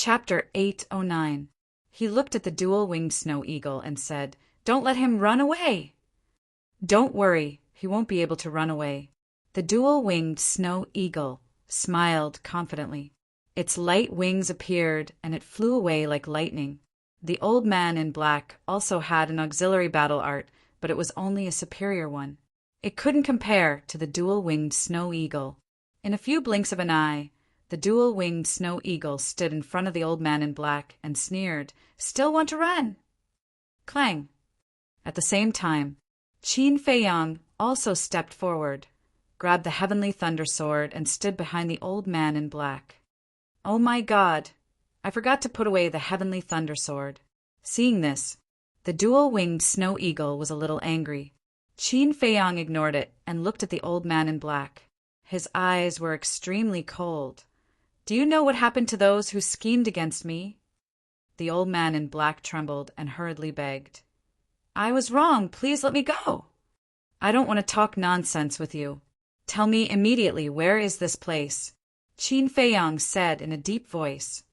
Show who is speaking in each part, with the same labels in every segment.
Speaker 1: Chapter 809. He looked at the dual-winged snow eagle and said, "Don't let him run away!" "Don't worry, he won't be able to run away." The dual-winged snow eagle smiled confidently. Its light wings appeared, and it flew away like lightning. The old man in black also had an auxiliary battle art, but it was only a superior one. It couldn't compare to the dual-winged snow eagle. In a few blinks of an eye, the dual-winged snow eagle stood in front of the old man in black and sneered, "Still want to run?" Clang! At the same time, Qin Feiyang also stepped forward, grabbed the heavenly thunder sword, and stood behind the old man in black. "Oh my God! I forgot to put away the heavenly thunder sword." Seeing this, the dual-winged snow eagle was a little angry. Qin Feiyang ignored it and looked at the old man in black. His eyes were extremely cold. "Do you know what happened to those who schemed against me?" The old man in black trembled and hurriedly begged, "I was wrong. Please let me go." "I don't want to talk nonsense with you. Tell me immediately, where is this place?" Qin Feiyang said in a deep voice.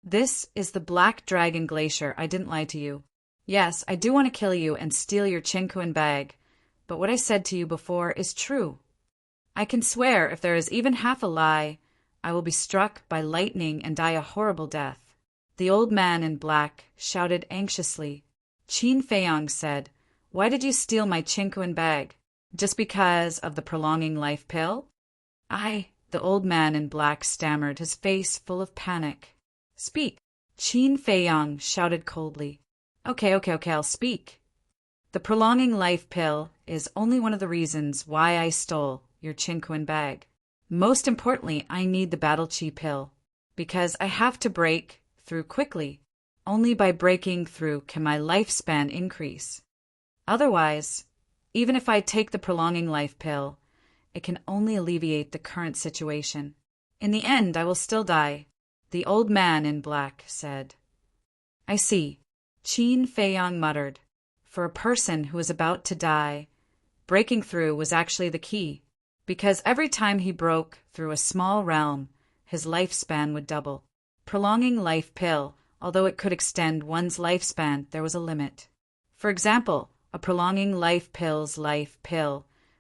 Speaker 1: "This is the Black Dragon Glacier. I didn't lie to you. Yes, I do want to kill you and steal your Qinkuan bag, but what I said to you before is true. I can swear if there is even half a lie, I will be struck by lightning and die a horrible death." The old man in black shouted anxiously. Qin Feiyang said, "Why did you steal my Qinkuan bag? Just because of the prolonging life pill?" The old man in black stammered, his face full of panic. "Speak!" Qin Feiyang shouted coldly. Okay, I'll speak. The prolonging life pill is only one of the reasons why I stole your Qinkuan bag. Most importantly, I need the battle chi pill, because I have to break through quickly. Only by breaking through can my lifespan increase. Otherwise, even if I take the prolonging life pill, it can only alleviate the current situation. In the end, I will still die," the old man in black said. "I see," Qin Feiyang muttered. For a person who was about to die, breaking through was actually the key, because every time he broke through a small realm, his lifespan would double. Prolonging life pill, although it could extend one's lifespan, there was a limit. For example, a prolonging life pill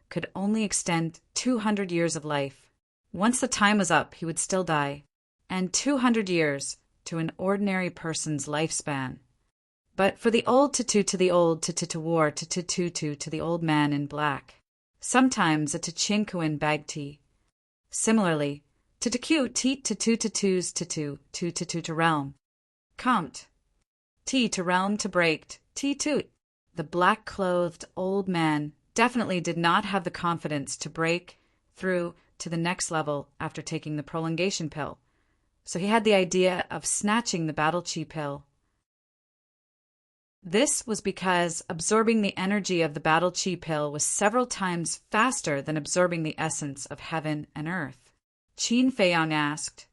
Speaker 1: could only extend 200 years of life. Once the time was up, he would still die, and 200 years to an ordinary person's lifespan. But for the old to the old to war to the old man in black, sometimes a Qinkuan bag tea. Similarly, to q t to realm. Compt. T to realm to break, t toot. The black-clothed old man definitely did not have the confidence to break through to the next level after taking the prolongation pill, so he had the idea of snatching the battle chi pill. This was because absorbing the energy of the battle chi pill was several times faster than absorbing the essence of heaven and earth. Qin Feiyang asked,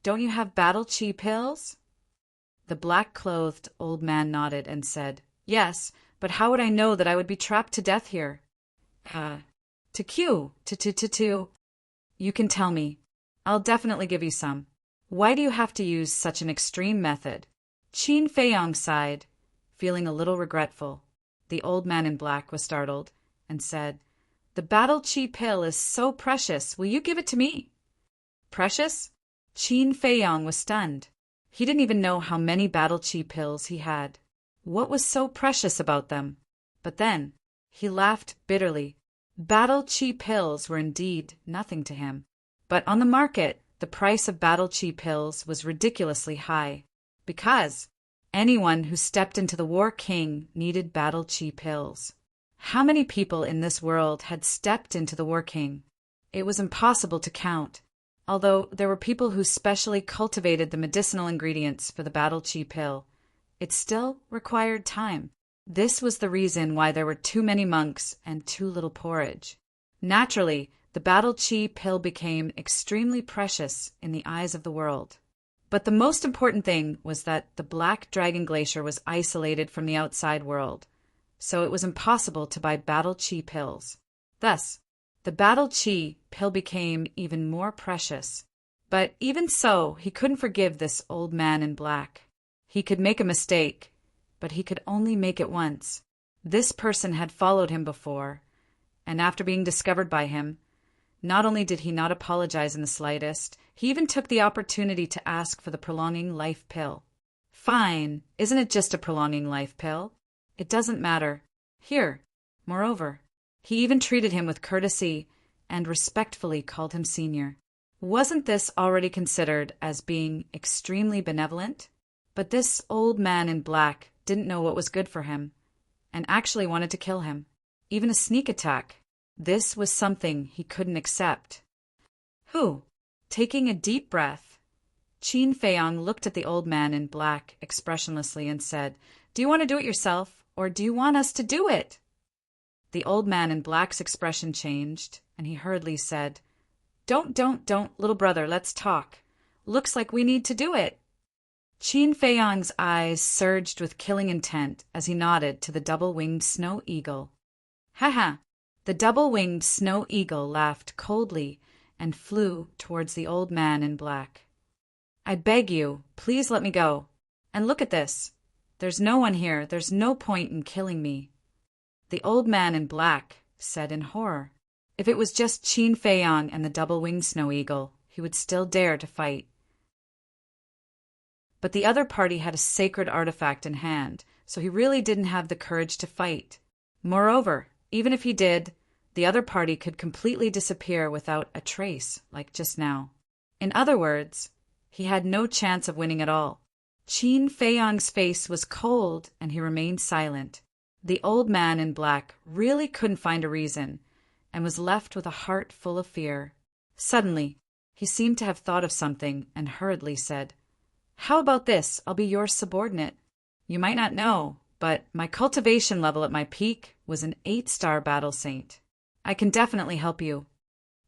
Speaker 1: "Don't you have battle chi pills?" The black-clothed old man nodded and said, "Yes, but how would I know that I would be trapped to death here?" You can tell me. I'll definitely give you some. Why do you have to use such an extreme method?" Qin Feiyang sighed, feeling a little regretful. The old man in black was startled and said, "The battle chi pill is so precious. Will you give it to me?" Precious? Qin Feiyang was stunned. He didn't even know how many battle chi pills he had. What was so precious about them? But then, he laughed bitterly. Battle chi pills were indeed nothing to him. But on the market, the price of battle chi pills was ridiculously high, because anyone who stepped into the War King needed battle chi pills. How many people in this world had stepped into the War King? It was impossible to count. Although there were people who specially cultivated the medicinal ingredients for the battle chi pill, it still required time. This was the reason why there were too many monks and too little porridge. Naturally, the battle chi pill became extremely precious in the eyes of the world. But the most important thing was that the Black Dragon Glacier was isolated from the outside world, so it was impossible to buy battle chi pills. Thus, the battle chi pill became even more precious. But even so, he couldn't forgive this old man in black. He could make a mistake, but he could only make it once. This person had followed him before, and after being discovered by him, not only did he not apologize in the slightest, he even took the opportunity to ask for the prolonging life pill. Fine, isn't it just a prolonging life pill? It doesn't matter. Here. Moreover, he even treated him with courtesy and respectfully called him senior. Wasn't this already considered as being extremely benevolent? But this old man in black didn't know what was good for him, and actually wanted to kill him. Even a sneak attack. This was something he couldn't accept. Taking a deep breath, Qin Feiyang looked at the old man in black expressionlessly and said, "Do you want to do it yourself, or do you want us to do it?" The old man in black's expression changed, and he hurriedly said, Don't, little brother, let's talk. Looks like we need to do it." Qin Feiyang's eyes surged with killing intent as he nodded to the double-winged snow eagle. Ha! The double-winged snow eagle laughed coldly and flew towards the old man in black. "I beg you, please let me go. And look at this. There's no one here. There's no point in killing me." The old man in black said in horror. If it was just Qin Feiyang and the double-winged snow eagle, he would still dare to fight. But the other party had a sacred artifact in hand, so he really didn't have the courage to fight. Moreover, even if he did, the other party could completely disappear without a trace, like just now. In other words, he had no chance of winning at all. Qin Feiyang's face was cold, and he remained silent. The old man in black really couldn't find a reason, and was left with a heart full of fear. Suddenly, he seemed to have thought of something and hurriedly said, "How about this? I'll be your subordinate. You might not know, but my cultivation level at my peak was an 8-star battle saint. I can definitely help you."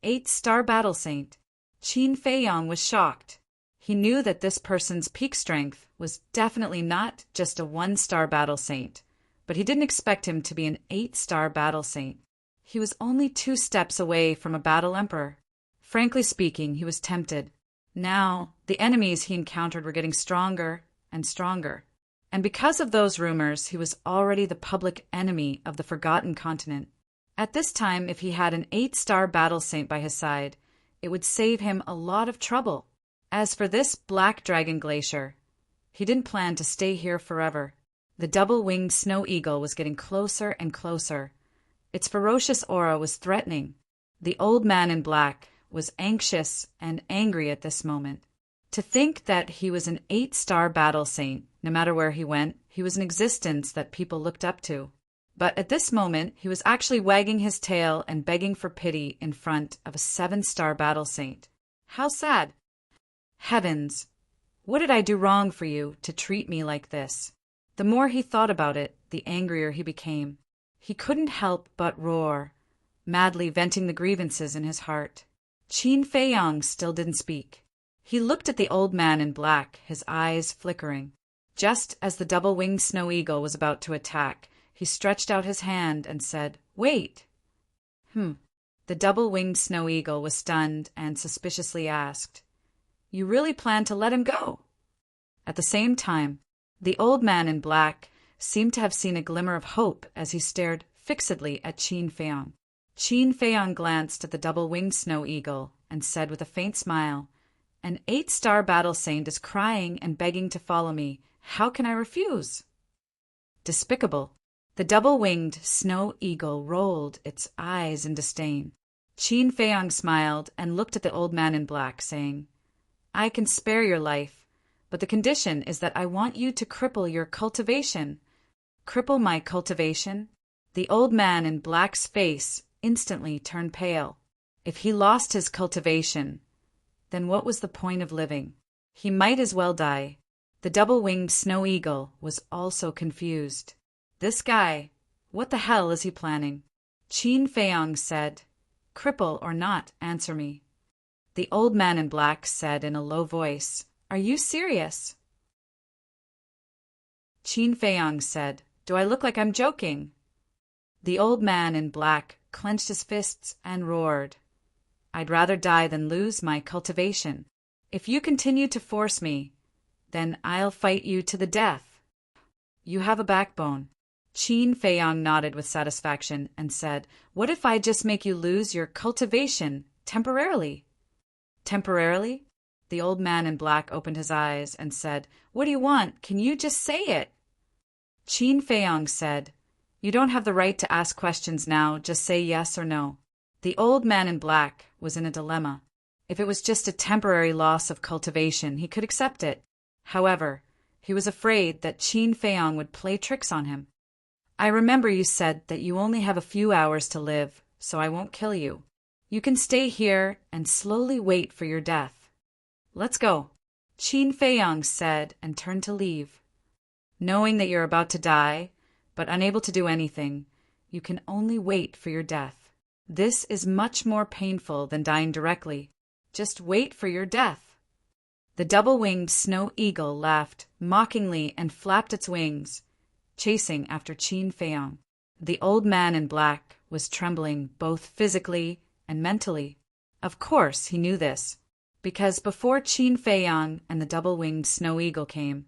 Speaker 1: 8-star battle saint. Qin Feiyang was shocked. He knew that this person's peak strength was definitely not just a 1-star battle saint, but he didn't expect him to be an 8-star battle saint. He was only 2 steps away from a battle emperor. Frankly speaking, he was tempted. Now, the enemies he encountered were getting stronger and stronger. And because of those rumors, he was already the public enemy of the Forgotten Continent. At this time, if he had an 8-star battle saint by his side, it would save him a lot of trouble. As for this Black Dragon Glacier, he didn't plan to stay here forever. The double-winged snow eagle was getting closer and closer. Its ferocious aura was threatening. The old man in black was anxious and angry at this moment. To think that he was an 8-star battle saint, no matter where he went, he was an existence that people looked up to. But at this moment, he was actually wagging his tail and begging for pity in front of a 7-star battle saint. How sad. Heavens, what did I do wrong for you to treat me like this? The more he thought about it, the angrier he became. He couldn't help but roar, madly venting the grievances in his heart. Qin Feiyang still didn't speak. He looked at the old man in black, his eyes flickering. Just as the double-winged snow eagle was about to attack, he stretched out his hand and said, "Wait." The double-winged snow eagle was stunned and suspiciously asked, "You really plan to let him go?" At the same time, the old man in black seemed to have seen a glimmer of hope as he stared fixedly at Qin Feiyang. Qin Feiyang glanced at the double-winged snow eagle and said with a faint smile, "An 8-star battle saint is crying and begging to follow me. How can I refuse?" Despicable. The double-winged snow eagle rolled its eyes in disdain. Qin Feiyang smiled and looked at the old man in black, saying, "I can spare your life, but the condition is that I want you to cripple your cultivation." Cripple my cultivation? The old man in black's face instantly turned pale. If he lost his cultivation, then what was the point of living? He might as well die. The double-winged snow eagle was also confused. This guy, what the hell is he planning? Qin Feiyang said, "Cripple or not, answer me." The old man in black said in a low voice, "Are you serious?" Qin Feiyang said, "Do I look like I'm joking?" The old man in black clenched his fists and roared, "I'd rather die than lose my cultivation." If you continue to force me, then I'll fight you to the death. You have a backbone. Qin Feiyang nodded with satisfaction and said, What if I just make you lose your cultivation temporarily? Temporarily? The old man in black opened his eyes and said, What do you want? Can you just say it? Qin Feiyang said, You don't have the right to ask questions now, just say yes or no. The old man in black was in a dilemma. If it was just a temporary loss of cultivation, he could accept it. However, he was afraid that Qin Feiyang would play tricks on him. I remember you said that you only have a few hours to live, so I won't kill you. You can stay here and slowly wait for your death. Let's go, Qin Feiyang said and turned to leave. Knowing that you're about to die, but unable to do anything, you can only wait for your death. This is much more painful than dying directly. Just wait for your death. The double-winged snow eagle laughed mockingly and flapped its wings, chasing after Qin Feiyang. The old man in black was trembling both physically and mentally. Of course he knew this, because before Qin Feiyang and the double-winged snow eagle came,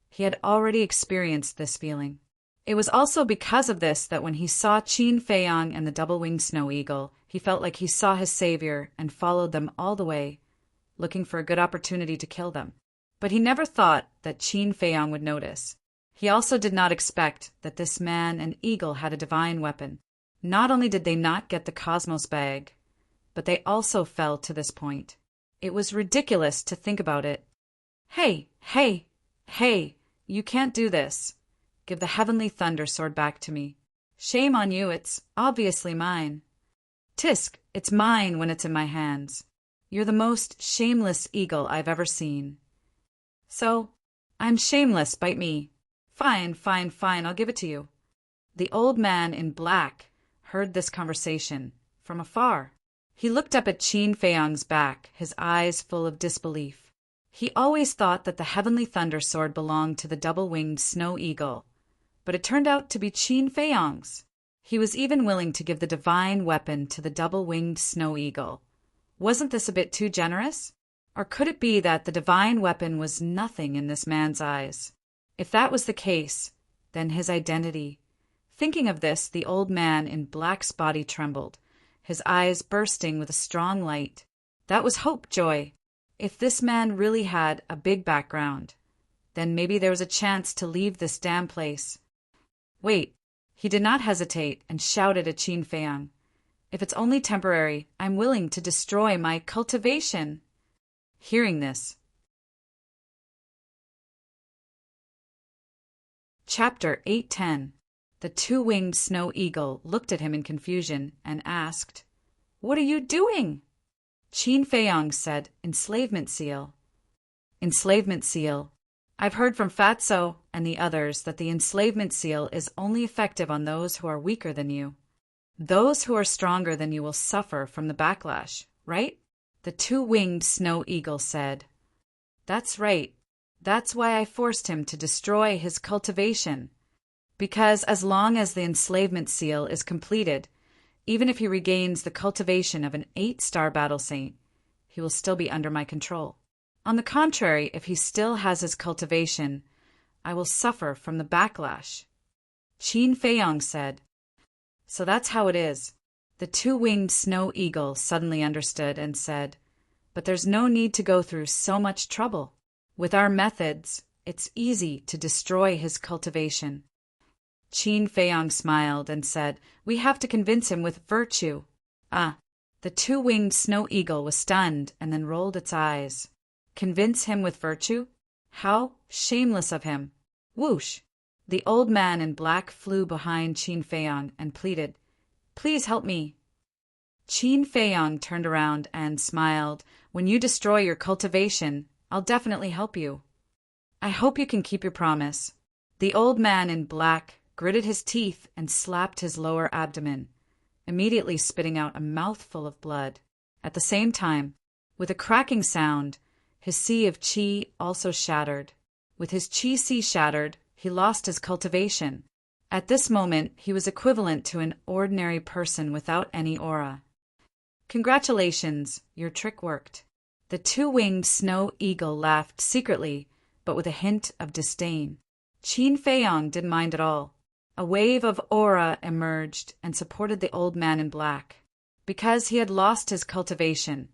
Speaker 1: he had already experienced this feeling. It was also because of this that when he saw Qin Feiyang and the double-winged snow eagle, he felt like he saw his savior and followed them all the way, looking for a good opportunity to kill them. But he never thought that Qin Feiyang would notice. He also did not expect that this man and eagle had a divine weapon. Not only did they not get the Cosmos bag, but they also fell to this point. It was ridiculous to think about it. Hey, you can't do this. Give the heavenly thunder sword back to me. Shame on you, it's obviously mine. Tisk, it's mine when it's in my hands. You're the most shameless eagle I've ever seen. So, I'm shameless, bite me. Fine, I'll give it to you. The old man in black heard this conversation from afar. He looked up at Qin Feiyang's back, his eyes full of disbelief. He always thought that the heavenly thunder sword belonged to the double-winged snow eagle, but it turned out to be Qin Feiyang's. He was even willing to give the divine weapon to the double-winged snow eagle. Wasn't this a bit too generous? Or could it be that the divine weapon was nothing in this man's eyes? If that was the case, then his identity. Thinking of this, the old man in black's body trembled, his eyes bursting with a strong light. That was hope, Joy. If this man really had a big background, then maybe there was a chance to leave this damn place. Wait, he did not hesitate and shouted at Qin Feiyang. If it's only temporary, I'm willing to destroy my cultivation. Hearing this. Chapter 810. The two-winged snow eagle looked at him in confusion and asked, What are you doing? Qin Feiyang said, Enslavement seal. Enslavement seal. I've heard from Fatso and the others that the enslavement seal is only effective on those who are weaker than you. Those who are stronger than you will suffer from the backlash, right? The two-winged snow eagle said. That's right. That's why I forced him to destroy his cultivation. Because as long as the enslavement seal is completed, even if he regains the cultivation of an 8-star battle saint, he will still be under my control. On the contrary, if he still has his cultivation, I will suffer from the backlash. Qin Feiyang said. So that's how it is. The two-winged snow eagle suddenly understood and said, But there's no need to go through so much trouble. With our methods, it's easy to destroy his cultivation. Qin Feiyang smiled and said, We have to convince him with virtue. The two-winged snow eagle was stunned and then rolled its eyes. Convince him with virtue? How shameless of him. Whoosh! The old man in black flew behind Qin Feiyang and pleaded, Please help me. Qin Feiyang turned around and smiled. When you destroy your cultivation, I'll definitely help you. I hope you can keep your promise. The old man in black gritted his teeth and slapped his lower abdomen, immediately spitting out a mouthful of blood. At the same time, with a cracking sound, his sea of qi also shattered. With his qi sea shattered, he lost his cultivation. At this moment, he was equivalent to an ordinary person without any aura. Congratulations, your trick worked. The two-winged snow eagle laughed secretly, but with a hint of disdain. Qin Feiyong didn't mind at all. A wave of aura emerged and supported the old man in black. Because he had lost his cultivation,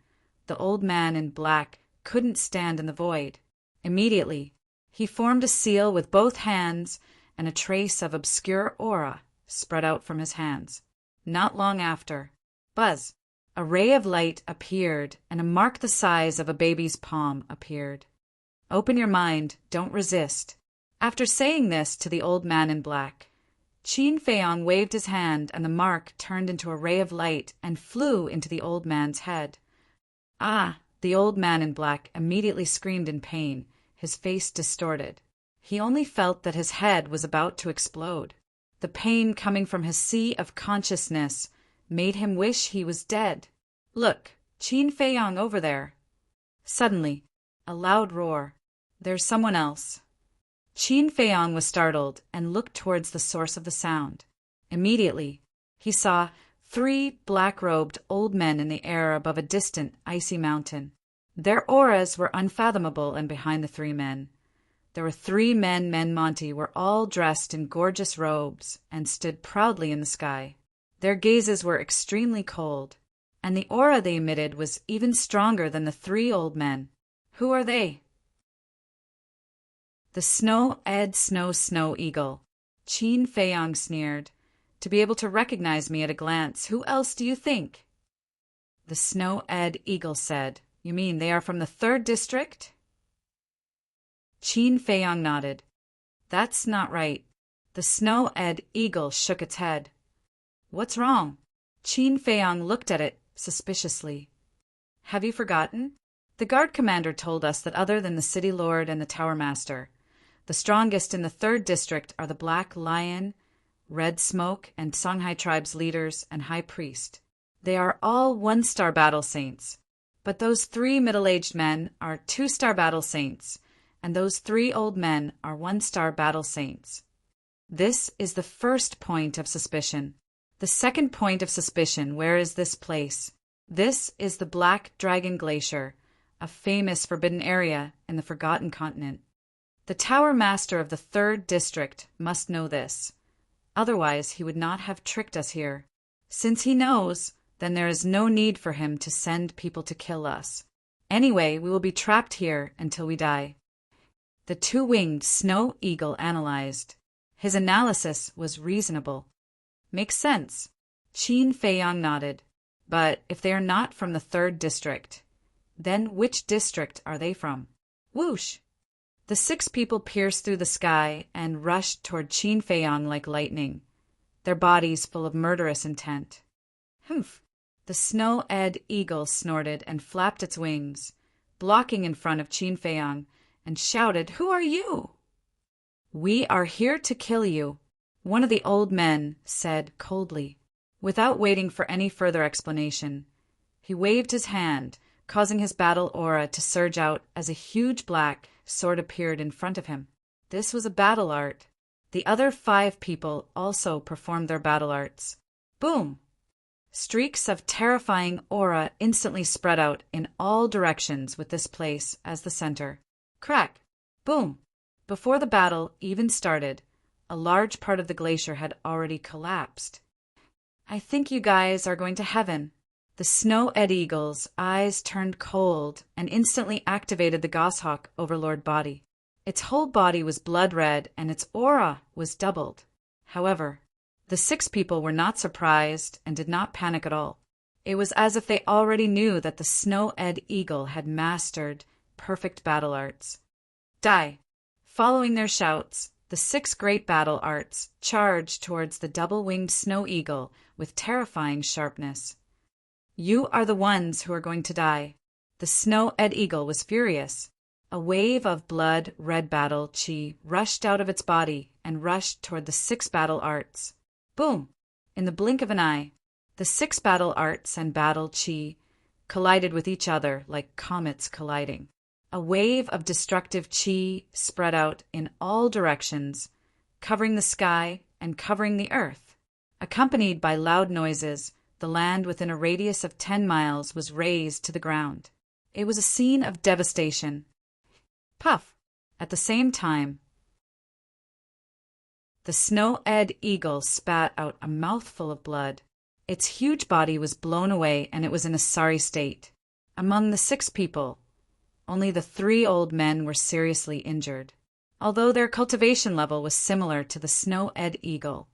Speaker 1: the old man in black couldn't stand in the void. Immediately, he formed a seal with both hands, and a trace of obscure aura spread out from his hands. Not long after, buzz, a ray of light appeared, and a mark the size of a baby's palm appeared. Open your mind, don't resist. After saying this to the old man in black, Qin Feiyong waved his hand, and the mark turned into a ray of light and flew into the old man's head. Ah! The old man in black immediately screamed in pain, his face distorted. He only felt that his head was about to explode. The pain coming from his sea of consciousness made him wish he was dead. Look, Qin Feiyong over there. Suddenly, a loud roar. There's someone else. Qin Feiyong was startled and looked towards the source of the sound. Immediately, he saw 3 black-robed old men in the air above a distant, icy mountain. Their auras were unfathomable, and behind the 3 men, there were 3 men Monty were all dressed in gorgeous robes and stood proudly in the sky. Their gazes were extremely cold, and the aura they emitted was even stronger than the 3 old men. Who are they? The Snow Eagle. Qin Feiyong sneered. To be able to recognize me at a glance, who else do you think? The Snow Eagle said, You mean they are from the 3rd district? Qin Feiyong nodded. That's not right. The Snow Eagle shook its head. What's wrong? Qin Feiyong looked at it suspiciously. Have you forgotten? The guard commander told us that other than the city lord and the tower master, the strongest in the 3rd district are the Black Lion, Red Smoke, and Songhai tribe's leaders and high priest. They are all 1-star battle saints. But those 3 middle-aged men are 2-star battle saints, and those 3 old men are 1-star battle saints. This is the first point of suspicion. The second point of suspicion, where is this place? This is the Black Dragon Glacier, a famous forbidden area in the Forgotten Continent. The tower master of the 3rd district must know this. Otherwise, he would not have tricked us here. Since he knows, then there is no need for him to send people to kill us. Anyway, we will be trapped here until we die. The two-winged snow eagle analyzed. His analysis was reasonable. Makes sense. Qin Feiyong nodded. But if they are not from the 3rd district, then which district are they from? Whoosh! The 6 people pierced through the sky and rushed toward Qin Feiyong like lightning, their bodies full of murderous intent. Humph! The Snow Eagle snorted and flapped its wings, blocking in front of Qin Feiyong, and shouted, Who are you? We are here to kill you, one of the old men said coldly. Without waiting for any further explanation, he waved his hand, causing his battle aura to surge out as a huge black sword appeared in front of him. This was a battle art. The other 5 people also performed their battle arts. Boom! Streaks of terrifying aura instantly spread out in all directions with this place as the center. Crack! Boom! Before the battle even started, a large part of the glacier had already collapsed. I think you guys are going to heaven. The Snow Eagle's eyes turned cold and instantly activated the Goshawk Overlord body. Its whole body was blood red and its aura was doubled. However, the 6 people were not surprised and did not panic at all. It was as if they already knew that the Snow Eagle had mastered perfect battle arts. Die! Following their shouts, the 6 great battle arts charged towards the double-winged snow eagle with terrifying sharpness. You are the ones who are going to die. The Snow Eagle was furious. A wave of blood-red battle chi rushed out of its body and rushed toward the 6 battle arts. Boom! In the blink of an eye, the 6 battle arts and battle chi collided with each other like comets colliding. A wave of destructive chi spread out in all directions, covering the sky and covering the earth. Accompanied by loud noises, the land within a radius of 10 miles was razed to the ground. It was a scene of devastation. Puff! At the same time, the snow-eyed eagle spat out a mouthful of blood. Its huge body was blown away, and it was in a sorry state. Among the 6 people, only the 3 old men were seriously injured. Although their cultivation level was similar to the snow-eyed eagle,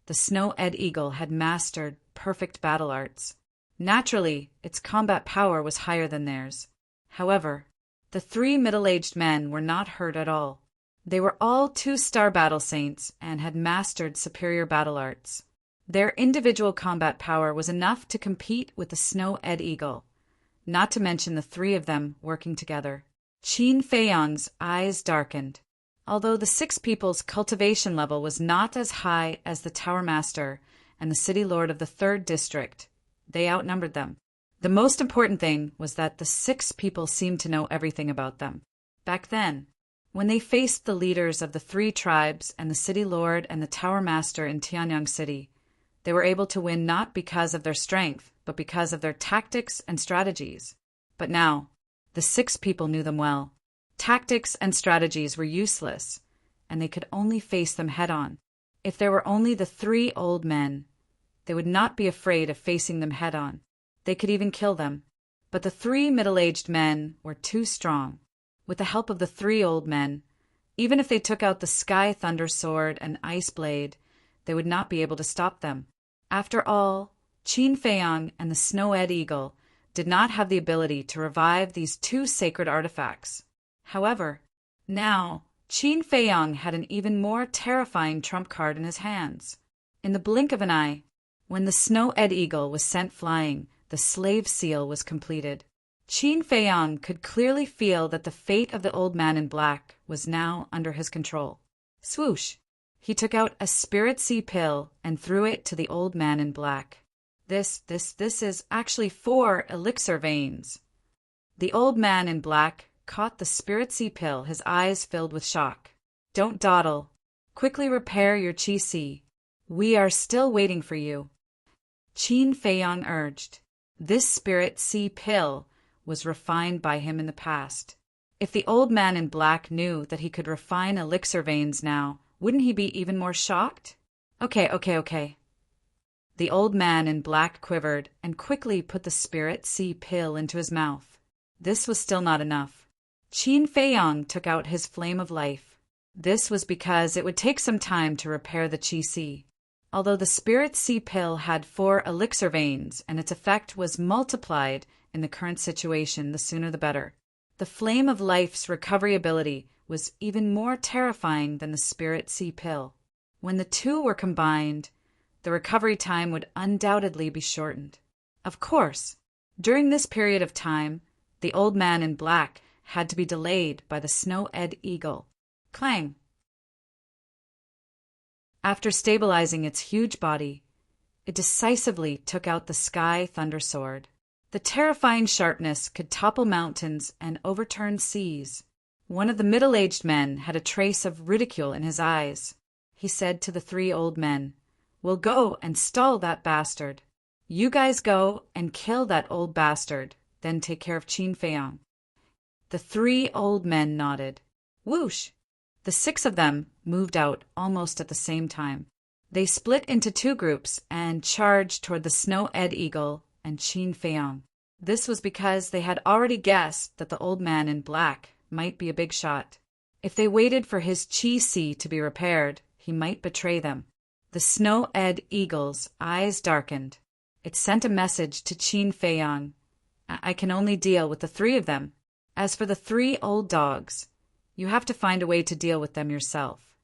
Speaker 1: the snow-eyed eagle had mastered perfect battle arts. Naturally, its combat power was higher than theirs. However, the 3 middle-aged men were not hurt at all. They were all 2-star battle saints and had mastered superior battle arts. Their individual combat power was enough to compete with the snow-eyed eagle, not to mention the 3 of them working together. Qin Feiyang's eyes darkened. Although the 6 people's cultivation level was not as high as the Tower Master and the City Lord of the 3rd District, they outnumbered them. The most important thing was that the 6 people seemed to know everything about them. Back then, when they faced the leaders of the 3 tribes and the City Lord and the Tower Master in Tianyang City, they were able to win not because of their strength, but because of their tactics and strategies. But now, the 6 people knew them well. Tactics and strategies were useless, and they could only face them head-on. If there were only the 3 old men, they would not be afraid of facing them head-on. They could even kill them. But the 3 middle-aged men were too strong. With the help of the 3 old men, even if they took out the Sky Thunder Sword and Ice Blade, they would not be able to stop them. After all, Qin Feiyang and the Snow-Eyed Eagle did not have the ability to revive these 2 sacred artifacts. However, now Qin Feiyang had an even more terrifying trump card in his hands. In the blink of an eye, when the Snow-Eyed Eagle was sent flying, the slave seal was completed. Qin Feiyang could clearly feel that the fate of the old man in black was now under his control. Swoosh! He took out a spirit sea pill and threw it to the old man in black. This is actually 4 elixir veins. The old man in black caught the spirit sea pill, his eyes filled with shock. Don't dawdle. Quickly repair your qi si. We are still waiting for you. Qin Feiyang urged. This spirit sea pill was refined by him in the past. If the old man in black knew that he could refine elixir veins now, wouldn't he be even more shocked? Okay. The old man in black quivered and quickly put the spirit sea pill into his mouth. This was still not enough. Qin Feiyang took out his flame of life. This was because it would take some time to repair the qi si. Although the spirit sea pill had 4 elixir veins and its effect was multiplied in the current situation, the sooner the better. The flame of life's recovery ability was even more terrifying than the spirit sea pill. When the 2 were combined, the recovery time would undoubtedly be shortened. Of course, during this period of time, the old man in black had to be delayed by the Snow-Eyed Eagle. Clang! After stabilizing its huge body, it decisively took out the Sky Thunder Sword. The terrifying sharpness could topple mountains and overturn seas. One of the middle-aged men had a trace of ridicule in his eyes. He said to the 3 old men, "We'll go and stall that bastard. You guys go and kill that old bastard, then take care of Qin Feiyang." The 3 old men nodded. Whoosh! The 6 of them moved out almost at the same time. They split into 2 groups and charged toward the Snow-Eyed Eagle and Qin Feiyang. This was because they had already guessed that the old man in black might be a big shot. If they waited for his qi si to be repaired, he might betray them. The Snow-Eyed Eagle's eyes darkened. It sent a message to Qin Feiyang. I can only deal with the 3 of them. As for the 3 old dogs, you have to find a way to deal with them yourself.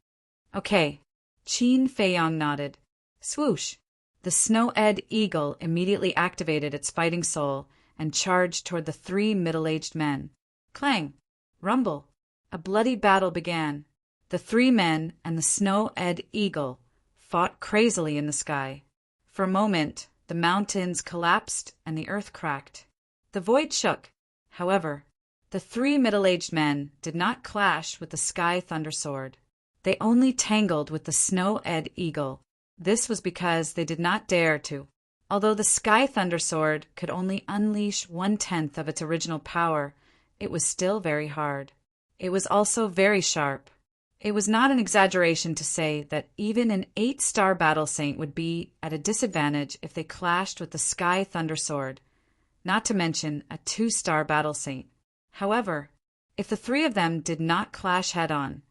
Speaker 1: Okay. Qin Feiyang nodded. Swoosh! The Snow-Eyed Eagle immediately activated its fighting soul and charged toward the 3 middle-aged men. Clang! Rumble! A bloody battle began. The 3 men and the Snow-Eyed Eagle fought crazily in the sky. For a moment, the mountains collapsed and the earth cracked. The void shook. However, the 3 middle-aged men did not clash with the Sky Thunder Sword. They only tangled with the Snow-Eyed Eagle. This was because they did not dare to. Although the Sky Thunder Sword could only unleash 1/10 of its original power, it was still very hard. It was also very sharp. It was not an exaggeration to say that even an 8-star battle saint would be at a disadvantage if they clashed with the Sky Thunder Sword, not to mention a 2-star battle saint. However, if the three of them did not clash head-on,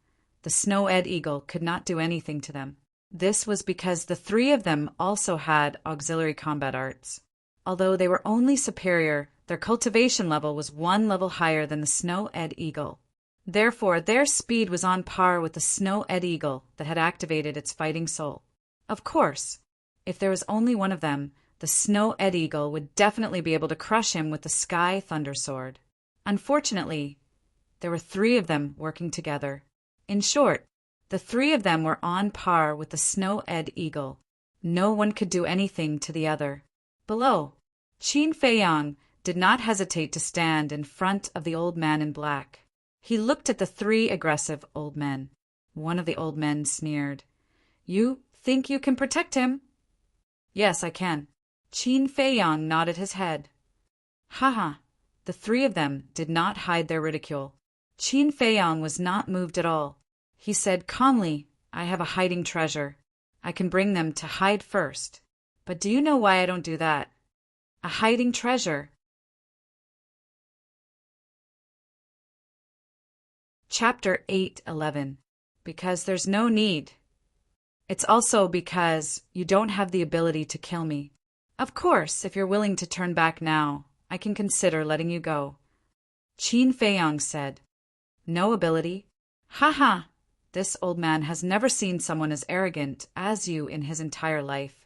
Speaker 1: the Snow-Ed Eagle could not do anything to them. This was because the three of them also had auxiliary combat arts. Although they were only superior, their cultivation level was 1 level higher than the Snow-Ed Eagle. Therefore, their speed was on par with the Snow-Ed Eagle that had activated its fighting soul. Of course, if there was only one of them, the Snow-Ed Eagle would definitely be able to crush him with the Sky Thunder Sword. Unfortunately, there were three of them working together. In short, the three of them were on par with the Snow-Ed Eagle. No one could do anything to the other. Below, Qin Feiyang did not hesitate to stand in front of the old man in black. He looked at the three aggressive old men. One of the old men sneered. "You think you can protect him?" "Yes, I can." Qin Feiyang nodded his head. Haha, the three of them did not hide their ridicule. Qin Feiyang was not moved at all. He said calmly, "I have a hiding treasure. I can bring them to hide first. But do you know why I don't do that? A hiding treasure." Chapter 8:11. Because there's no need. It's also because you don't have the ability to kill me. Of course, if you're willing to turn back now, I can consider letting you go. Qin Feiyang said. No ability? Ha! This old man has never seen someone as arrogant as you in his entire life.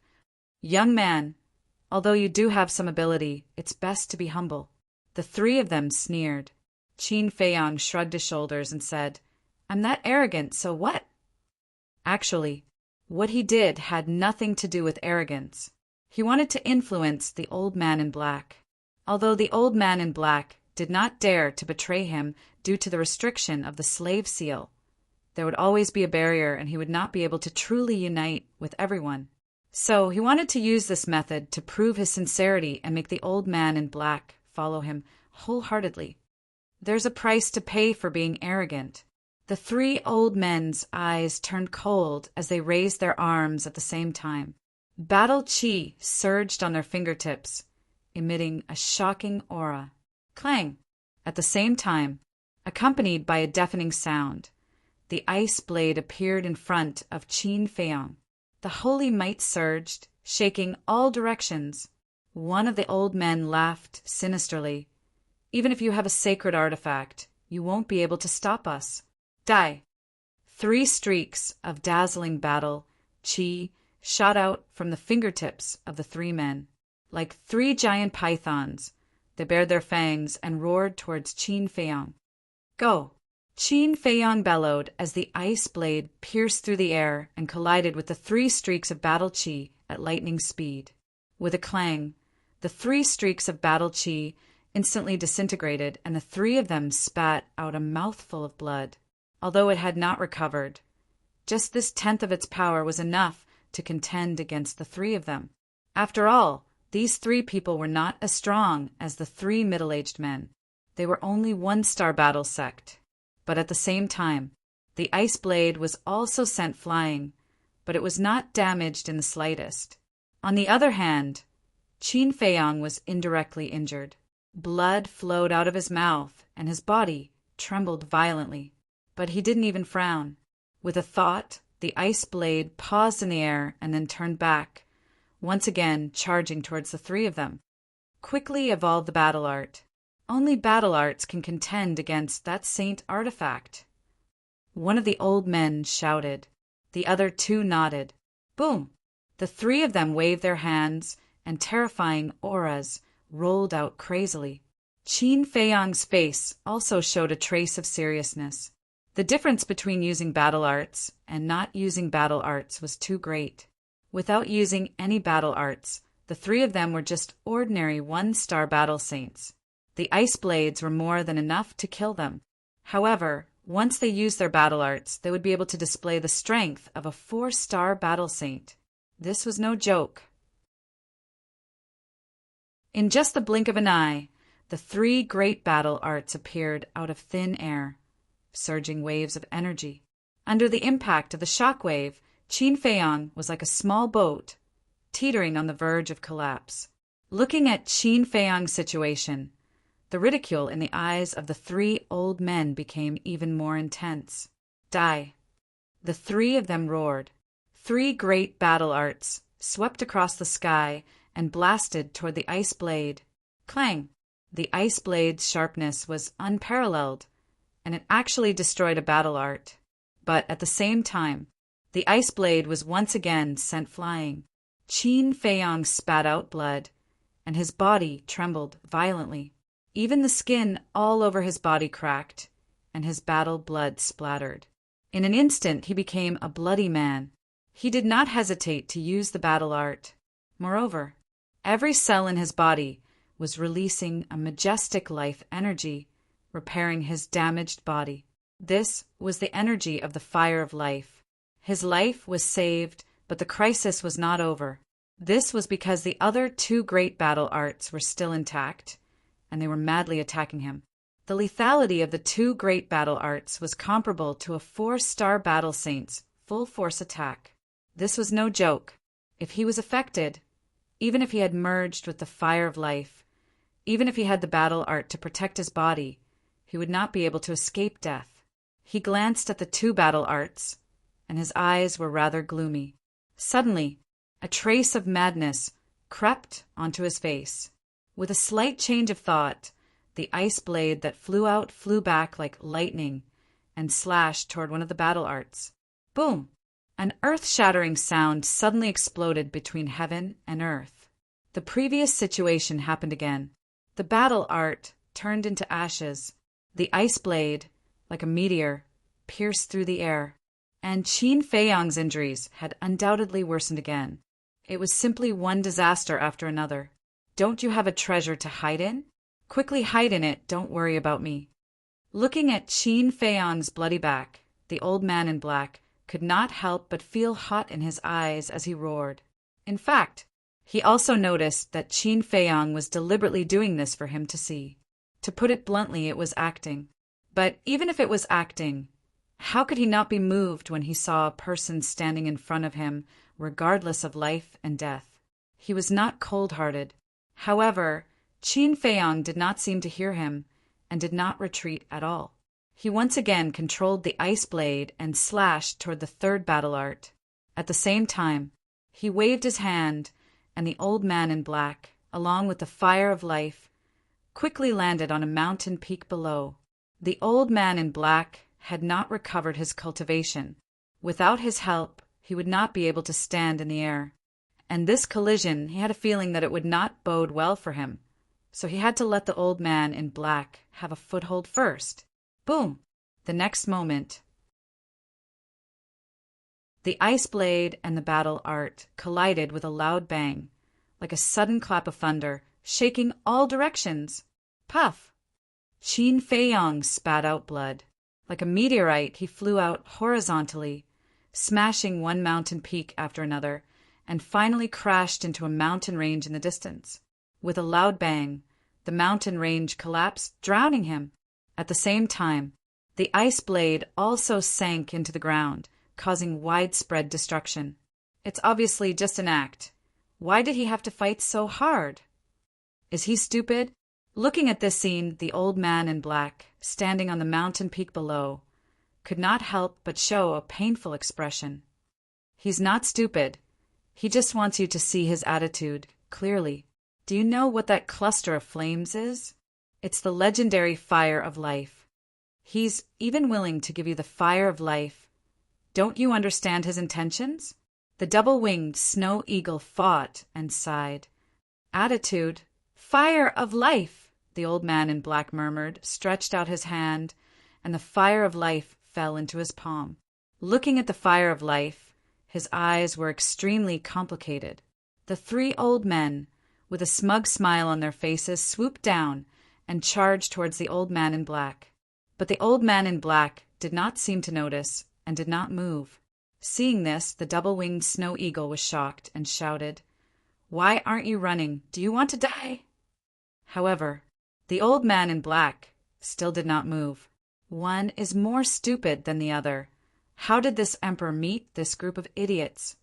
Speaker 1: Young man, although you do have some ability, it's best to be humble. The three of them sneered. Qin Feiyang shrugged his shoulders and said, I'm not arrogant, so what? Actually, what he did had nothing to do with arrogance. He wanted to influence the old man in black. Although the old man in black did not dare to betray him due to the restriction of the slave seal, there would always be a barrier and he would not be able to truly unite with everyone. So he wanted to use this method to prove his sincerity and make the old man in black follow him wholeheartedly. There's a price to pay for being arrogant. The three old men's eyes turned cold as they raised their arms at the same time. Battle chi surged on their fingertips, emitting a shocking aura. Clang! At the same time, accompanied by a deafening sound, the ice blade appeared in front of Qin Feiyang. The holy might surged, shaking all directions. One of the old men laughed sinisterly. Even if you have a sacred artifact, you won't be able to stop us. Die! 3 streaks of dazzling battle chi shot out from the fingertips of the 3 men. Like 3 giant pythons, they bared their fangs and roared towards Qin Feiyang. Go! Qin Feiyang bellowed as the ice blade pierced through the air and collided with the 3 streaks of battle chi at lightning speed. With a clang, the 3 streaks of battle chi instantly disintegrated, and the 3 of them spat out a mouthful of blood. Although it had not recovered, just this 10th of its power was enough to contend against the 3 of them. After all, these 3 people were not as strong as the 3 middle-aged men. They were only 1-star battle sect. But at the same time, the ice blade was also sent flying, but it was not damaged in the slightest. On the other hand, Qin Feiyang was indirectly injured. Blood flowed out of his mouth, and his body trembled violently. But he didn't even frown. With a thought, the ice blade paused in the air and then turned back, once again charging towards the 3 of them. Quickly evolved the battle art. Only battle arts can contend against that saint artifact. One of the old men shouted. The other 2 nodded. Boom! The 3 of them waved their hands, and terrifying auras rolled out crazily. Qin Feiyang's face also showed a trace of seriousness. The difference between using battle arts and not using battle arts was too great. Without using any battle arts, the 3 of them were just ordinary 1-star battle saints. The ice blades were more than enough to kill them. However, once they used their battle arts, they would be able to display the strength of a 4-star battle saint. This was no joke. In just the blink of an eye, the three great battle arts appeared out of thin air, surging waves of energy. Under the impact of the shock wave, Qin Feiyang was like a small boat, teetering on the verge of collapse. Looking at Qin Feiyang's situation, the ridicule in the eyes of the three old men became even more intense. Die! The three of them roared. Three great battle arts swept across the sky and blasted toward the ice blade. Clang! The ice blade's sharpness was unparalleled, and it actually destroyed a battle art. But at the same time, the ice blade was once again sent flying. Qin Feiyang spat out blood, and his body trembled violently. Even the skin all over his body cracked, and his battle blood splattered. In an instant he became a bloody man. He did not hesitate to use the battle art. Moreover, every cell in his body was releasing a majestic life energy, repairing his damaged body. This was the energy of the fire of life. His life was saved, but the crisis was not over. This was because the other two great battle arts were still intact, and they were madly attacking him. The lethality of the two great battle arts was comparable to a 4-star battle saint's full-force attack. This was no joke. If he was affected, even if he had merged with the fire of life, even if he had the battle art to protect his body, he would not be able to escape death. He glanced at the two battle arts, and his eyes were rather gloomy. Suddenly, a trace of madness crept onto his face. With a slight change of thought, the ice blade that flew out flew back like lightning and slashed toward one of the battle arts. Boom! An earth-shattering sound suddenly exploded between heaven and earth. The previous situation happened again. The battle art turned into ashes. The ice blade, like a meteor, pierced through the air. And Qin Feiyang's injuries had undoubtedly worsened again. It was simply one disaster after another. Don't you have a treasure to hide in? Quickly hide in it, don't worry about me. Looking at Qin Feiyang's bloody back, the old man in black could not help but feel hot in his eyes as he roared. In fact, he also noticed that Qin Feiyang was deliberately doing this for him to see. To put it bluntly, it was acting. But even if it was acting, how could he not be moved when he saw a person standing in front of him, regardless of life and death? He was not cold-hearted. However, Qin Feiyang did not seem to hear him and did not retreat at all. He once again controlled the ice blade and slashed toward the third battle art. At the same time, he waved his hand, and the old man in black, along with the fire of life, quickly landed on a mountain peak below. The old man in black had not recovered his cultivation. Without his help, he would not be able to stand in the air. And this collision, he had a feeling that it would not bode well for him. So he had to let the old man in black have a foothold first. Boom! The next moment, the ice blade and the battle art collided with a loud bang, like a sudden clap of thunder, shaking all directions. Puff! Qin Feiyang spat out blood. Like a meteorite, he flew out horizontally, smashing one mountain peak after another, and finally crashed into a mountain range in the distance. With a loud bang, the mountain range collapsed, drowning him. At the same time, the ice blade also sank into the ground, causing widespread destruction. It's obviously just an act. Why did he have to fight so hard? Is he stupid? Looking at this scene, the old man in black, standing on the mountain peak below, could not help but show a painful expression. He's not stupid. He just wants you to see his attitude clearly. Do you know what that cluster of flames is? It's the legendary fire of life. He's even willing to give you the fire of life. Don't you understand his intentions? The double-winged snow eagle fought and sighed. Attitude, fire of life, the old man in black murmured, stretched out his hand, and the fire of life fell into his palm. Looking at the fire of life, his eyes were extremely complicated. The three old men, with a smug smile on their faces, swooped down and charged towards the old man in black. But the old man in black did not seem to notice and did not move. Seeing this, the double-winged snow eagle was shocked and shouted, "Why aren't you running? Do you want to die?" However, the old man in black still did not move. One is more stupid than the other. How did this emperor meet this group of idiots?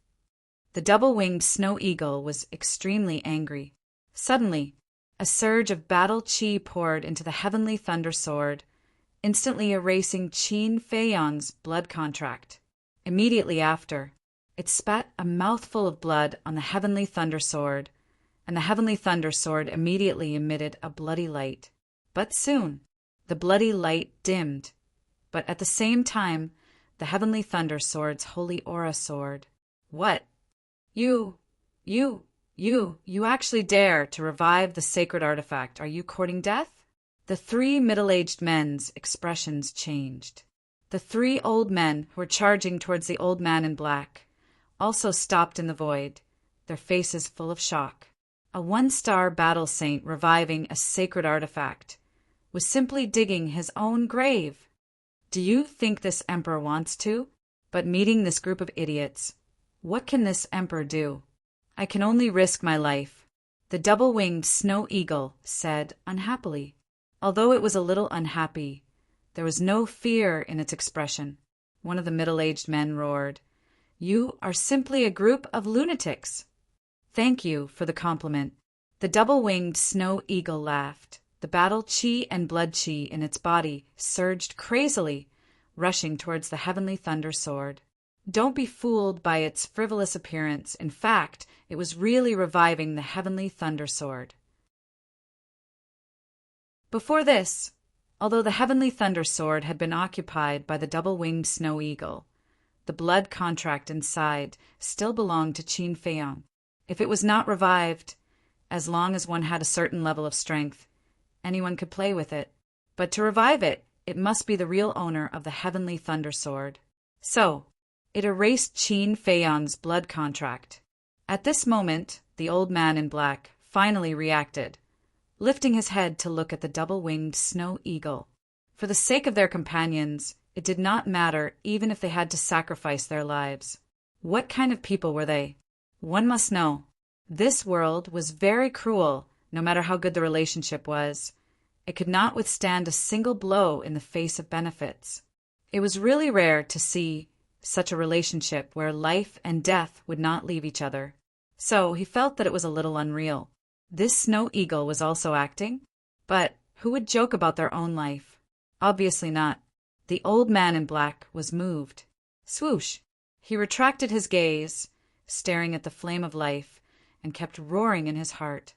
Speaker 1: The double-winged snow eagle was extremely angry. Suddenly, a surge of battle chi poured into the heavenly thunder sword, instantly erasing Qin Feiyang's blood contract. Immediately after, it spat a mouthful of blood on the heavenly thunder sword, and the heavenly thunder sword immediately emitted a bloody light. But soon, the bloody light dimmed, but at the same time, the heavenly thunder sword's holy aura soared. What? You actually dare to revive the sacred artifact. Are you courting death? The three middle-aged men's expressions changed. The three old men who were charging towards the old man in black also stopped in the void, their faces full of shock. A one-star battle saint reviving a sacred artifact was simply digging his own grave. Do you think this emperor wants to? But meeting this group of idiots, what can this emperor do? I can only risk my life, the double-winged snow eagle said unhappily. Although it was a little unhappy, there was no fear in its expression. One of the middle-aged men roared, "You are simply a group of lunatics." Thank you for the compliment. The double-winged snow eagle laughed. The battle chi and blood chi in its body surged crazily, rushing towards the heavenly thunder sword. Don't be fooled by its frivolous appearance. In fact, it was really reviving the heavenly thunder sword. Before this, although the heavenly thunder sword had been occupied by the double-winged snow eagle, the blood contract inside still belonged to Qin Feiyang. If it was not revived, as long as one had a certain level of strength, anyone could play with it. But to revive it, it must be the real owner of the heavenly thunder sword. So, it erased Qin Feiyang's blood contract. At this moment, the old man in black finally reacted, lifting his head to look at the double-winged snow eagle. For the sake of their companions, it did not matter even if they had to sacrifice their lives. What kind of people were they? One must know. This world was very cruel, no matter how good the relationship was. It could not withstand a single blow in the face of benefits. It was really rare to see such a relationship where life and death would not leave each other. So he felt that it was a little unreal. This snow eagle was also acting? But who would joke about their own life? Obviously not. The old man in black was moved. Swoosh! He retracted his gaze, staring at the flame of life, and kept roaring in his heart.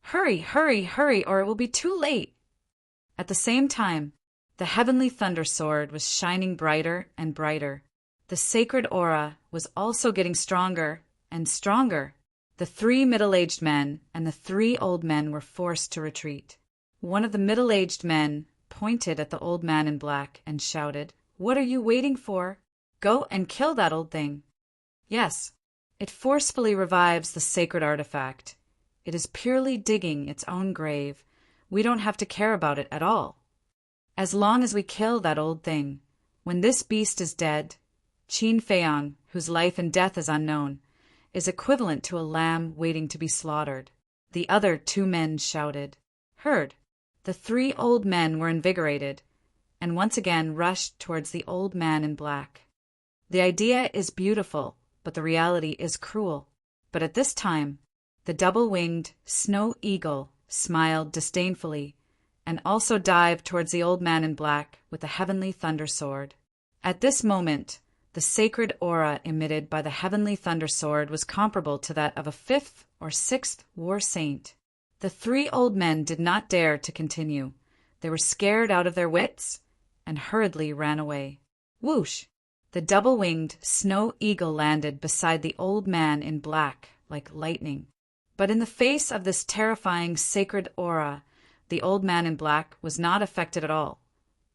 Speaker 1: Hurry, hurry, hurry, or it will be too late! At the same time, the heavenly thunder sword was shining brighter and brighter. The sacred aura was also getting stronger and stronger. The three middle-aged men and the three old men were forced to retreat. One of the middle-aged men pointed at the old man in black and shouted, "What are you waiting for? Go and kill that old thing." Yes, it forcefully revives the sacred artifact. It is purely digging its own grave. We don't have to care about it at all. As long as we kill that old thing, when this beast is dead, Qin Feiyang, whose life and death is unknown, is equivalent to a lamb waiting to be slaughtered. The other two men shouted. Heard. The three old men were invigorated, and once again rushed towards the old man in black. The idea is beautiful, but the reality is cruel. But at this time, the double-winged snow eagle smiled disdainfully, and also dived towards the old man in black with the heavenly thunder sword. At this moment, the sacred aura emitted by the heavenly thunder sword was comparable to that of a 5th or 6th war saint. The three old men did not dare to continue. They were scared out of their wits and hurriedly ran away. Whoosh! The double-winged snow eagle landed beside the old man in black like lightning. But in the face of this terrifying sacred aura, the old man in black was not affected at all.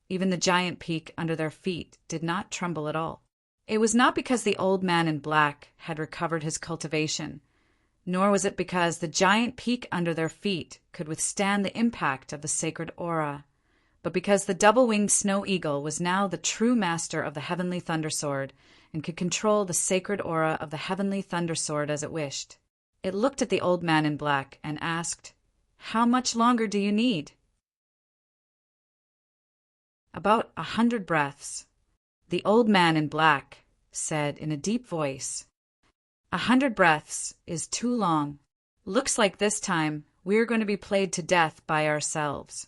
Speaker 1: Even the giant peak under their feet did not tremble at all. It was not because the old man in black had recovered his cultivation, nor was it because the giant peak under their feet could withstand the impact of the sacred aura, but because the double-winged snow eagle was now the true master of the heavenly thunder sword and could control the sacred aura of the heavenly thunder sword as it wished. It looked at the old man in black and asked, How much longer do you need? About 100 breaths. The old man in black said in a deep voice. 100 breaths is too long. Looks like this time we're going to be played to death by ourselves.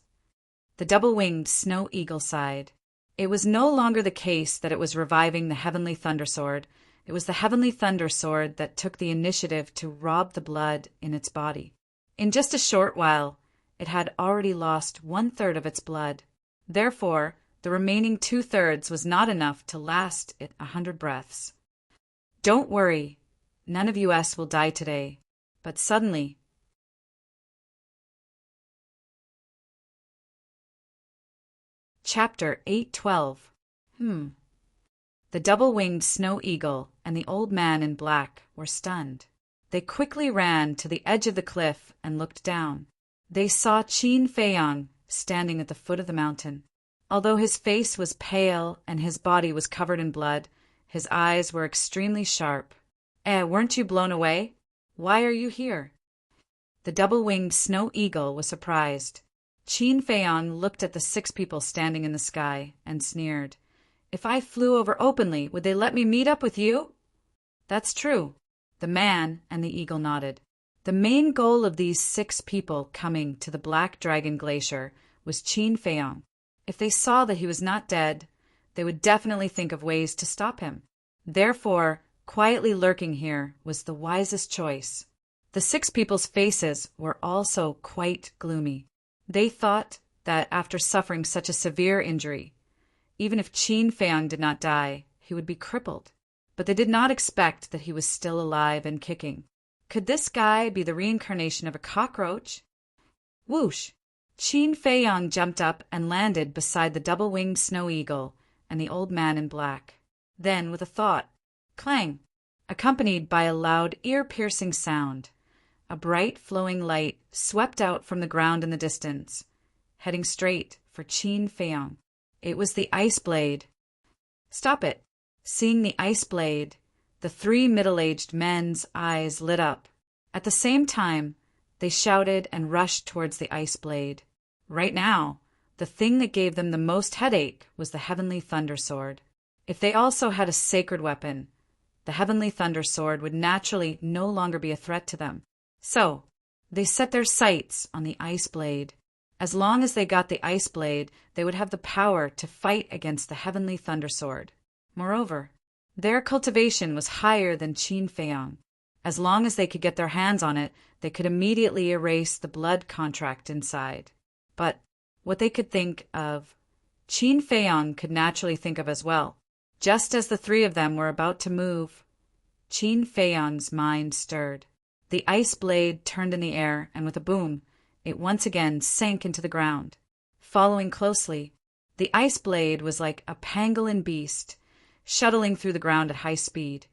Speaker 1: The double-winged snow eagle sighed. It was no longer the case that it was reviving the heavenly thunder sword. It was the heavenly thunder sword that took the initiative to rob the blood in its body. In just a short while, it had already lost 1/3 of its blood. Therefore, the remaining 2/3 was not enough to last it 100 breaths. Don't worry, none of us will die today. But suddenly, Chapter 8:12. The double-winged snow eagle and the old man in black were stunned. They quickly ran to the edge of the cliff and looked down. They saw Qin Feiyang standing at the foot of the mountain. Although his face was pale and his body was covered in blood, his eyes were extremely sharp. Weren't you blown away? Why are you here? The double-winged snow eagle was surprised. Qin Feiyang looked at the 6 people standing in the sky and sneered. If I flew over openly, would they let me meet up with you? That's true. The man and the eagle nodded. The main goal of these 6 people coming to the Black Dragon Glacier was Qin Feiyang. If they saw that he was not dead, they would definitely think of ways to stop him. Therefore, quietly lurking here was the wisest choice. The 6 people's faces were also quite gloomy. They thought that after suffering such a severe injury, even if Qin Feiyang did not die, he would be crippled. But they did not expect that he was still alive and kicking. Could this guy be the reincarnation of a cockroach? Whoosh! Qin Feiyang jumped up and landed beside the double-winged snow eagle and the old man in black. Then, with a thought, clang, accompanied by a loud, ear-piercing sound, a bright, flowing light swept out from the ground in the distance, heading straight for Qin Feiyang. It was the ice blade. Stop it! Seeing the ice blade, the 3 middle-aged men's eyes lit up. At the same time, they shouted and rushed towards the ice blade. Right now, the thing that gave them the most headache was the heavenly thunder sword. If they also had a sacred weapon, the heavenly thunder sword would naturally no longer be a threat to them. So, they set their sights on the ice blade. As long as they got the ice blade, they would have the power to fight against the heavenly thunder sword. Moreover, their cultivation was higher than Qin Feiyang. As long as they could get their hands on it, they could immediately erase the blood contract inside. But what they could think of, Qin Feiyang could naturally think of as well. Just as the 3 of them were about to move, Qin Feiyang's mind stirred. The ice blade turned in the air, and with a boom, it once again sank into the ground. Following closely, the ice blade was like a pangolin beast, shuttling through the ground at high speed,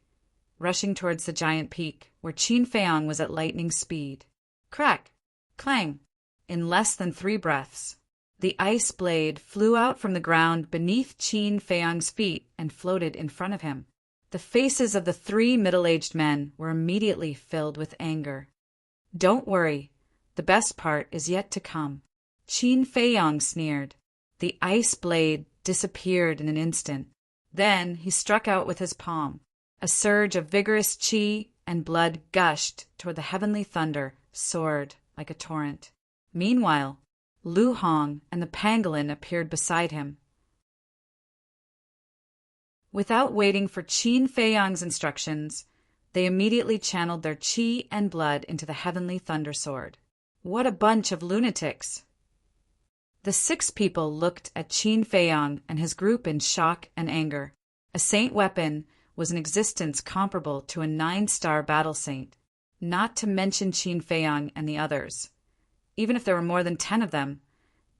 Speaker 1: rushing towards the giant peak, where Qin Feiyang was at lightning speed. Crack! Clang! In less than 3 breaths, the ice blade flew out from the ground beneath Qin Feiyang's feet and floated in front of him. The faces of the 3 middle-aged men were immediately filled with anger. Don't worry, the best part is yet to come. Qin Feiyang sneered. The ice blade disappeared in an instant. Then he struck out with his palm. A surge of vigorous qi and blood gushed toward the heavenly thunder, soared like a torrent. Meanwhile, Lu Hong and the pangolin appeared beside him. Without waiting for Qin Feiyang's instructions, they immediately channeled their qi and blood into the heavenly thunder sword. What a bunch of lunatics! The 6 people looked at Qin Feiyang and his group in shock and anger. A saint weapon was an existence comparable to a 9-star battle saint, not to mention Qin Feiyang and the others. Even if there were more than 10 of them,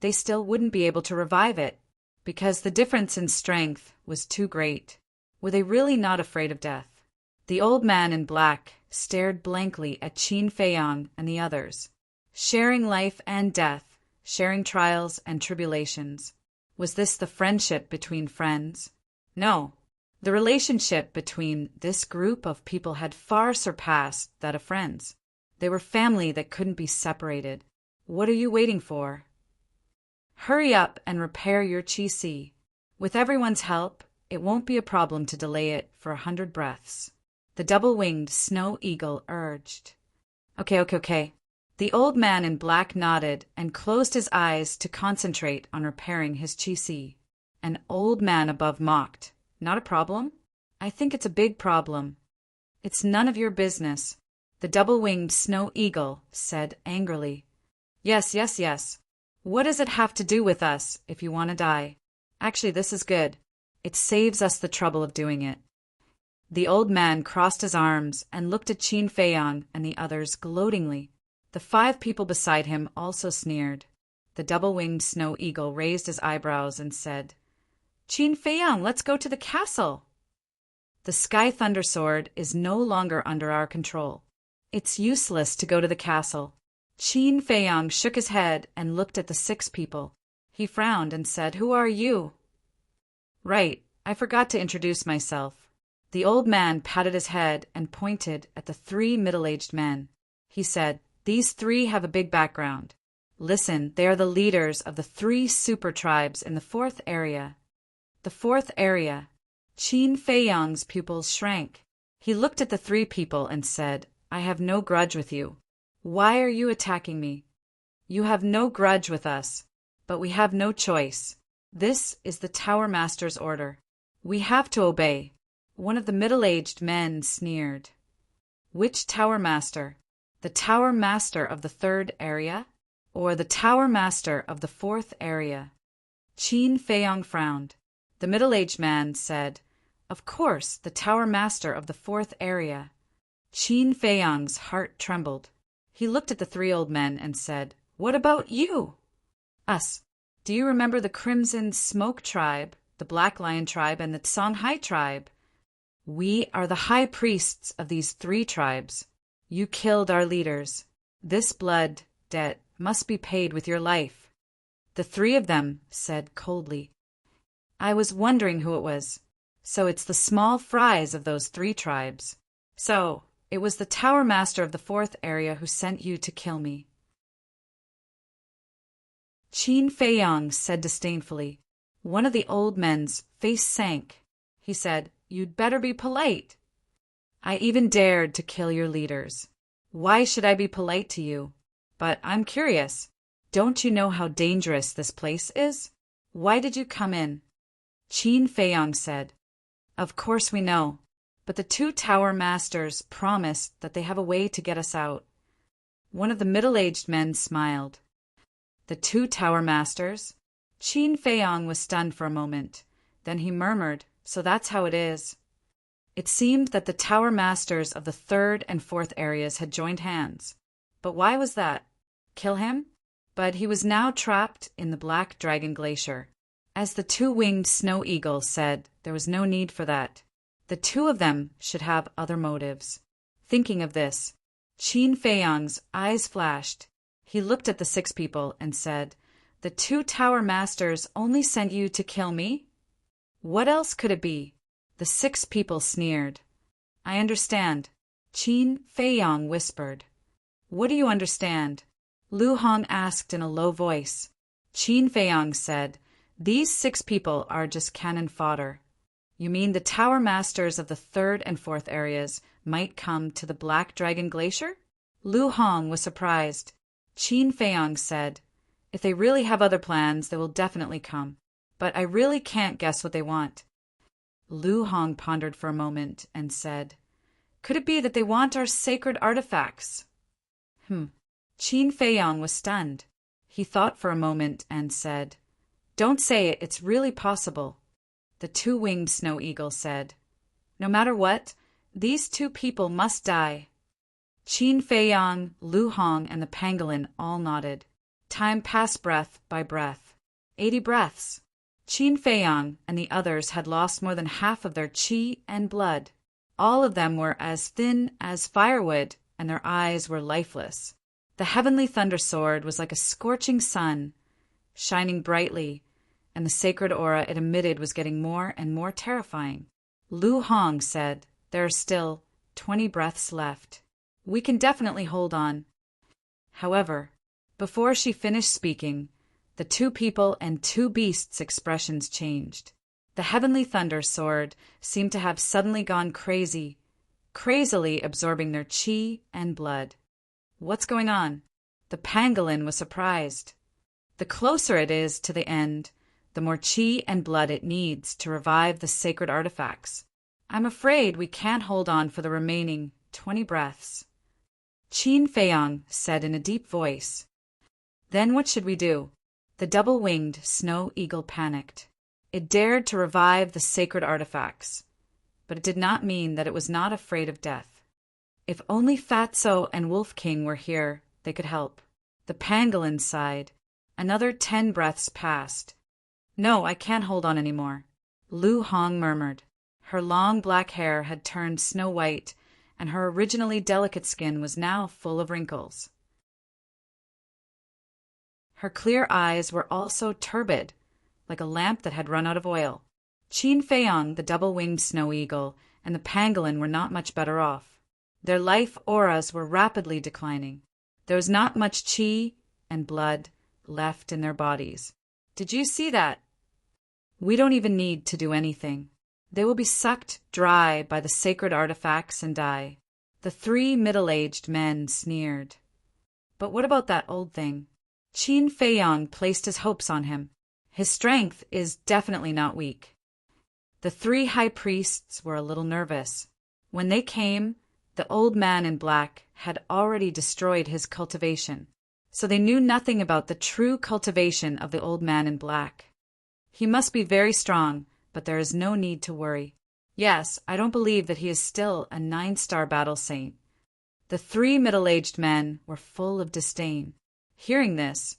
Speaker 1: they still wouldn't be able to revive it, because the difference in strength was too great. Were they really not afraid of death? The old man in black stared blankly at Qin Feiyang and the others. Sharing life and death, sharing trials and tribulations. Was this the friendship between friends? No. The relationship between this group of people had far surpassed that of friends. They were family that couldn't be separated. What are you waiting for? Hurry up and repair your chi. With everyone's help, it won't be a problem to delay it for 100 breaths. The double-winged snow eagle urged. Okay. The old man in black nodded and closed his eyes to concentrate on repairing his chi. An old man above mocked. Not a problem? I think it's a big problem. It's none of your business, the double-winged snow eagle said angrily. Yes. What does it have to do with us if you want to die? Actually, this is good. It saves us the trouble of doing it. The old man crossed his arms and looked at Qin Feiyang and the others gloatingly. The 5 people beside him also sneered. The double-winged snow eagle raised his eyebrows and said, Qin Feiyang, let's go to the castle. The Sky Thunder Sword is no longer under our control. It's useless to go to the castle. Qin Feiyang shook his head and looked at the 6 people. He frowned and said, Who are you? Right, I forgot to introduce myself. The old man patted his head and pointed at the 3 middle-aged men. He said, These 3 have a big background. Listen, they are the leaders of the 3 super tribes in the 4th area. The 4th area. Qin Feiyang's pupils shrank. He looked at the 3 people and said, I have no grudge with you. Why are you attacking me? You have no grudge with us, but we have no choice. This is the Tower Master's order. We have to obey. One of the middle-aged men sneered. Which Tower Master? The Tower Master of the 3rd area? Or the Tower Master of the 4th area? Qin Feiyang frowned. The middle-aged man said, Of course, the Tower Master of the 4th area. Qin Feiyang's heart trembled. He looked at the 3 old men and said, What about you? Us. Do you remember the Crimson Smoke tribe, the Black Lion tribe, and the Songhai tribe? We are the high priests of these 3 tribes. You killed our leaders. This blood debt must be paid with your life. The 3 of them said coldly. I was wondering who it was. So it's the small fries of those 3 tribes. So, it was the Tower Master of the 4th area who sent you to kill me. Qin Feiyang said disdainfully. One of the old men's face sank. He said, You'd better be polite. I even dared to kill your leaders. Why should I be polite to you? But I'm curious. Don't you know how dangerous this place is? Why did you come in? Qin Feiyang said, Of course we know, but the 2 Tower Masters promised that they have a way to get us out. One of the middle-aged men smiled. The 2 Tower Masters? Qin Feiyang was stunned for a moment. Then he murmured, So that's how it is. It seemed that the Tower Masters of the 3rd and 4th areas had joined hands. But why was that? Kill him? But he was now trapped in the Black Dragon Glacier. As the 2-winged snow eagle said, there was no need for that. The 2 of them should have other motives. Thinking of this, Qin Feiyang's eyes flashed. He looked at the 6 people and said, The 2 Tower Masters only sent you to kill me? What else could it be? The 6 people sneered. I understand. Qin Feiyang whispered. What do you understand? Lu Hong asked in a low voice. Qin Feiyang said, These 6 people are just cannon fodder. You mean the Tower Masters of the 3rd and 4th areas might come to the Black Dragon Glacier? Lu Hong was surprised. Qin Feiyang said, If they really have other plans, they will definitely come. But I really can't guess what they want. Lu Hong pondered for a moment and said, Could it be that they want our sacred artifacts? Qin Feiyang was stunned. He thought for a moment and said, Don't say it, it's really possible. The 2-winged snow eagle said, No matter what, these 2 people must die. Qin Feiyang, Lu Hong, and the pangolin all nodded. Time passed breath by breath. 80 breaths. Qin Feiyang and the others had lost more than half of their qi and blood. All of them were as thin as firewood, and their eyes were lifeless. The heavenly thunder sword was like a scorching sun, shining brightly, and the sacred aura it emitted was getting more and more terrifying. Lu Hong said, There are still 20 breaths left. We can definitely hold on. However, Before she finished speaking, the two people and two beasts' expressions changed. The heavenly thunder sword seemed to have suddenly gone crazy, crazily absorbing their chi and blood. What's going on? The pangolin was surprised. The closer it is to the end, the more chi and blood it needs to revive the sacred artifacts. I'm afraid we can't hold on for the remaining 20 breaths. Qin Feiyang said in a deep voice. Then what should we do? The double-winged snow eagle panicked. It dared to revive the sacred artifacts, but it did not mean that it was not afraid of death. If only Fatso and Wolf King were here, they could help. The pangolin sighed. Another 10 breaths passed. No, I can't hold on anymore. Lu Hong murmured. Her long black hair had turned snow-white, and her originally delicate skin was now full of wrinkles. Her clear eyes were also turbid, like a lamp that had run out of oil. Qin Feiyang, the double-winged snow eagle, and the pangolin were not much better off. Their life auras were rapidly declining. There was not much qi and blood left in their bodies. Did you see that? We don't even need to do anything. They will be sucked dry by the sacred artifacts and die. The 3 middle-aged men sneered. But what about that old thing? Qin Feiyang placed his hopes on him. His strength is definitely not weak. The 3 high priests were a little nervous. When they came, the old man in black had already destroyed his cultivation, so they knew nothing about the true cultivation of the old man in black. He must be very strong, but there is no need to worry. Yes, I don't believe that he is still a 9-star battle saint. The 3 middle-aged men were full of disdain. Hearing this,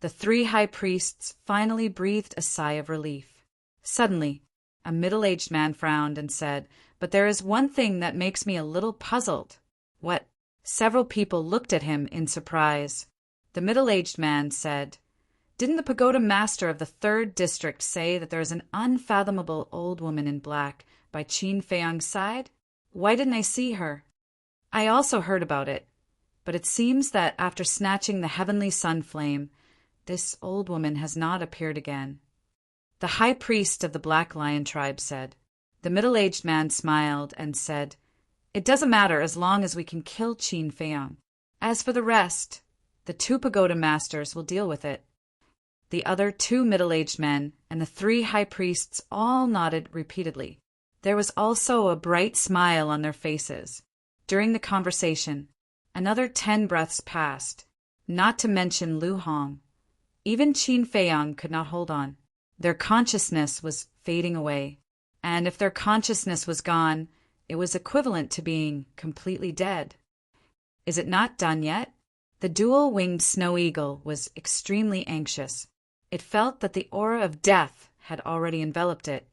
Speaker 1: the 3 high priests finally breathed a sigh of relief. Suddenly, a middle-aged man frowned and said, "But there is one thing that makes me a little puzzled." What? Several people looked at him in surprise. The middle-aged man said, "Didn't the pagoda master of the 3rd district say that there is an unfathomable old woman in black by Qin Feiyang's side? Why didn't I see her?" "I also heard about it, but it seems that after snatching the heavenly sun flame, this old woman has not appeared again." The high priest of the Black Lion tribe said. The middle-aged man smiled and said, "It doesn't matter as long as we can kill Qin Feiyang. As for the rest, the 2 pagoda masters will deal with it." The other 2 middle-aged men and the 3 high priests all nodded repeatedly. There was also a bright smile on their faces. During the conversation, another 10 breaths passed, not to mention Lu Hong. Even Qin Feiyang could not hold on. Their consciousness was fading away, and if their consciousness was gone, it was equivalent to being completely dead. Is it not done yet? The dual-winged snow eagle was extremely anxious. It felt that the aura of death had already enveloped it.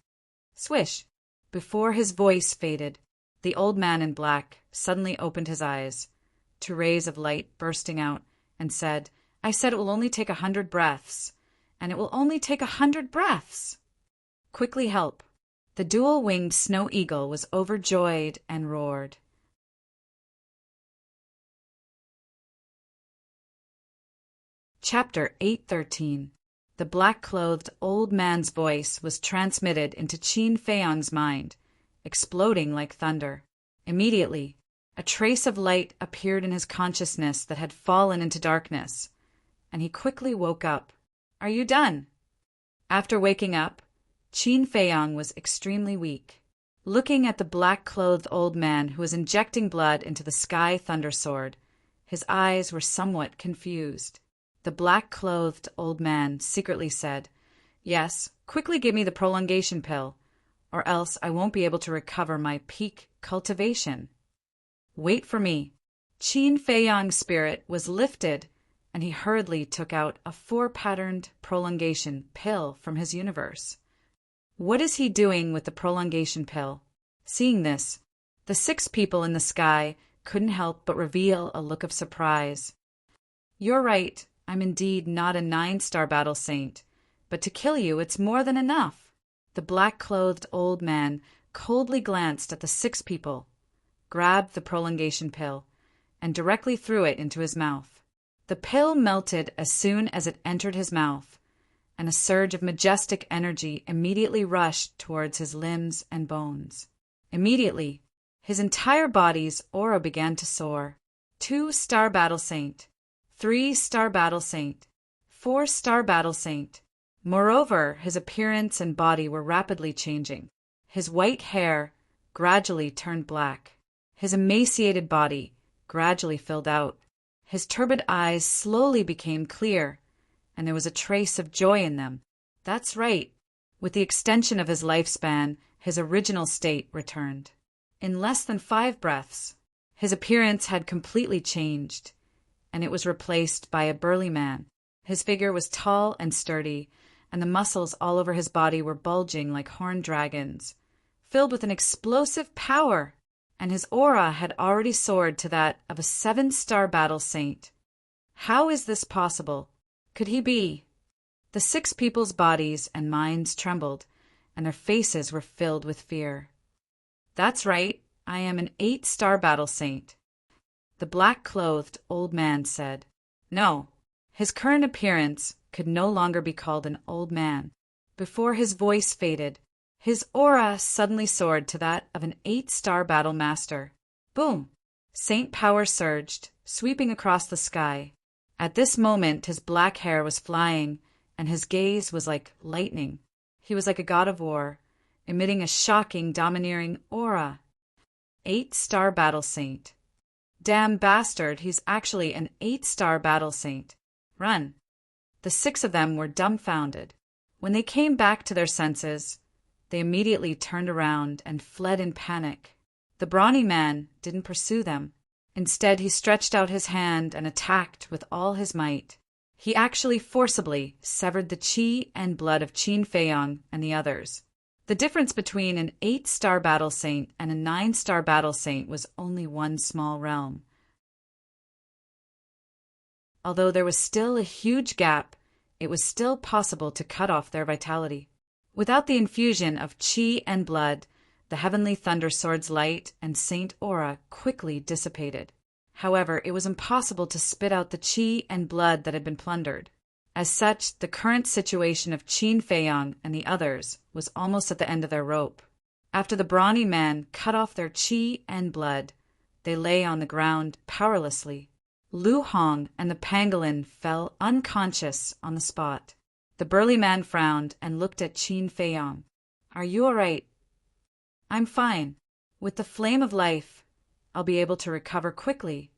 Speaker 1: Swish! Before his voice faded, the old man in black suddenly opened his eyes, 2 rays of light bursting out, and said, "I said it will only take 100 breaths, and it will only take 100 breaths. Quickly help." The dual-winged snow eagle was overjoyed and roared. Chapter 813. The black-clothed old man's voice was transmitted into Qin Feiyang's mind, exploding like thunder. Immediately, a trace of light appeared in his consciousness that had fallen into darkness, and he quickly woke up. "Are you done?" After waking up, Qin Feiyang was extremely weak. Looking at the black-clothed old man who was injecting blood into the sky thunder sword, his eyes were somewhat confused. The black-clothed old man secretly said, "Yes, quickly give me the prolongation pill, or else I won't be able to recover my peak cultivation." "Wait for me." Qin Feiyang's spirit was lifted, and he hurriedly took out a 4-patterned prolongation pill from his universe. What is he doing with the prolongation pill? Seeing this, the 6 people in the sky couldn't help but reveal a look of surprise. "You're right. I'm indeed not a 9-star battle saint, but to kill you it's more than enough." The black-clothed old man coldly glanced at the 6 people, grabbed the prolongation pill, and directly threw it into his mouth. The The pill melted as soon as it entered his mouth, and a surge of majestic energy immediately rushed towards his limbs and bones. Immediately, his entire body's aura began to soar. 2-star Battle Saint, 3-star Battle Saint, 4-star Battle Saint. Moreover, his appearance and body were rapidly changing. His white hair gradually turned black. His emaciated body gradually filled out. His turbid eyes slowly became clear, and there was a trace of joy in them. That's right. With the extension of his lifespan, his original state returned. In less than 5 breaths, his appearance had completely changed, and it was replaced by a burly man. His figure was tall and sturdy, and the muscles all over his body were bulging like horned dragons, filled with an explosive power, and his aura had already soared to that of a 7-star Battle Saint. How is this possible? Could he be? The 6 people's bodies and minds trembled, and their faces were filled with fear. That's right, I am an 8-star Battle Saint. The black-clothed old man said. No, his current appearance could no longer be called an old man. Before his voice faded, his aura suddenly soared to that of an 8-star Battle Master. Boom! Saint power surged, sweeping across the sky. At this moment, his black hair was flying, and his gaze was like lightning. He was like a god of war, emitting a shocking, domineering aura. 8-star Battle Saint. Damn bastard, he's actually an 8-star Battle Saint. Run. The 6 of them were dumbfounded. When they came back to their senses, they immediately turned around and fled in panic. The brawny man didn't pursue them. Instead, he stretched out his hand and attacked with all his might. He actually forcibly severed the chi and blood of Qin Feiyong and the others. The difference between an 8-star Battle Saint and a 9-star Battle Saint was only one small realm. Although there was still a huge gap, it was still possible to cut off their vitality. Without the infusion of chi and blood, the heavenly thunder sword's light and saint aura quickly dissipated. However, it was impossible to spit out the chi and blood that had been plundered. As such, the current situation of Qin Feiyong and the others was almost at the end of their rope. After the brawny man cut off their chi and blood, they lay on the ground powerlessly. Lu Hong and the pangolin fell unconscious on the spot. The burly man frowned and looked at Qin Feiyong. Are you all right? I'm fine. With the flame of life, I'll be able to recover quickly.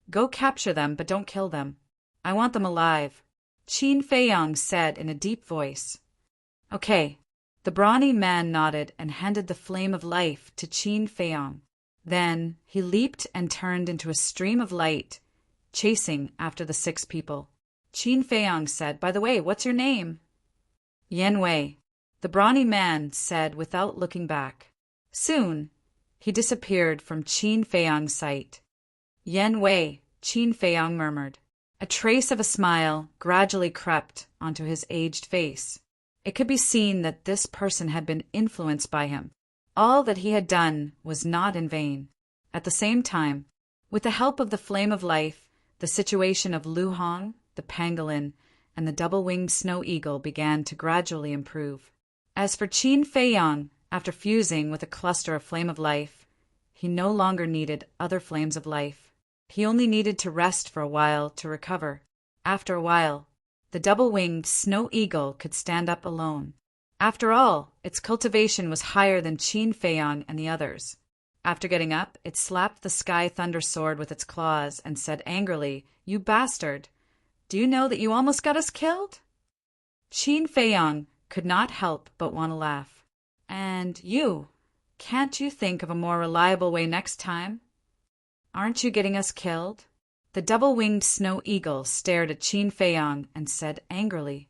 Speaker 1: Go capture them, but don't kill them. I want them alive, Qin Feiyong said in a deep voice. Okay. The brawny man nodded and handed the flame of life to Qin Feiyong. Then he leaped and turned into a stream of light, chasing after the 6 people. Qin Feiyong said, By the way, what's your name? Yan Wei, the brawny man said without looking back. Soon, he disappeared from Qin Feiyong's sight. Yan Wei, Qin Feiyong murmured. A trace of a smile gradually crept onto his aged face. It could be seen that this person had been influenced by him. All that he had done was not in vain. At the same time, with the help of the flame of life, the situation of Lu Hong, the pangolin, and the double-winged snow eagle began to gradually improve. As for Qin Feiyong, after fusing with a cluster of flame of life, he no longer needed other flames of life. He only needed to rest for a while to recover. After a while, the double-winged snow eagle could stand up alone. After all, its cultivation was higher than Qin Feiyong and the others. After getting up, it slapped the sky thunder sword with its claws and said angrily, You bastard! Do you know that you almost got us killed? Qin Feiyong could not help but want to laugh. And you, can't you think of a more reliable way next time? Aren't you getting us killed? The double-winged snow eagle stared at Qin Feiyong and said angrily.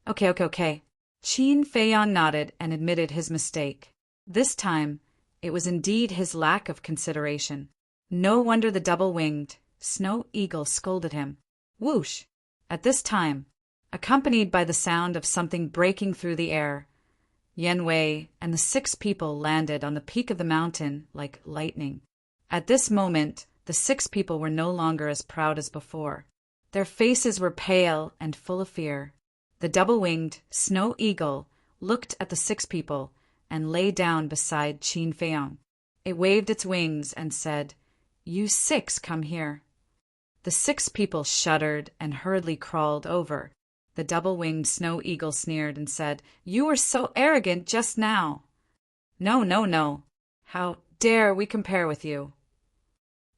Speaker 1: Okay. Qin Feiyong nodded and admitted his mistake. This time, it was indeed his lack of consideration. No wonder the double-winged snow eagle scolded him. Whoosh! At this time, accompanied by the sound of something breaking through the air, Yan Wei and the 6 people landed on the peak of the mountain like lightning. At this moment, the 6 people were no longer as proud as before. Their faces were pale and full of fear. The double-winged snow eagle looked at the 6 people and lay down beside Qin Feiyang. It waved its wings and said, "You 6 come here." The 6 people shuddered and hurriedly crawled over. The double-winged snow eagle sneered and said, "You were so arrogant just now." "No, no, no. How dare we compare with you?"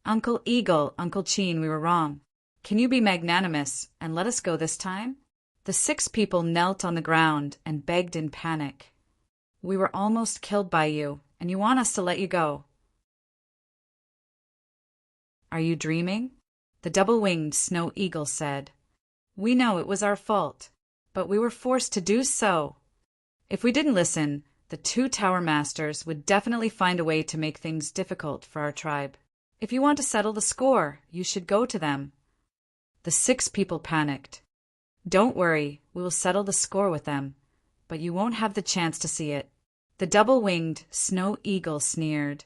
Speaker 1: "Uncle Eagle, Uncle Qin, we were wrong. Can you be magnanimous and let us go this time?" The 6 people knelt on the ground and begged in panic. "We were almost killed by you, and you want us to let you go." "Are you dreaming?" The double-winged snow eagle said. "We know it was our fault, but we were forced to do so. If we didn't listen, the 2 tower masters would definitely find a way to make things difficult for our tribe. If you want to settle the score, you should go to them." The 6 people panicked. "Don't worry, we will settle the score with them, but you won't have the chance to see it." The double-winged snow eagle sneered,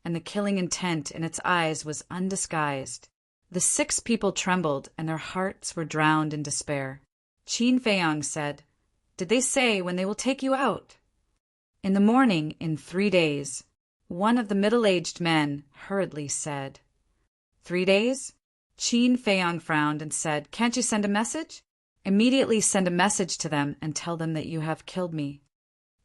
Speaker 1: and the killing intent in its eyes was undisguised. The 6 people trembled, and their hearts were drowned in despair. Qin Feiyang said, "Did they say when they will take you out?" "In the morning, in 3 days," one of the middle-aged men hurriedly said. 3 days? Qin Feiyang frowned and said, "Can't you send a message?" "Immediately send a message to them and tell them that you have killed me."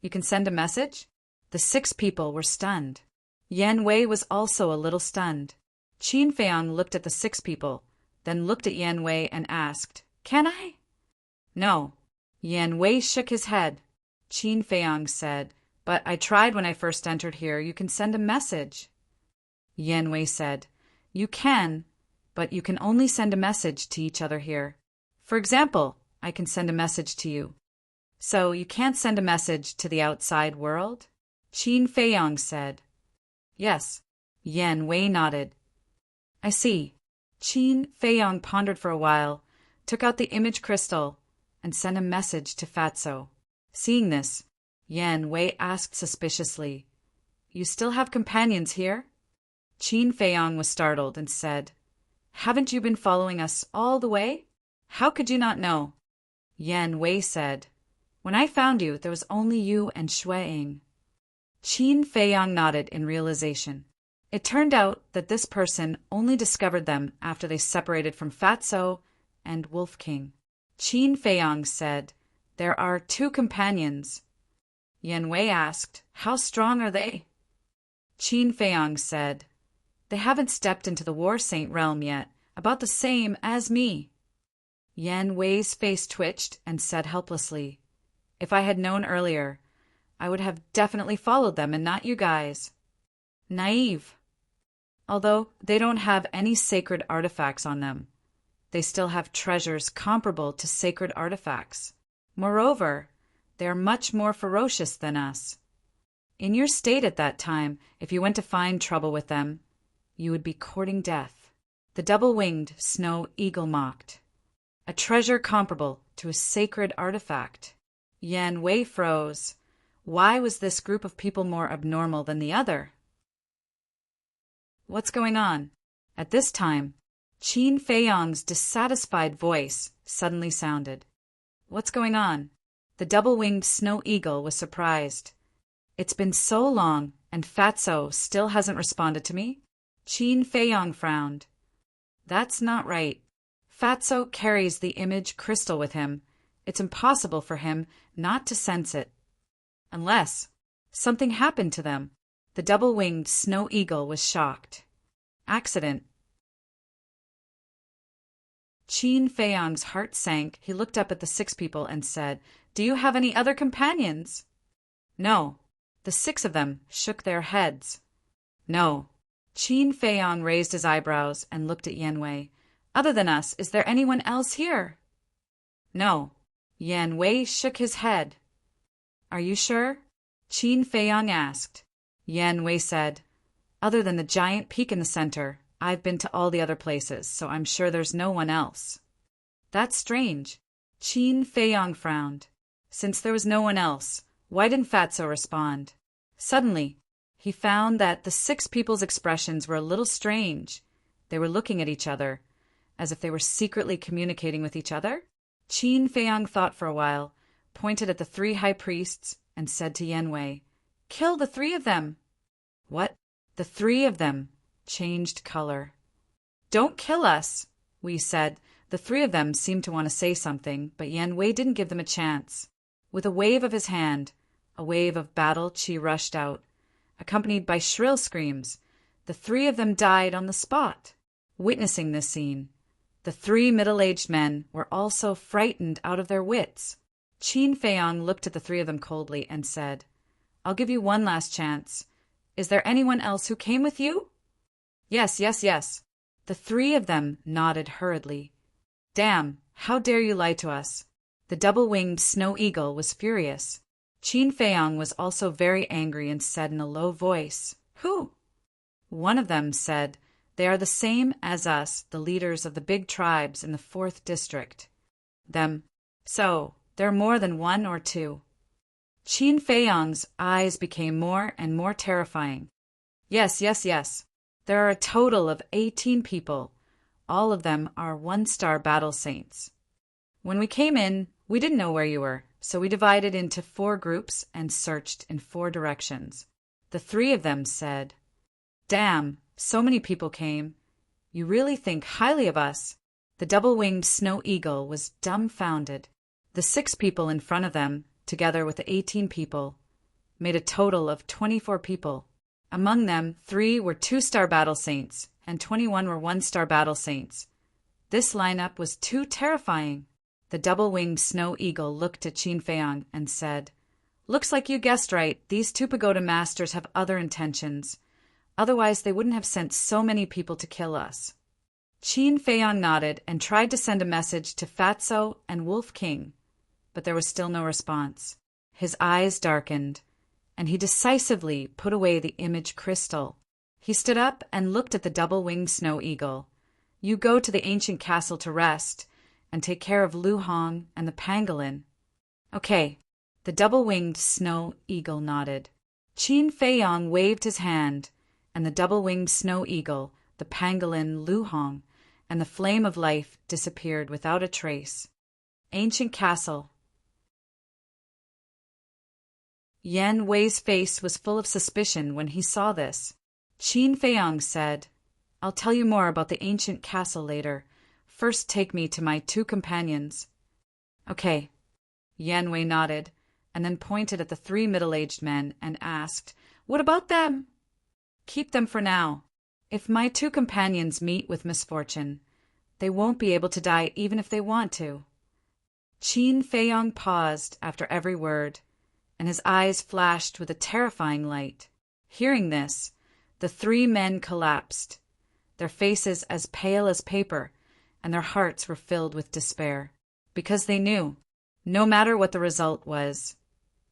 Speaker 1: "You can send a message?" The 6 people were stunned. Yan Wei was also a little stunned. Qin Feiyang looked at the 6 people, then looked at Yan Wei and asked, "Can I?" "No." Yan Wei shook his head. Qin Feiyang said, "But I tried when I first entered here. You can send a message." Yan Wei said, "You can, but you can only send a message to each other here. For example, I can send a message to you. So you can't send a message to the outside world?" Qin Feiyang said. "Yes." Yan Wei nodded. "I see." Qin Feiyang pondered for a while, took out the image crystal, and sent a message to Fatso. Seeing this, Yan Wei asked suspiciously, "You still have companions here?" Qin Feiyang was startled and said, "Haven't you been following us all the way? How could you not know?" Yan Wei said, "When I found you, there was only you and Shueying." Qin Feiyang nodded in realization. It turned out that this person only discovered them after they separated from Fatso and Wolf King. Qin Feiyang said, "There are 2 companions." Yan Wei asked, "How strong are they?" Qin Feiyang said, "They haven't stepped into the War Saint realm yet, about the same as me." Yan Wei's face twitched and said helplessly, "If I had known earlier, I would have definitely followed them and not you guys." Naive. Although they don't have any sacred artifacts on them, they still have treasures comparable to sacred artifacts. Moreover, they are much more ferocious than us. In your state at that time, if you went to find trouble with them, you would be courting death. The double-winged snow eagle mocked. A treasure comparable to a sacred artifact. Yan Wei froze. Why was this group of people more abnormal than the other? "What's going on?" At this time, Qin Feiyang's dissatisfied voice suddenly sounded. "What's going on?" The double-winged snow eagle was surprised. "It's been so long, and Fatso still hasn't responded to me?" Qin Feiyang frowned. "That's not right. Fatso carries the image crystal with him. It's impossible for him not to sense it. Unless something happened to them." The double-winged snow eagle was shocked. "Accident." Qin Feiyang's heart sank. He looked up at the 6 people and said, "Do you have any other companions?" "No." The 6 of them shook their heads. "No." Qin Feiyang raised his eyebrows and looked at Yan Wei. "Other than us, is there anyone else here?" "No." Yan Wei shook his head. "Are you sure?" Qin Feiyang asked. Yan Wei said, "Other than the giant peak in the center, I've been to all the other places, so I'm sure there's no one else." "That's strange." Qin Feiyang frowned. Since there was no one else, why didn't Fatso respond? Suddenly, he found that the 6 people's expressions were a little strange. They were looking at each other, as if they were secretly communicating with each other? Qin Feiyang thought for a while, pointed at the 3 high priests, and said to Yan Wei, "Kill the 3 of them." What? The 3 of them changed color. "Don't kill us," we said. The 3 of them seemed to want to say something, but Yan Wei didn't give them a chance. With a wave of his hand, a wave of battle chi rushed out, accompanied by shrill screams. The 3 of them died on the spot. Witnessing this scene, the 3 middle-aged men were also frightened out of their wits. Qin Feiyang looked at the 3 of them coldly and said, "I'll give you one last chance. Is there anyone else who came with you?" "Yes, yes, yes." The 3 of them nodded hurriedly. "Damn, how dare you lie to us?" The double-winged snow eagle was furious. Qin Feiyang was also very angry and said in a low voice, "Who?" One of them said, "They are the same as us, the leaders of the big tribes in the 4th district." Them. "So, there are more than 1 or 2. Qin Feiyang's eyes became more and more terrifying. "Yes, yes, yes. There are a total of 18 people. All of them are 1-star battle saints. When we came in, we didn't know where you were, so we divided into 4 groups and searched in 4 directions." The 3 of them said, "Damn, so many people came. You really think highly of us." The double-winged snow eagle was dumbfounded. The 6 people in front of them, together with the 18 people, made a total of 24 people. Among them, 3 were 2-star battle saints, and 21 were 1-star battle saints. This lineup was too terrifying. The double-winged snow eagle looked at Qin Feiyang and said, "Looks like you guessed right. These 2 pagoda masters have other intentions. Otherwise, they wouldn't have sent so many people to kill us." Qin Feiyang nodded and tried to send a message to Fatso and Wolf King, but there was still no response. His eyes darkened, and he decisively put away the image crystal. He stood up and looked at the double-winged snow eagle. "You go to the ancient castle to rest, and take care of Lu Hong and the pangolin." "Okay." The double-winged snow eagle nodded. Qin Feiyang waved his hand, and the double-winged snow eagle, the pangolin Lu Hong, and the flame of life disappeared without a trace. Ancient castle. Yan Wei's face was full of suspicion when he saw this. Qin Feiyang said, "I'll tell you more about the ancient castle later. First take me to my 2 companions." "Okay." Yan Wei nodded, and then pointed at the 3 middle-aged men and asked, "What about them?" "Keep them for now. If my 2 companions meet with misfortune, they won't be able to die even if they want to." Qin Feiyang paused after every word, and his eyes flashed with a terrifying light. Hearing this, the 3 men collapsed, their faces as pale as paper, and their hearts were filled with despair, because they knew, no matter what the result was,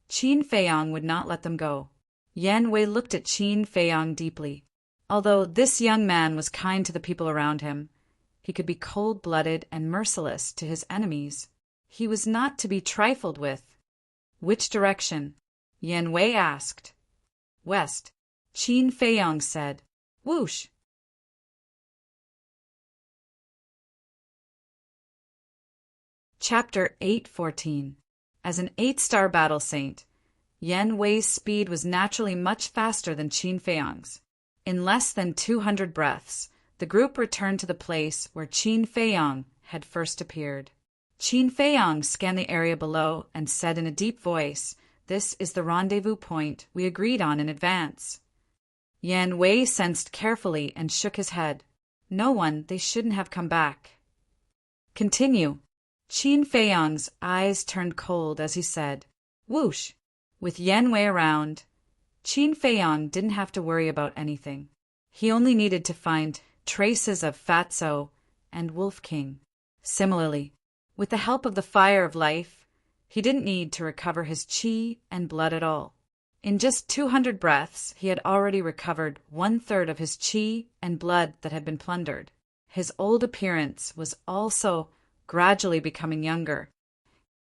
Speaker 1: Qin Feiyang would not let them go. Yan Wei looked at Qin Feiyang deeply. Although this young man was kind to the people around him, he could be cold-blooded and merciless to his enemies. He was not to be trifled with. "Which direction?" Yan Wei asked. "West." Qin Feiyang said. "Whoosh." Chapter 8:14. As an 8-star battle saint, Yan Wei's speed was naturally much faster than Qin Feiyang's. In less than 200 breaths, the group returned to the place where Qin Feiyang had first appeared. Qin Feiyang scanned the area below and said in a deep voice, "This is the rendezvous point we agreed on in advance." Yan Wei sensed carefully and shook his head. "No one, they shouldn't have come back." "Continue." Qin Feiyang's eyes turned cold as he said, "Whoosh." With Yan Wei around, Qin Feiyang didn't have to worry about anything. He only needed to find traces of Fatso and Wolf King. Similarly, with the help of the fire of life, he didn't need to recover his chi and blood at all. In just 200 breaths, he had already recovered 1/3 of his chi and blood that had been plundered. His old appearance was also gradually becoming younger.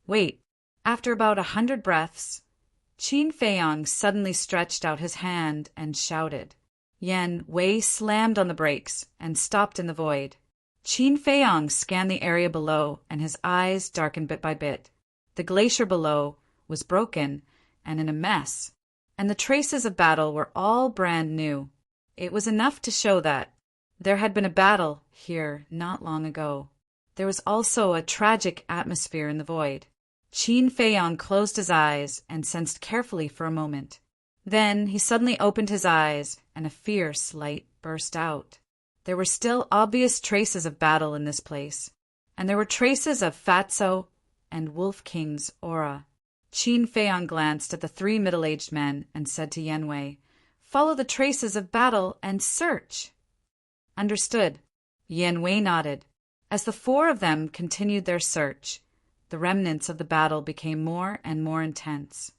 Speaker 1: Wait, after about 100 breaths, Qin Feiyang suddenly stretched out his hand and shouted. Yan Wei slammed on the brakes and stopped in the void. Qin Feiyang scanned the area below, and his eyes darkened bit by bit. The glacier below was broken and in a mess, and the traces of battle were all brand new. It was enough to show that there had been a battle here not long ago. There was also a tragic atmosphere in the void. Qin Feiyang closed his eyes and sensed carefully for a moment. Then he suddenly opened his eyes, and a fierce light burst out. There were still obvious traces of battle in this place, and there were traces of Fatso and Wolf King's aura. Qin Feiyang glanced at the three middle-aged men and said to Yan Wei, "Follow the traces of battle and search." "Understood." Yan Wei nodded. As the four of them continued their search, the remnants of the battle became more and more intense.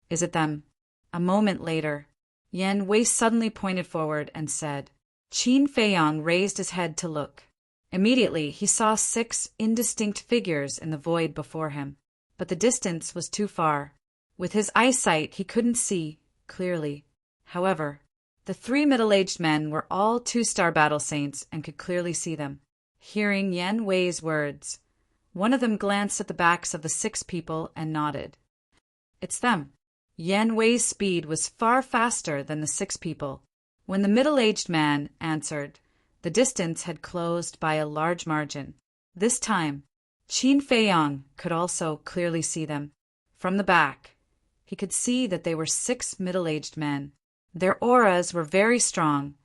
Speaker 1: "Is it them?" A moment later, Yan Wei suddenly pointed forward and said. Qin Feiyang raised his head to look. Immediately, he saw 6 indistinct figures in the void before him, but the distance was too far. With his eyesight, he couldn't see clearly. However, the 3 middle-aged men were all 2-star battle saints and could clearly see them. Hearing Yan Wei's words, one of them glanced at the backs of the 6 people and nodded. "It's them." Yan Wei's speed was far faster than the 6 people. When the middle-aged man answered, the distance had closed by a large margin. This time, Qin Feiyang could also clearly see them. From the back, he could see that they were 6 middle-aged men. Their auras were very strong,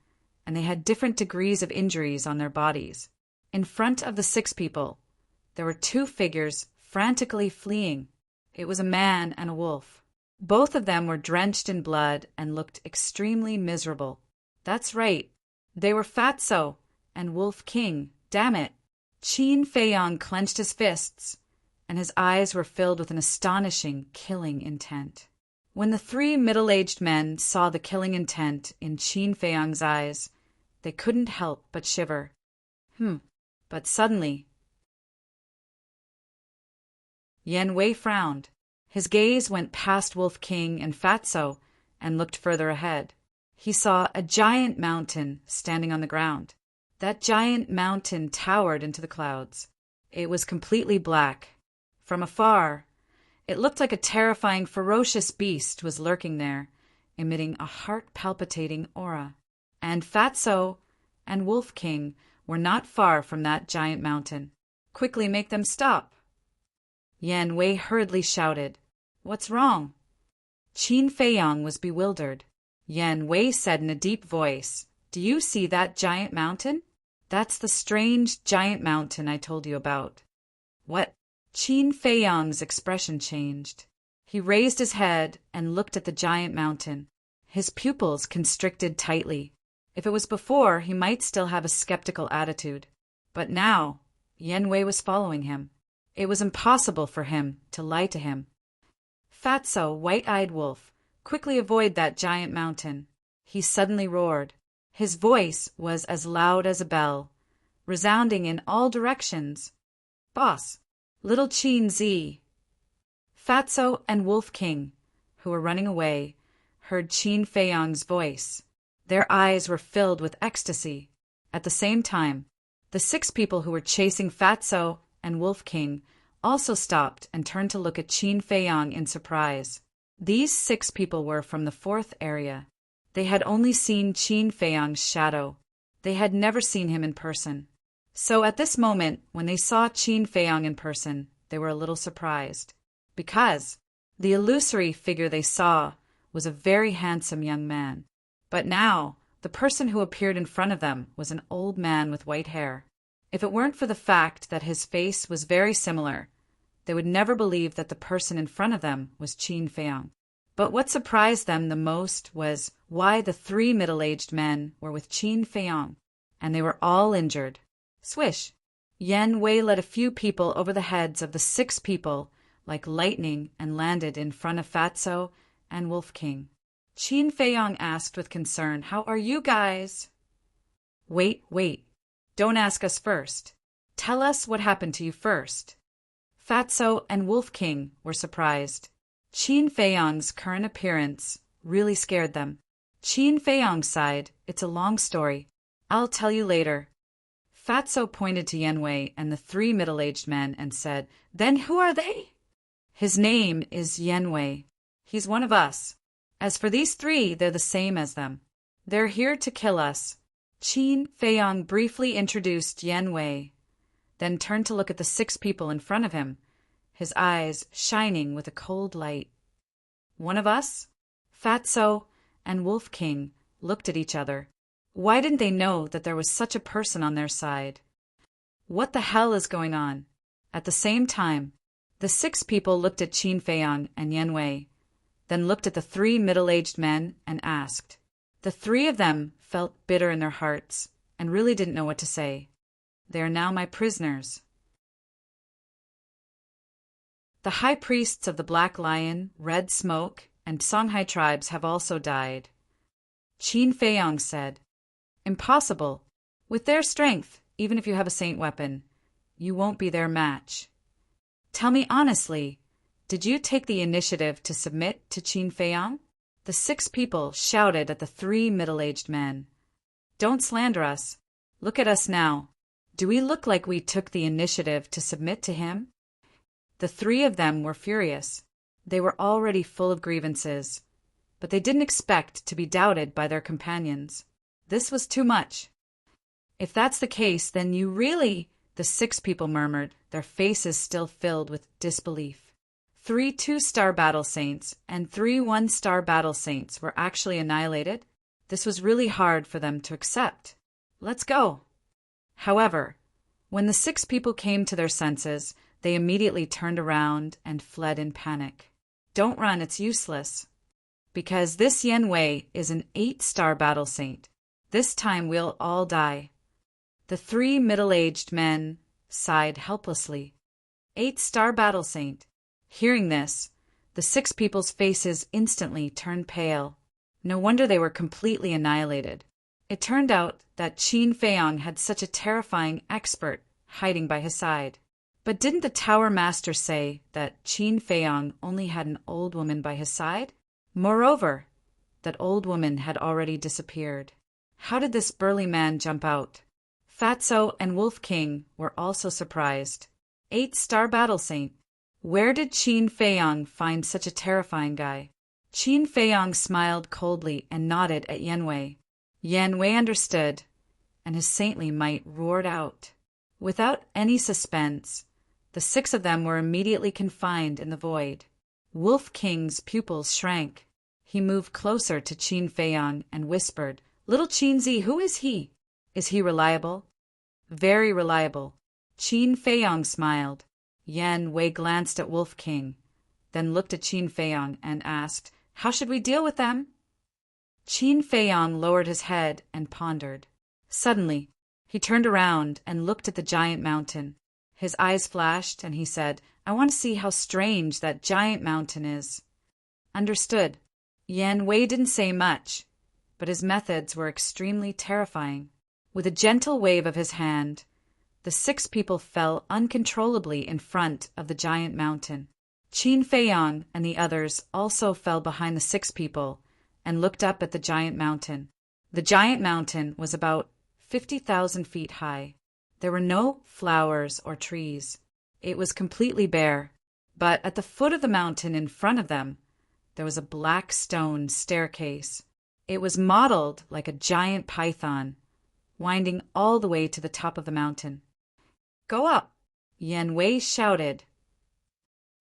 Speaker 1: and they had different degrees of injuries on their bodies. In front of the 6 people, there were 2 figures frantically fleeing. It was a man and a wolf. Both of them were drenched in blood and looked extremely miserable. That's right, they were Fatso and Wolf King, damn it. Qin Feiyang clenched his fists, and his eyes were filled with an astonishing, killing intent. When the 3 middle-aged men saw the killing intent in Qin Feiyang's eyes, they couldn't help but shiver. But suddenly, Yan Wei frowned. His gaze went past Wolf King and Fatso and looked further ahead. He saw a giant mountain standing on the ground. That giant mountain towered into the clouds. It was completely black. From afar, it looked like a terrifying, ferocious beast was lurking there, emitting a heart-palpitating aura. And Fatso and Wolf King were not far from that giant mountain. "Quickly make them stop!" Yan Wei hurriedly shouted. "What's wrong?" Qin Feiyang was bewildered. Yan Wei said in a deep voice, "Do you see that giant mountain? That's the strange giant mountain I told you about." "What?" Qin Feiyang's expression changed. He raised his head and looked at the giant mountain. His pupils constricted tightly. If it was before, he might still have a skeptical attitude. But now, Yan Wei was following him. It was impossible for him to lie to him. Fatso, white-eyed wolf, quickly avoid that giant mountain. He suddenly roared. His voice was as loud as a bell, resounding in all directions. "Boss, little Qin Z." Fatso and Wolf King, who were running away, heard Qin Feiyang's voice. Their eyes were filled with ecstasy. At the same time, the 6 people who were chasing Fatso and Wolf King also stopped and turned to look at Qin Feiyang in surprise. These 6 people were from the 4th area. They had only seen Qin Feiyang's shadow. They had never seen him in person. So at this moment, when they saw Qin Feiyang in person, they were a little surprised, because the illusory figure they saw was a very handsome young man. But now, the person who appeared in front of them was an old man with white hair. If it weren't for the fact that his face was very similar, they would never believe that the person in front of them was Qin Feiyang. But what surprised them the most was why the 3 middle-aged men were with Qin Feiyang, and they were all injured. Swish! Yan Wei led a few people over the heads of the 6 people like lightning and landed in front of Fatso and Wolf King. Qin Feiyang asked with concern, "How are you guys?" Wait. Don't ask us first. Tell us what happened to you first." Fatso and Wolf King were surprised. Qin Feiyang's current appearance really scared them. Qin Feiyang sighed, "It's a long story. I'll tell you later." Fatso pointed to Yenwei and the three middle-aged men and said, "Then who are they?" "His name is Yenwei. He's one of us. As for these three, they're the same as them. They're here to kill us." Qin Feiyang briefly introduced Yenwei, then turned to look at the 6 people in front of him, his eyes shining with a cold light. "One of us?" Fatso and Wolf King looked at each other. Why didn't they know that there was such a person on their side? What the hell is going on? At the same time, the 6 people looked at Qin Feiyang and Yenwei, then looked at the 3 middle-aged men and asked. The 3 of them felt bitter in their hearts and really didn't know what to say. "They are now my prisoners." The high priests of the Black Lion, Red Smoke, and Songhai tribes have also died. Qin Feiyang said, "Impossible. With their strength, even if you have a saint weapon, you won't be their match. Tell me honestly, did you take the initiative to submit to Qin Feiyang?" The 6 people shouted at the 3 middle-aged men. "Don't slander us. Look at us now. Do we look like we took the initiative to submit to him?" The 3 of them were furious. They were already full of grievances, but they didn't expect to be doubted by their companions. This was too much. "If that's the case, then you really—" the 6 people murmured, their faces still filled with disbelief. 3 2-star battle saints and 3 1-star battle saints were actually annihilated. This was really hard for them to accept. "Let's go." However, when the 6 people came to their senses, they immediately turned around and fled in panic. "Don't run, it's useless. Because this Yenwei is an 8-star battle saint. This time we'll all die." The 3 middle-aged men sighed helplessly. 8-star battle saint. Hearing this, the 6 people's faces instantly turned pale. No wonder they were completely annihilated. It turned out that Qin Feiyang had such a terrifying expert hiding by his side. But didn't the Tower Master say that Qin Feiyang only had an old woman by his side? Moreover, that old woman had already disappeared. How did this burly man jump out? Fatso and Wolf King were also surprised. 8-star battle saint. Where did Qin Feiyang find such a terrifying guy? Qin Feiyang smiled coldly and nodded at Yenwei. Yenwei understood, and his saintly might roared out. Without any suspense, the 6 of them were immediately confined in the void. Wolf King's pupils shrank. He moved closer to Qin Feiyang and whispered, "Little Qinzi, who is he? Is he reliable?" "Very reliable." Qin Feiyang smiled. Yenwei glanced at Wolf King, then looked at Qin Feiyang and asked, "How should we deal with them?" Qin Feiyang lowered his head and pondered. Suddenly, he turned around and looked at the giant mountain. His eyes flashed, and he said, "I want to see how strange that giant mountain is." Understood. Yenwei didn't say much, but his methods were extremely terrifying. With a gentle wave of his hand, the 6 people fell uncontrollably in front of the giant mountain. Qin Feiyang and the others also fell behind the 6 people and looked up at the giant mountain. The giant mountain was about 50,000 feet high. There were no flowers or trees. It was completely bare, but at the foot of the mountain in front of them, there was a black stone staircase. It was modeled like a giant python, winding all the way to the top of the mountain. "Go up!" Yenwei shouted.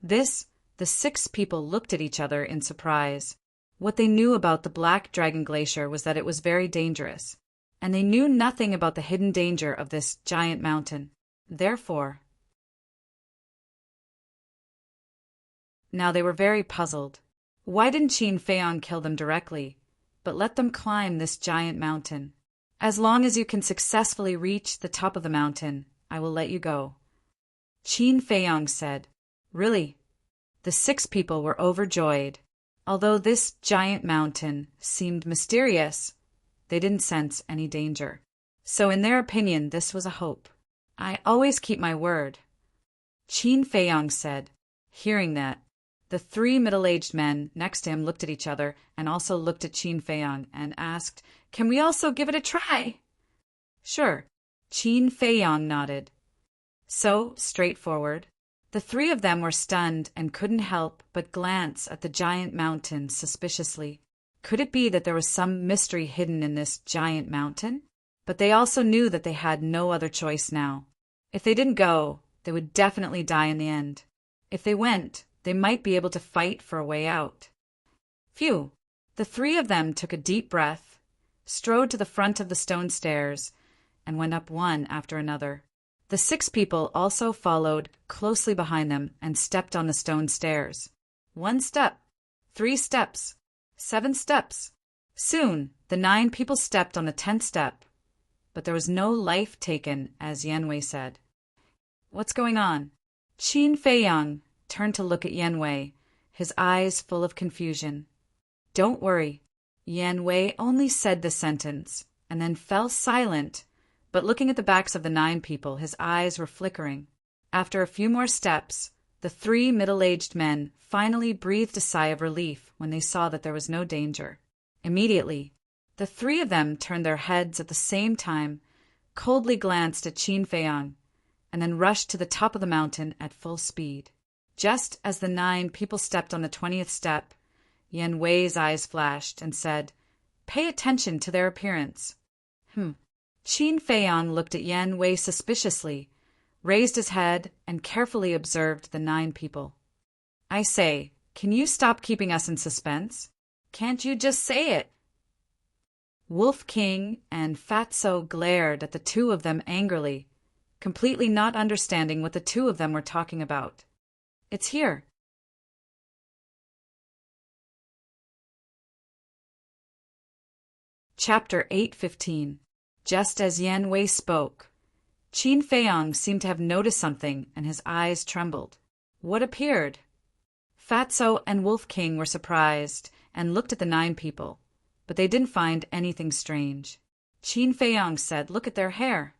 Speaker 1: The 6 people looked at each other in surprise. What they knew about the Black Dragon Glacier was that it was very dangerous, and they knew nothing about the hidden danger of this giant mountain. Therefore, now they were very puzzled. Why didn't Qin Feiyang kill them directly, but let them climb this giant mountain? "As long as you can successfully reach the top of the mountain, I will let you go," Qin Feiyang said. Really, the 6 people were overjoyed. Although this giant mountain seemed mysterious, they didn't sense any danger. So in their opinion, this was a hope. "I always keep my word," Qin Feiyang said. Hearing that, the 3 middle-aged men next to him looked at each other and also looked at Qin Feiyang and asked, "Can we also give it a try?" "Sure. Qin Feiyang nodded. So straightforward. The three of them were stunned and couldn't help but glance at the giant mountain suspiciously. Could it be that there was some mystery hidden in this giant mountain? But they also knew that they had no other choice now. If they didn't go, they would definitely die in the end. If they went, they might be able to fight for a way out. Phew! The three of them took a deep breath, strode to the front of the stone stairs, and went up one after another. The 6 people also followed closely behind them and stepped on the stone stairs. 1 step, 3 steps, 7 steps. Soon, the 9 people stepped on the 10th step, but there was no life taken, as Yanwei said. What's going on? Qin Feiyang turned to look at Yanwei, his eyes full of confusion. Don't worry. Yanwei only said the sentence, and then fell silent, but looking at the backs of the 9 people, his eyes were flickering. After a few more steps, the 3 middle-aged men finally breathed a sigh of relief when they saw that there was no danger. Immediately, the 3 of them turned their heads at the same time, coldly glanced at Qin Feiyang, and then rushed to the top of the mountain at full speed. Just as the 9 people stepped on the 20th step, Yan Wei's eyes flashed and said, "Pay attention to their appearance." Qin Feiyang looked at Yan Wei suspiciously, raised his head, and carefully observed the 9 people. "I say, can you stop keeping us in suspense? Can't you just say it?" Wolf King and Fatso glared at the 2 of them angrily, completely not understanding what the 2 of them were talking about. "It's here." Chapter 8:15. Just as Yan Wei spoke, Qin Feiyang seemed to have noticed something and his eyes trembled. What appeared? Fatso and Wolf King were surprised and looked at the 9 people, but they didn't find anything strange. Qin Feiyang said, "Look at their hair."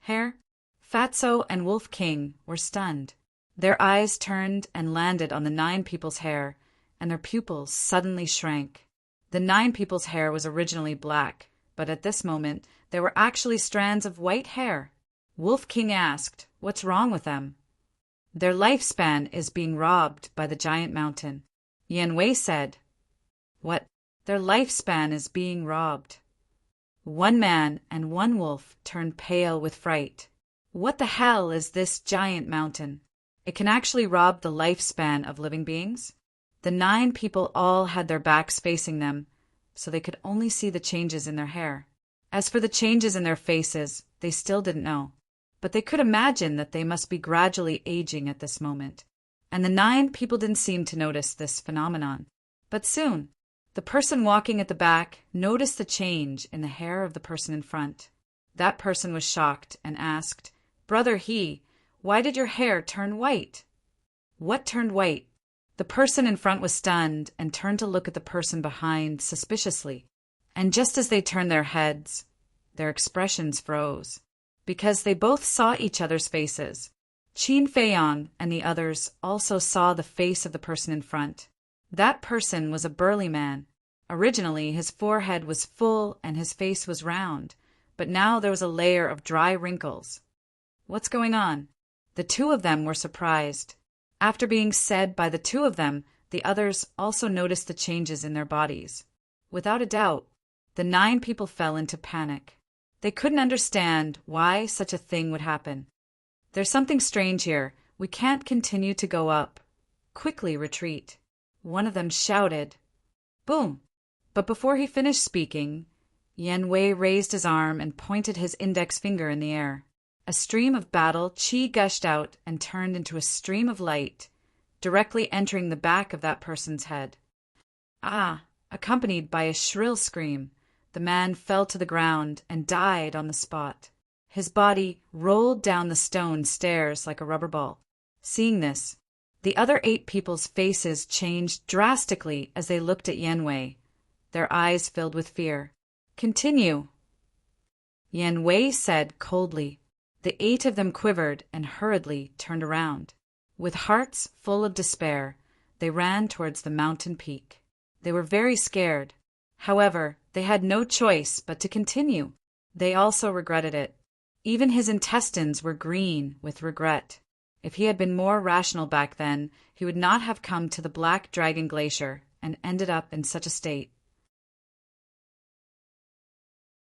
Speaker 1: Hair? Fatso and Wolf King were stunned. Their eyes turned and landed on the 9 people's hair, and their pupils suddenly shrank. The 9 people's hair was originally black, but at this moment there were actually strands of white hair. Wolf King asked, "What's wrong with them?" "Their lifespan is being robbed by the giant mountain." Yan Wei said, "What? Their lifespan is being robbed?" 1 man and 1 wolf turned pale with fright. What the hell is this giant mountain? It can actually rob the lifespan of living beings? The 9 people all had their backs facing them, so they could only see the changes in their hair. As for the changes in their faces, they still didn't know. But they could imagine that they must be gradually aging at this moment. And the 9 people didn't seem to notice this phenomenon. But soon, the person walking at the back noticed the change in the hair of the person in front. That person was shocked and asked, "Brother He, why did your hair turn white?" What turned white? The person in front was stunned and turned to look at the person behind suspiciously. And just as they turned their heads, their expressions froze, because they both saw each other's faces. Qin Feiyang and the others also saw the face of the person in front. That person was a burly man. Originally, his forehead was full and his face was round, but now there was a layer of dry wrinkles. What's going on? The 2 of them were surprised. After being said by the 2 of them, the others also noticed the changes in their bodies. Without a doubt, the 9 people fell into panic. They couldn't understand why such a thing would happen. "There's something strange here. We can't continue to go up. Quickly retreat." One of them shouted. Boom! But before he finished speaking, Yan Wei raised his arm and pointed his index finger in the air. A stream of battle chi gushed out and turned into a stream of light, directly entering the back of that person's head. Ah! Accompanied by a shrill scream, the man fell to the ground and died on the spot. His body rolled down the stone stairs like a rubber ball. Seeing this, the other 8 people's faces changed drastically as they looked at Yan Wei. Their eyes filled with fear. "Continue," Yan Wei said coldly. The 8 of them quivered and hurriedly turned around. With hearts full of despair, they ran towards the mountain peak. They were very scared. However, they had no choice but to continue. They also regretted it. Even his intestines were green with regret. If he had been more rational back then, he would not have come to the Black Dragon Glacier and ended up in such a state.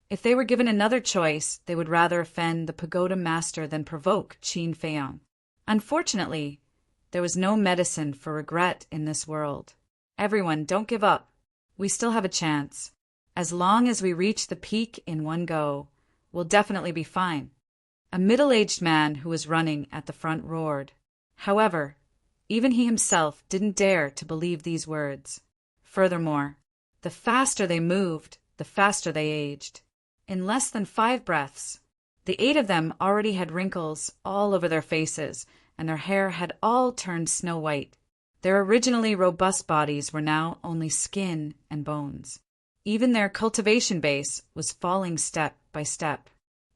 Speaker 1: If they were given another choice, they would rather offend the pagoda master than provoke Qin Feiyang. Unfortunately, there was no medicine for regret in this world. Everyone, don't give up. We still have a chance. As long as we reach the peak in one go, we'll definitely be fine. A middle-aged man who was running at the front roared. However, even he himself didn't dare to believe these words. Furthermore, the faster they moved, the faster they aged. In less than 5 breaths, the 8 of them already had wrinkles all over their faces, and their hair had all turned snow white. Their originally robust bodies were now only skin and bones. Even their cultivation base was falling step by step.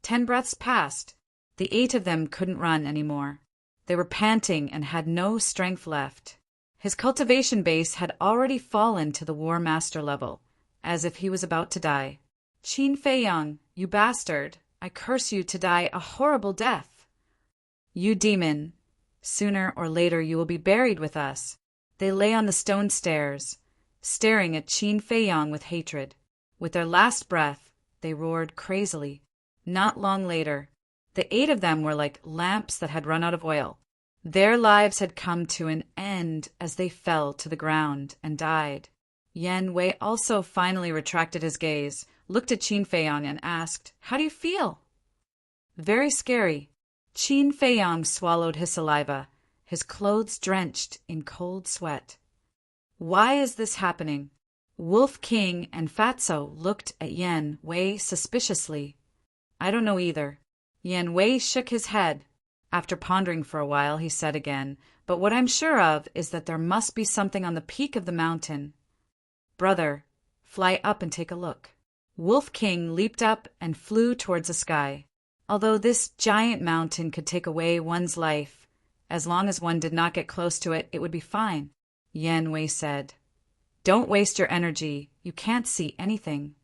Speaker 1: 10 breaths passed. The 8 of them couldn't run anymore. They were panting and had no strength left. His cultivation base had already fallen to the War Master level, as if he was about to die. Qin Feiyang, you bastard, I curse you to die a horrible death. You demon, sooner or later you will be buried with us. They lay on the stone stairs, staring at Qin Feiyang with hatred. With their last breath, they roared crazily. Not long later, the 8 of them were like lamps that had run out of oil. Their lives had come to an end as they fell to the ground and died. Yan Wei also finally retracted his gaze, looked at Qin Feiyang and asked, "How do you feel?" "Very scary." Qin Feiyang swallowed his saliva, his clothes drenched in cold sweat. "Why is this happening?" Wolf King and Fatso looked at Yan Wei suspiciously. "I don't know either." Yan Wei shook his head. After pondering for a while, he said again, "But what I'm sure of is that there must be something on the peak of the mountain. Brother, fly up and take a look." Wolf King leaped up and flew towards the sky. Although this giant mountain could take away one's life, as long as one did not get close to it, it would be fine. Yan Wei said, "Don't waste your energy. You can't see anything."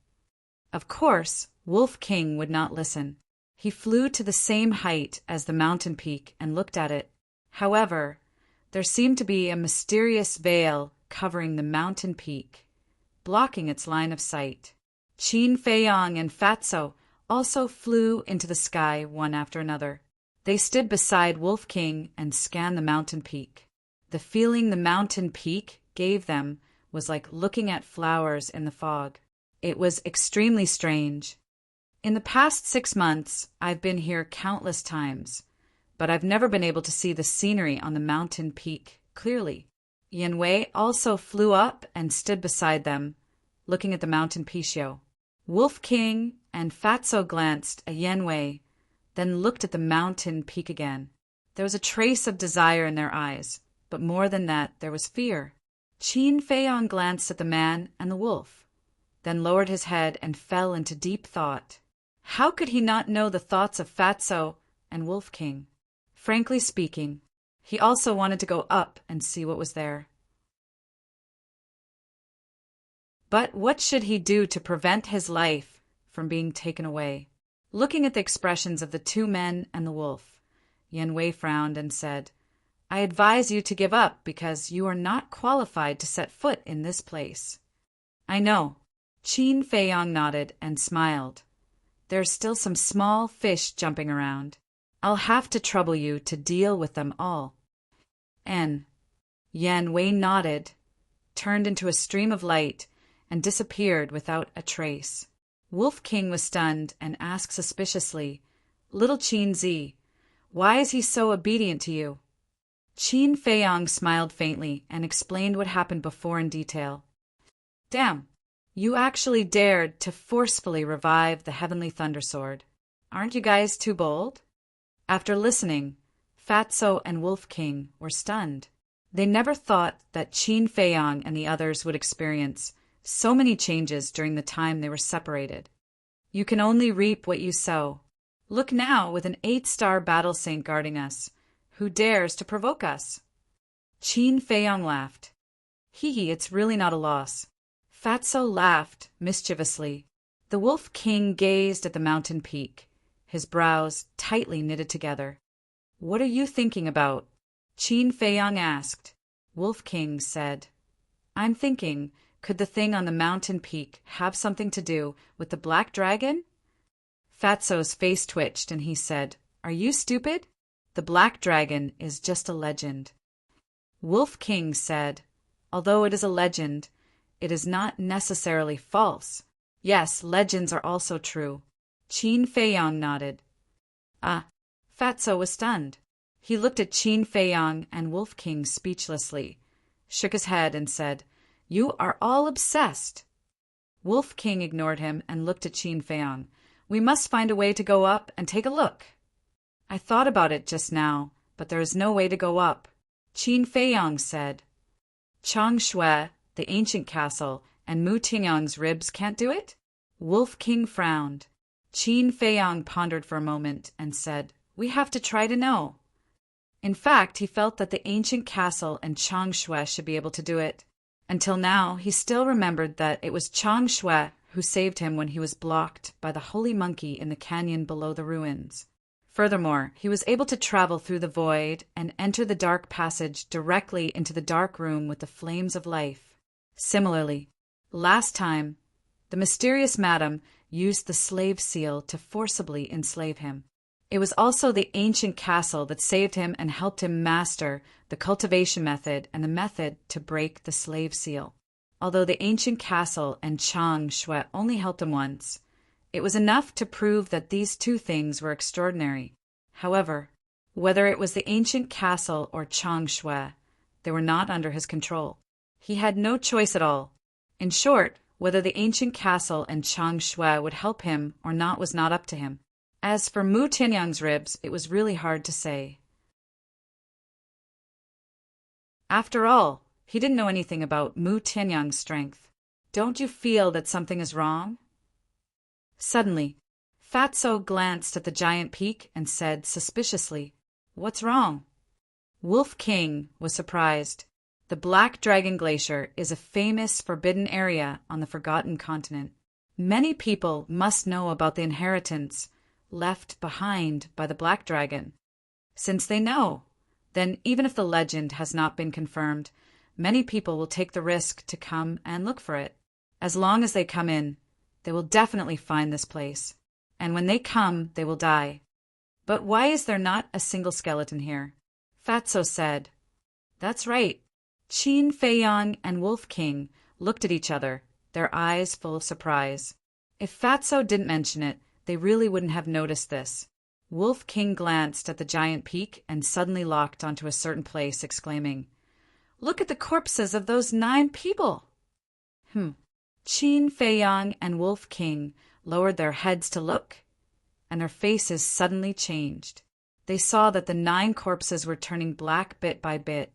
Speaker 1: Of course, Wolf King would not listen. He flew to the same height as the mountain peak and looked at it. However, there seemed to be a mysterious veil covering the mountain peak, blocking its line of sight. Qin Feiyang and Fatso also flew into the sky one after another. They stood beside Wolf King and scanned the mountain peak. The feeling the mountain peak gave them was like looking at flowers in the fog. It was extremely strange. In the past 6 months, I've been here countless times, but I've never been able to see the scenery on the mountain peak clearly. Yan Wei also flew up and stood beside them, looking at the mountain Pishio. Wolf King and Fatso glanced at Yan Wei, then looked at the mountain peak again. There was a trace of desire in their eyes, but more than that, there was fear. Qin Feiyang glanced at the man and the wolf, then lowered his head and fell into deep thought. How could he not know the thoughts of Fatso and Wolf King? Frankly speaking, he also wanted to go up and see what was there. But what should he do to prevent his life from being taken away? Looking at the expressions of the 2 men and the wolf, Yan Wei frowned and said, "I advise you to give up because you are not qualified to set foot in this place." "I know." Qin Feiyang nodded and smiled. "There's still some small fish jumping around. I'll have to trouble you to deal with them all." Yan Wei nodded, turned into a stream of light, and disappeared without a trace. Wolf King was stunned and asked suspiciously, "Little Qin Zi, why is he so obedient to you?" Qin Feiyang smiled faintly and explained what happened before in detail. "Damn, you actually dared to forcefully revive the Heavenly Thundersword. Aren't you guys too bold?" After listening, Fatso and Wolf King were stunned. They never thought that Qin Feiyang and the others would experience so many changes during the time they were separated. You can only reap what you sow. Look now, with an 8-star battle saint guarding us. Who dares to provoke us? Qin Feiyang laughed. Hee, it's really not a loss. Fatso laughed mischievously. The Wolf King gazed at the mountain peak, his brows tightly knitted together. "What are you thinking about?" Qin Feiyang asked. Wolf King said, "I'm thinking, could the thing on the mountain peak have something to do with the black dragon?" Fatso's face twitched and he said, "Are you stupid? The black dragon is just a legend." Wolf King said, "Although it is a legend, it is not necessarily false. Yes, legends are also true." Qin Feiyang nodded. Ah, Fatso was stunned. He looked at Qin Feiyang and Wolf King speechlessly, shook his head and said, "You are all obsessed." Wolf King ignored him and looked at Qin Feiyang. "We must find a way to go up and take a look." "I thought about it just now, but there is no way to go up," Qin Feiyang said. "Chang Shui, the ancient castle, and Mu Tianyang's ribs can't do it?" Wolf King frowned. Qin Feiyang pondered for a moment and said, "We have to try to know." In fact, he felt that the ancient castle and Chang Shui should be able to do it. Until now, he still remembered that it was Chang Shui who saved him when he was blocked by the holy monkey in the canyon below the ruins. Furthermore, he was able to travel through the void and enter the dark passage directly into the dark room with the flames of life. Similarly, last time, the mysterious madam used the slave seal to forcibly enslave him. It was also the ancient castle that saved him and helped him master the cultivation method and the method to break the slave seal. Although the ancient castle and Chang Shui only helped him once, it was enough to prove that these two things were extraordinary. However, whether it was the ancient castle or Chang Shui, they were not under his control. He had no choice at all. In short, whether the ancient castle and Chang Shui would help him or not was not up to him. As for Mu Tianyang's ribs, it was really hard to say. After all, he didn't know anything about Mu Tianyang's strength. "Don't you feel that something is wrong?" Suddenly, Fatso glanced at the giant peak and said suspiciously, "What's wrong?" Wolf King was surprised. The Black Dragon Glacier is a famous forbidden area on the Forgotten Continent. Many people must know about the inheritance left behind by the Black Dragon. Since they know, then even if the legend has not been confirmed, many people will take the risk to come and look for it. As long as they come in, they will definitely find this place. And when they come, they will die. But why is there not a single skeleton here? Fatso said. That's right. Qin Feiyang and Wolf King looked at each other, their eyes full of surprise. If Fatso didn't mention it, they really wouldn't have noticed this. Wolf King glanced at the giant peak and suddenly locked onto a certain place, exclaiming, "Look at the corpses of those 9 people!" Qin Feiyang and Wolf King lowered their heads to look, and their faces suddenly changed. They saw that the 9 corpses were turning black bit by bit,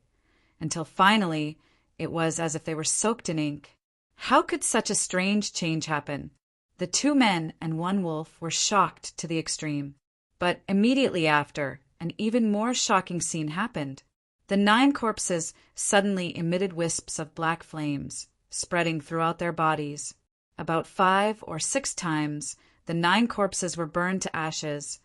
Speaker 1: until finally it was as if they were soaked in ink. How could such a strange change happen? The 2 men and 1 wolf were shocked to the extreme. But immediately after, an even more shocking scene happened. The 9 corpses suddenly emitted wisps of black flames, spreading throughout their bodies. About 5 or 6 times, the 9 corpses were burned to ashes.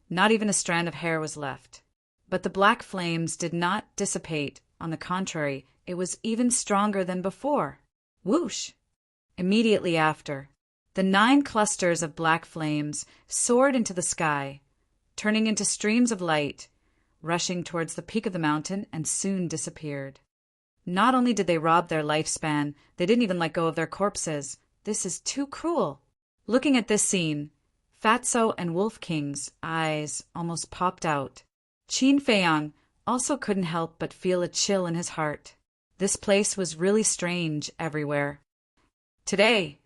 Speaker 1: Not even a strand of hair was left. But the black flames did not dissipate. On the contrary, it was even stronger than before. Whoosh! Immediately after, the 9 clusters of black flames soared into the sky, turning into streams of light, rushing towards the peak of the mountain, and soon disappeared. Not only did they rob their lifespan, they didn't even let go of their corpses. This is too cruel. Looking at this scene, Fatso and Wolf King's eyes almost popped out. Qin Feiyang also couldn't help but feel a chill in his heart. This place was really strange everywhere. Today,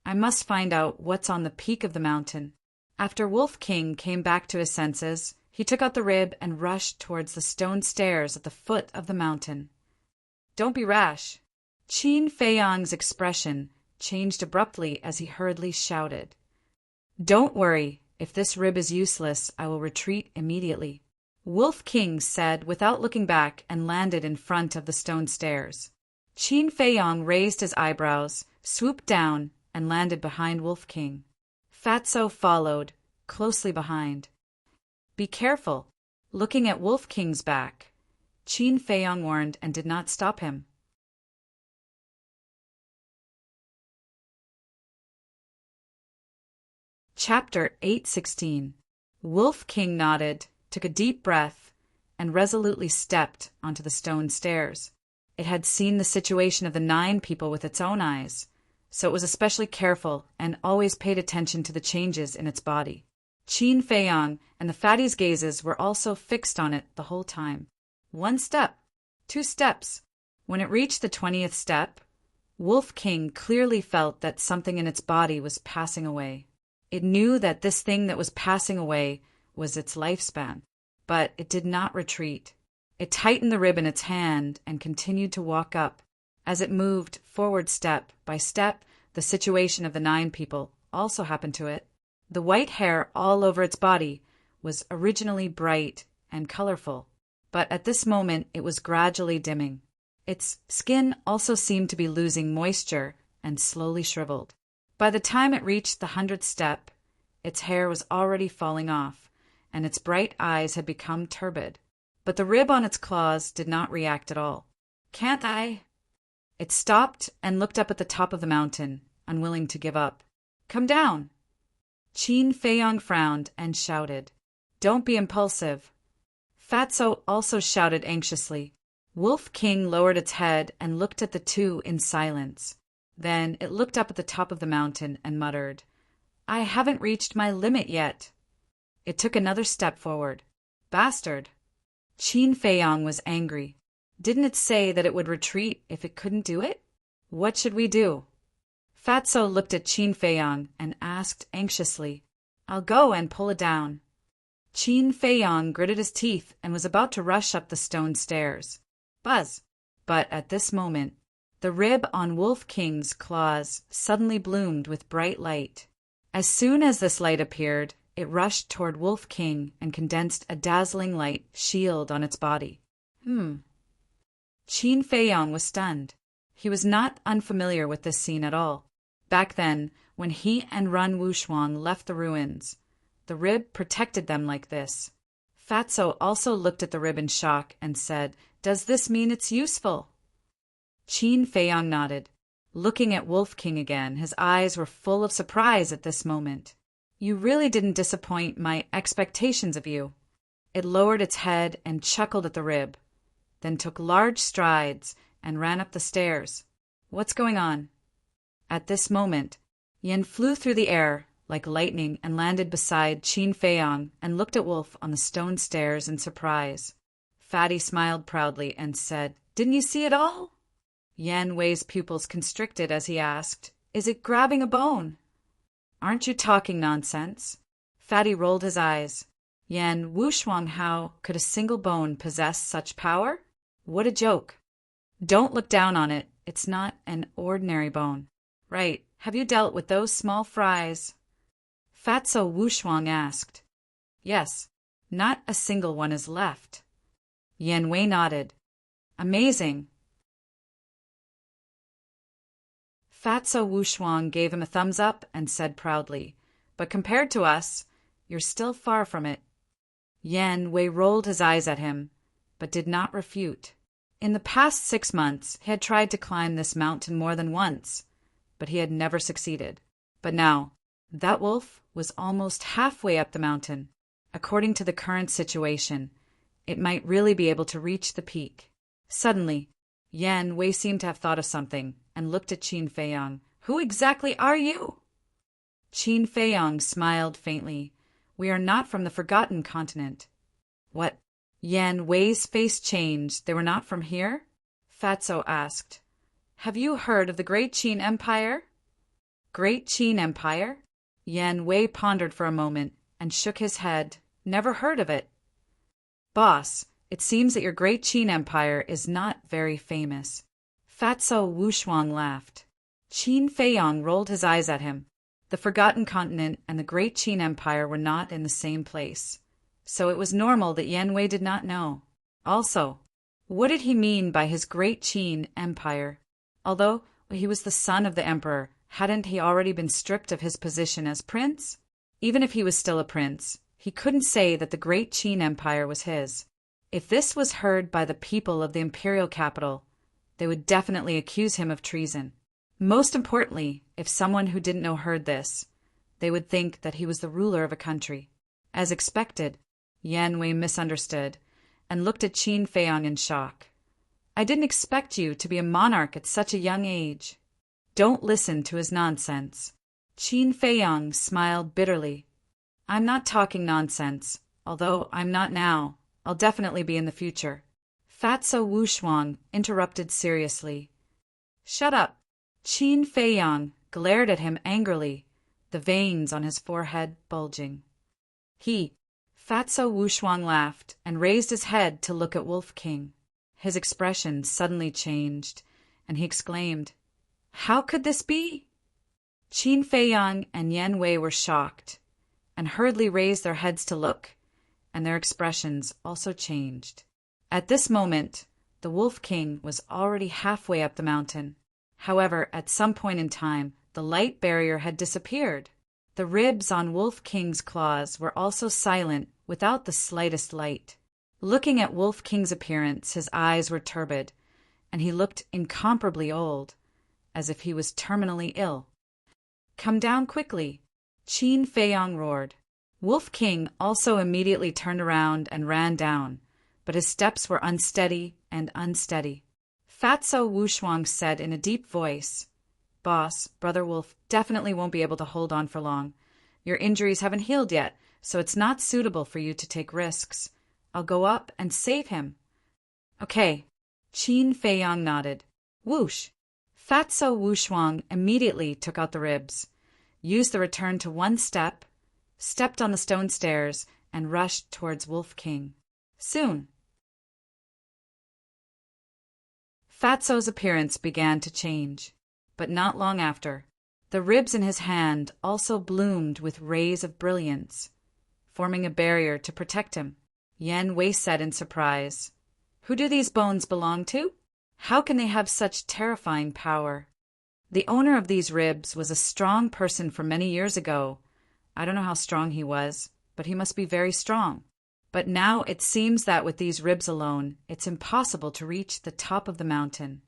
Speaker 1: I must find out what's on the peak of the mountain. After Wolf King came back to his senses, he took out the rib and rushed towards the stone stairs at the foot of the mountain. Don't be rash. Qin Feiyang's expression changed abruptly as he hurriedly shouted. Don't worry. If this rib is useless, I will retreat immediately. Wolf King said without looking back and landed in front of the stone stairs. Qin Feiyang raised his eyebrows, swooped down, and landed behind Wolf King. Fatso followed, closely behind. Be careful. Looking at Wolf King's back, Qin Feiyong warned and did not stop him. Chapter 8:16. Wolf King nodded, took a deep breath, and resolutely stepped onto the stone stairs. It had seen the situation of the 9 people with its own eyes, so it was especially careful and always paid attention to the changes in its body. Qin Feiyong and the fatty's gazes were also fixed on it the whole time. 1 step, 2 steps. When it reached the 20th step, Wolf King clearly felt that something in its body was passing away. It knew that this thing that was passing away was its lifespan, but it did not retreat. It tightened the rib in its hand and continued to walk up. As it moved forward step by step, the situation of the 9 people also happened to it. The white hair all over its body was originally bright and colorful, but at this moment it was gradually dimming. Its skin also seemed to be losing moisture and slowly shriveled. By the time it reached the 100th step, its hair was already falling off, and its bright eyes had become turbid. But the rib on its claws did not react at all. Can't I? It stopped and looked up at the top of the mountain, unwilling to give up. Come down. Qin Feiyong frowned and shouted, Don't be impulsive. Fatso also shouted anxiously. Wolf King lowered its head and looked at the 2 in silence. Then it looked up at the top of the mountain and muttered, I haven't reached my limit yet. It took another step forward. Bastard. Qin Feiyong was angry. Didn't it say that it would retreat if it couldn't do it? What should we do? Fatso looked at Qin Feiyong and asked anxiously, I'll go and pull it down. Qin Feiyong gritted his teeth and was about to rush up the stone stairs. Buzz! But at this moment, the rib on Wolf King's claws suddenly bloomed with bright light. As soon as this light appeared, it rushed toward Wolf King and condensed a dazzling light shield on its body. Qin Feiyong was stunned. He was not unfamiliar with this scene at all. Back then, when he and Run Wushuang left the ruins, the rib protected them like this. Fatso also looked at the rib in shock and said, Does this mean it's useful? Qin Feiyong nodded. Looking at Wolf King again, his eyes were full of surprise at this moment. You really didn't disappoint my expectations of you. It lowered its head and chuckled at the rib, then took large strides and ran up the stairs. What's going on? At this moment, Yen flew through the air like lightning and landed beside Qin Feiyong and looked at Wolf on the stone stairs in surprise. Fatty smiled proudly and said, Didn't you see it all? Yen Wei's pupils constricted as he asked, Is it grabbing a bone? Aren't you talking nonsense? Fatty rolled his eyes. Yen Wushuang, how could a single bone possess such power? What a joke. Don't look down on it. It's not an ordinary bone. Right. Have you dealt with those small fries? Fatso Wushuang asked. Yes. Not a single one is left. Yen Wei nodded. Amazing. Fatso Wushuang gave him a thumbs up and said proudly, But compared to us, you're still far from it. Yen Wei rolled his eyes at him, but did not refute. In the past 6 months, he had tried to climb this mountain more than once, but he had never succeeded. But now, that wolf was almost halfway up the mountain. According to the current situation, it might really be able to reach the peak. Suddenly, Yen Wei seemed to have thought of something and looked at Qin Feiyong. Who exactly are you? Qin Feiyong smiled faintly. We are not from the Forgotten Continent. What? Yen Wei's face changed. They were not from here? Fatso asked. Have you heard of the Great Qin Empire? Great Qin Empire? Yen Wei pondered for a moment and shook his head. Never heard of it. Boss, it seems that your Great Qin Empire is not very famous. Fatso Wushuang laughed. Qin Feiyong rolled his eyes at him. The Forgotten Continent and the Great Qin Empire were not in the same place, so it was normal that Yen Wei did not know. Also, what did he mean by his Great Qin Empire? Although he was the son of the emperor, hadn't he already been stripped of his position as prince? Even if he was still a prince, he couldn't say that the great Qin Empire was his. If this was heard by the people of the imperial capital, they would definitely accuse him of treason. Most importantly, if someone who didn't know heard this, they would think that he was the ruler of a country. As expected, Yan Wei misunderstood and looked at Qin Feiyang in shock. I didn't expect you to be a monarch at such a young age. Don't listen to his nonsense. Qin Feiyang smiled bitterly. I'm not talking nonsense, although I'm not now. I'll definitely be in the future. Fatso Wushuang interrupted seriously. Shut up. Qin Feiyang glared at him angrily, the veins on his forehead bulging. Fatso Wushuang laughed and raised his head to look at Wolf King. His expression suddenly changed, and he exclaimed, How could this be? Qin Feiyang and Yan Wei were shocked, and hurriedly raised their heads to look, and their expressions also changed. At this moment, the Wolf King was already halfway up the mountain. However, at some point in time, the light barrier had disappeared. The ribs on Wolf King's claws were also silent without the slightest light. Looking at Wolf King's appearance, his eyes were turbid, and he looked incomparably old, as if he was terminally ill. Come down quickly, Qin Feiyang roared. Wolf King also immediately turned around and ran down, but his steps were unsteady and unsteady. Fatso Wushuang said in a deep voice, Boss, Brother Wolf definitely won't be able to hold on for long. Your injuries haven't healed yet, so it's not suitable for you to take risks. I'll go up and save him. Okay. Qin Feiyang nodded. Whoosh! Fatso Wushuang immediately took out the ribs, used the return to one step, stepped on the stone stairs, and rushed towards Wolf King. Soon, Fatso's appearance began to change, but not long after. The ribs in his hand also bloomed with rays of brilliance, forming a barrier to protect him. Yan Wei said in surprise, Who do these bones belong to? How can they have such terrifying power? The owner of these ribs was a strong person from many years ago. I don't know how strong he was, but he must be very strong. But now it seems that with these ribs alone, it's impossible to reach the top of the mountain.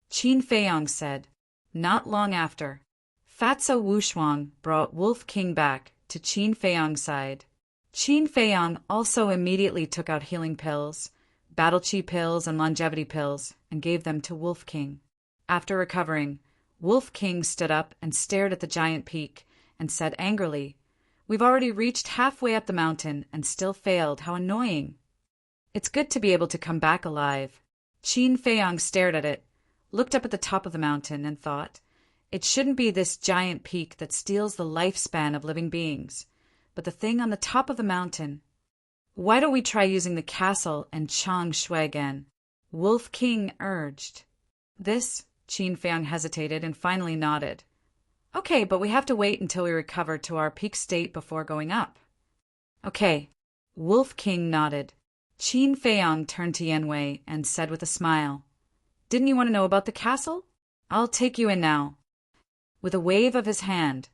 Speaker 1: Qin Feiyang said. Not long after, Fatso Wushuang brought Wolf King back to Qin Feiyang's side. Qin Feiyang also immediately took out healing pills, battle chi pills, and longevity pills, and gave them to Wolf King. After recovering, Wolf King stood up and stared at the giant peak and said angrily, We've already reached halfway up the mountain and still failed. How annoying. It's good to be able to come back alive. Qin Feiyang stared at it, looked up at the top of the mountain, and thought, It shouldn't be this giant peak that steals the lifespan of living beings, but the thing on the top of the mountain. Why don't we try using the castle and Chang Shui again? Wolf King urged. This, Qin Feiyang hesitated and finally nodded. Okay, but we have to wait until we recover to our peak state before going up. Okay. Wolf King nodded. Qin Feiyang turned to Yan Wei and said with a smile, Didn't you want to know about the castle? I'll take you in now. With a wave of his hand,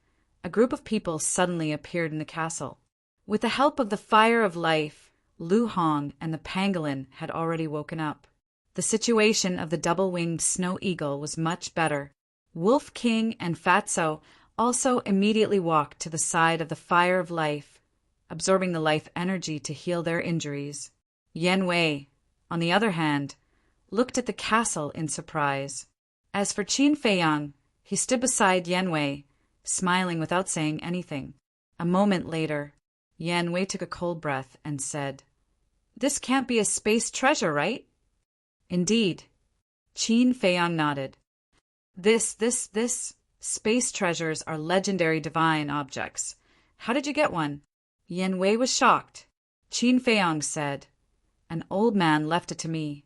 Speaker 1: a group of people suddenly appeared in the castle. With the help of the fire of life, Lu Hong and the pangolin had already woken up. The situation of the double-winged snow eagle was much better. Wolf King and Fatso also immediately walked to the side of the fire of life, absorbing the life energy to heal their injuries. Yan Wei, on the other hand, looked at the castle in surprise. As for Qin Feiyang, he stood beside Yan Wei, smiling without saying anything. A moment later, Yan Wei took a cold breath and said, This can't be a space treasure, right? Indeed. Qin Feiyang nodded. This, space treasures are legendary divine objects. How did you get one? Yan Wei was shocked. Qin Feiyang said, An old man left it to me.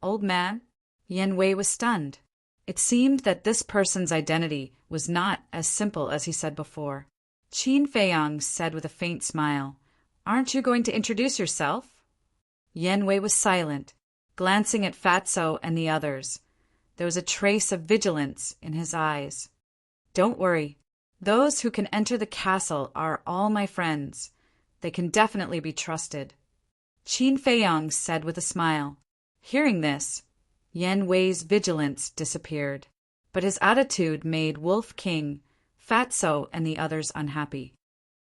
Speaker 1: Old man? Yan Wei was stunned. It seemed that this person's identity was not as simple as he said before. Qin Feiyang said with a faint smile, Aren't you going to introduce yourself? Yan Wei was silent, glancing at Fatso and the others. There was a trace of vigilance in his eyes. Don't worry. Those who can enter the castle are all my friends. They can definitely be trusted, Qin Feiyang said with a smile. Hearing this, Yan Wei's vigilance disappeared, but his attitude made Wolf King, Fatso, and the others unhappy.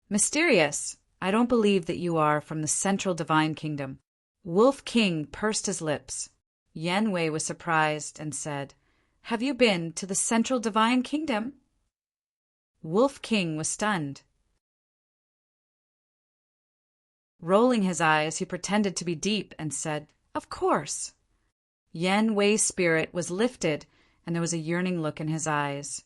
Speaker 1: Mysterious, I don't believe that you are from the Central Divine Kingdom. Wolf King pursed his lips. Yan Wei was surprised and said, Have you been to the Central Divine Kingdom? Wolf King was stunned. Rolling his eyes, he pretended to be deep and said, Of course. Yan Wei's spirit was lifted, and there was a yearning look in his eyes.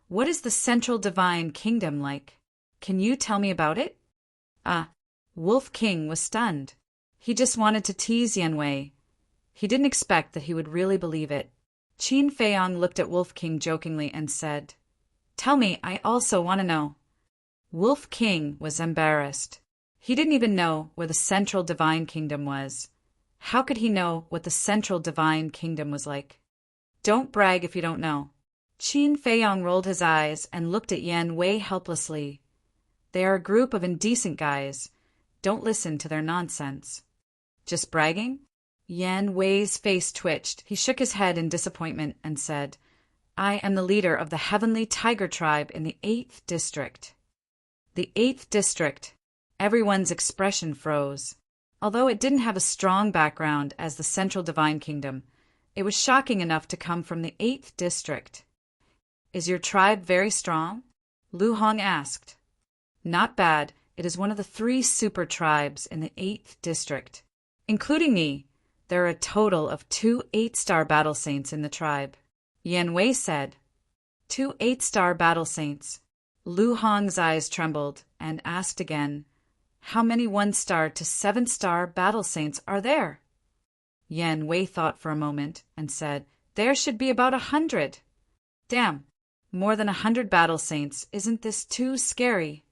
Speaker 1: What is the Central Divine Kingdom like? Can you tell me about it? Wolf King was stunned. He just wanted to tease Yan Wei. He didn't expect that he would really believe it. Qin Feiyang looked at Wolf King jokingly and said, Tell me, I also want to know. Wolf King was embarrassed. He didn't even know where the Central Divine Kingdom was. How could he know what the Central Divine Kingdom was like? Don't brag if you don't know. Qin Feiyang rolled his eyes and looked at Yan Wei helplessly. They are a group of indecent guys. Don't listen to their nonsense. Just bragging? Yan Wei's face twitched. He shook his head in disappointment and said, I am the leader of the Heavenly Tiger Tribe in the 8th District. The 8th District. Everyone's expression froze. Although it didn't have a strong background as the Central Divine Kingdom, it was shocking enough to come from the 8th District. Is your tribe very strong? Lu Hong asked. Not bad. It is one of the 3 super tribes in the 8th District. Including me, there are a total of 2 8-star battle saints in the tribe. Yan Wei said. 2 8-star battle saints. Lu Hong's eyes trembled and asked again, How many 1-star to 7-star battle saints are there? Yan Wei thought for a moment and said, There should be about 100. Damn, more than 100 battle saints. Isn't this too scary?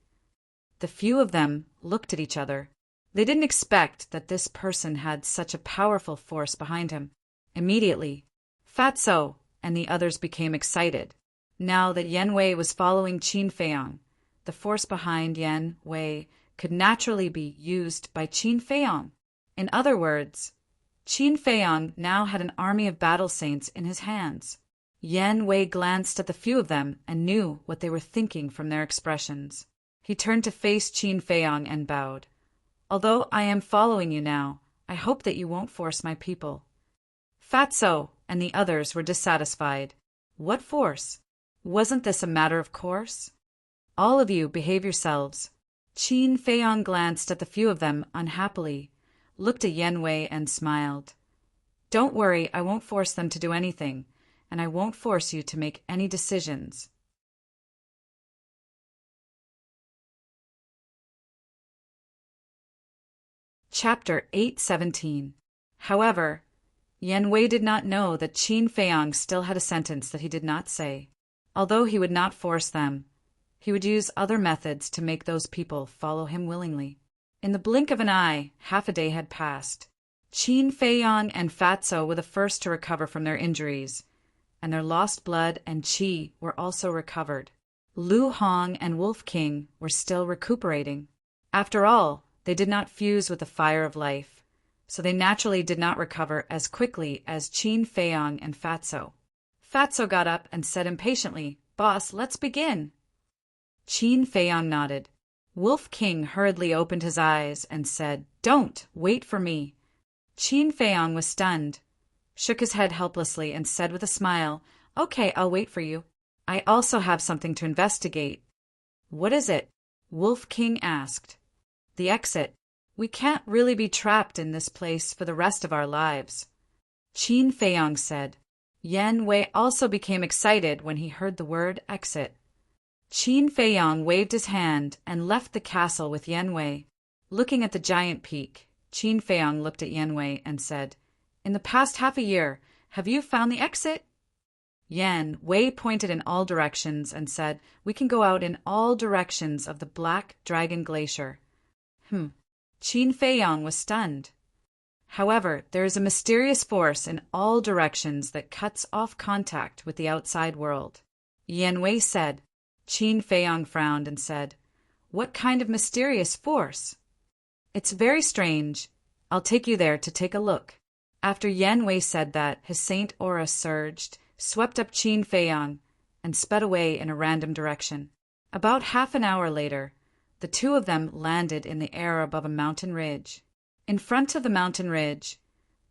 Speaker 1: The few of them looked at each other. They didn't expect that this person had such a powerful force behind him. Immediately, Fatso and the others became excited. Now that Yan Wei was following Qin Feiyang, the force behind Yan Wei could naturally be used by Qin Feiyang. In other words, Qin Feiyang now had an army of battle saints in his hands. Yan Wei glanced at the few of them and knew what they were thinking from their expressions. He turned to face Qin Feiyang and bowed. Although I am following you now, I hope that you won't force my people. Fatso and the others were dissatisfied. What force? Wasn't this a matter of course? All of you behave yourselves. Qin Feiyang glanced at the few of them unhappily, looked at Yan Wei and smiled. Don't worry, I won't force them to do anything, and I won't force you to make any decisions. Chapter 817. However, Yan Wei did not know that Qin Feiyang still had a sentence that he did not say. Although he would not force them, he would use other methods to make those people follow him willingly. In the blink of an eye, half a day had passed. Qin Feiyang and Fatso were the first to recover from their injuries, and their lost blood and qi were also recovered. Lu Hong and Wolf King were still recuperating. After all, they did not fuse with the fire of life, so they naturally did not recover as quickly as Qin Feiyang and Fatso. Fatso got up and said impatiently, Boss, let's begin. Qin Feiyang nodded. Wolf King hurriedly opened his eyes and said, Don't, wait for me. Qin Feiyang was stunned, shook his head helplessly and said with a smile, Okay, I'll wait for you. I also have something to investigate. What is it? Wolf King asked. The exit. We can't really be trapped in this place for the rest of our lives. Qin Feiyang said. Yan Wei also became excited when he heard the word exit. Qin Feiyang waved his hand and left the castle with Yan Wei. Looking at the giant peak, Qin Feiyang looked at Yan Wei and said, In the past half a year, have you found the exit? Yan Wei pointed in all directions and said, We can go out in all directions of the Black Dragon Glacier. Qin Feiyang was stunned. However, there is a mysterious force in all directions that cuts off contact with the outside world. Yan Wei said. Qin Feiyong frowned and said, "What kind of mysterious force?" "It's very strange. I'll take you there to take a look." After Yan Wei said that, his saint aura surged, swept up Qin Feiyong, and sped away in a random direction. About half an hour later, the two of them landed in the air above a mountain ridge. In front of the mountain ridge,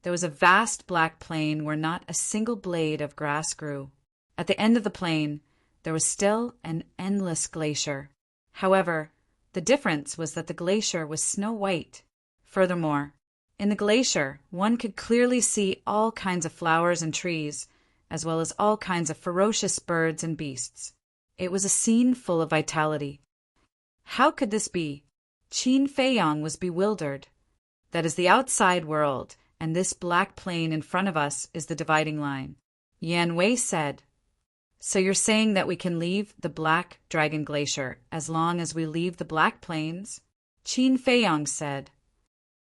Speaker 1: there was a vast black plain where not a single blade of grass grew. At the end of the plain, there was still an endless glacier. However, the difference was that the glacier was snow-white. Furthermore, in the glacier, one could clearly see all kinds of flowers and trees, as well as all kinds of ferocious birds and beasts. It was a scene full of vitality. How could this be? Qin Feiyong was bewildered. That is the outside world, and this black plain in front of us is the dividing line. Yan Wei said, "So you're saying that we can leave the Black Dragon Glacier as long as we leave the Black Plains?" Qin Feiyong said,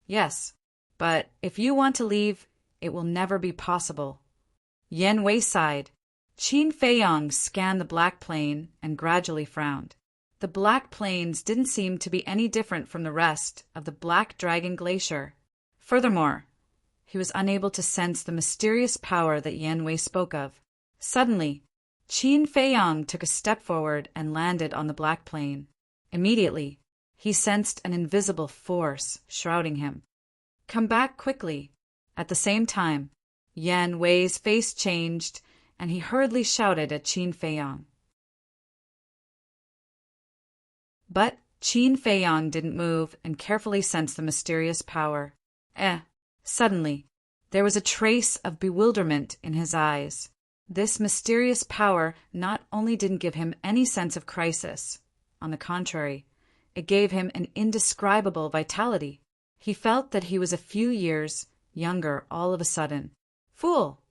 Speaker 1: "Yes, but if you want to leave, it will never be possible." Yan Wei sighed. Qin Feiyong scanned the Black Plain and gradually frowned. The Black Plains didn't seem to be any different from the rest of the Black Dragon Glacier. Furthermore, he was unable to sense the mysterious power that Yan Wei spoke of. Suddenly, Qin Feiyong took a step forward and landed on the Black Plain. Immediately, he sensed an invisible force shrouding him. "Come back quickly." At the same time, Yan Wei's face changed, and he hurriedly shouted at Qin Feiyong. But Qin Feiyong didn't move and carefully sensed the mysterious power. Suddenly, there was a trace of bewilderment in his eyes. This mysterious power not only didn't give him any sense of crisis, on the contrary, it gave him an indescribable vitality. He felt that he was a few years younger all of a sudden. Fool!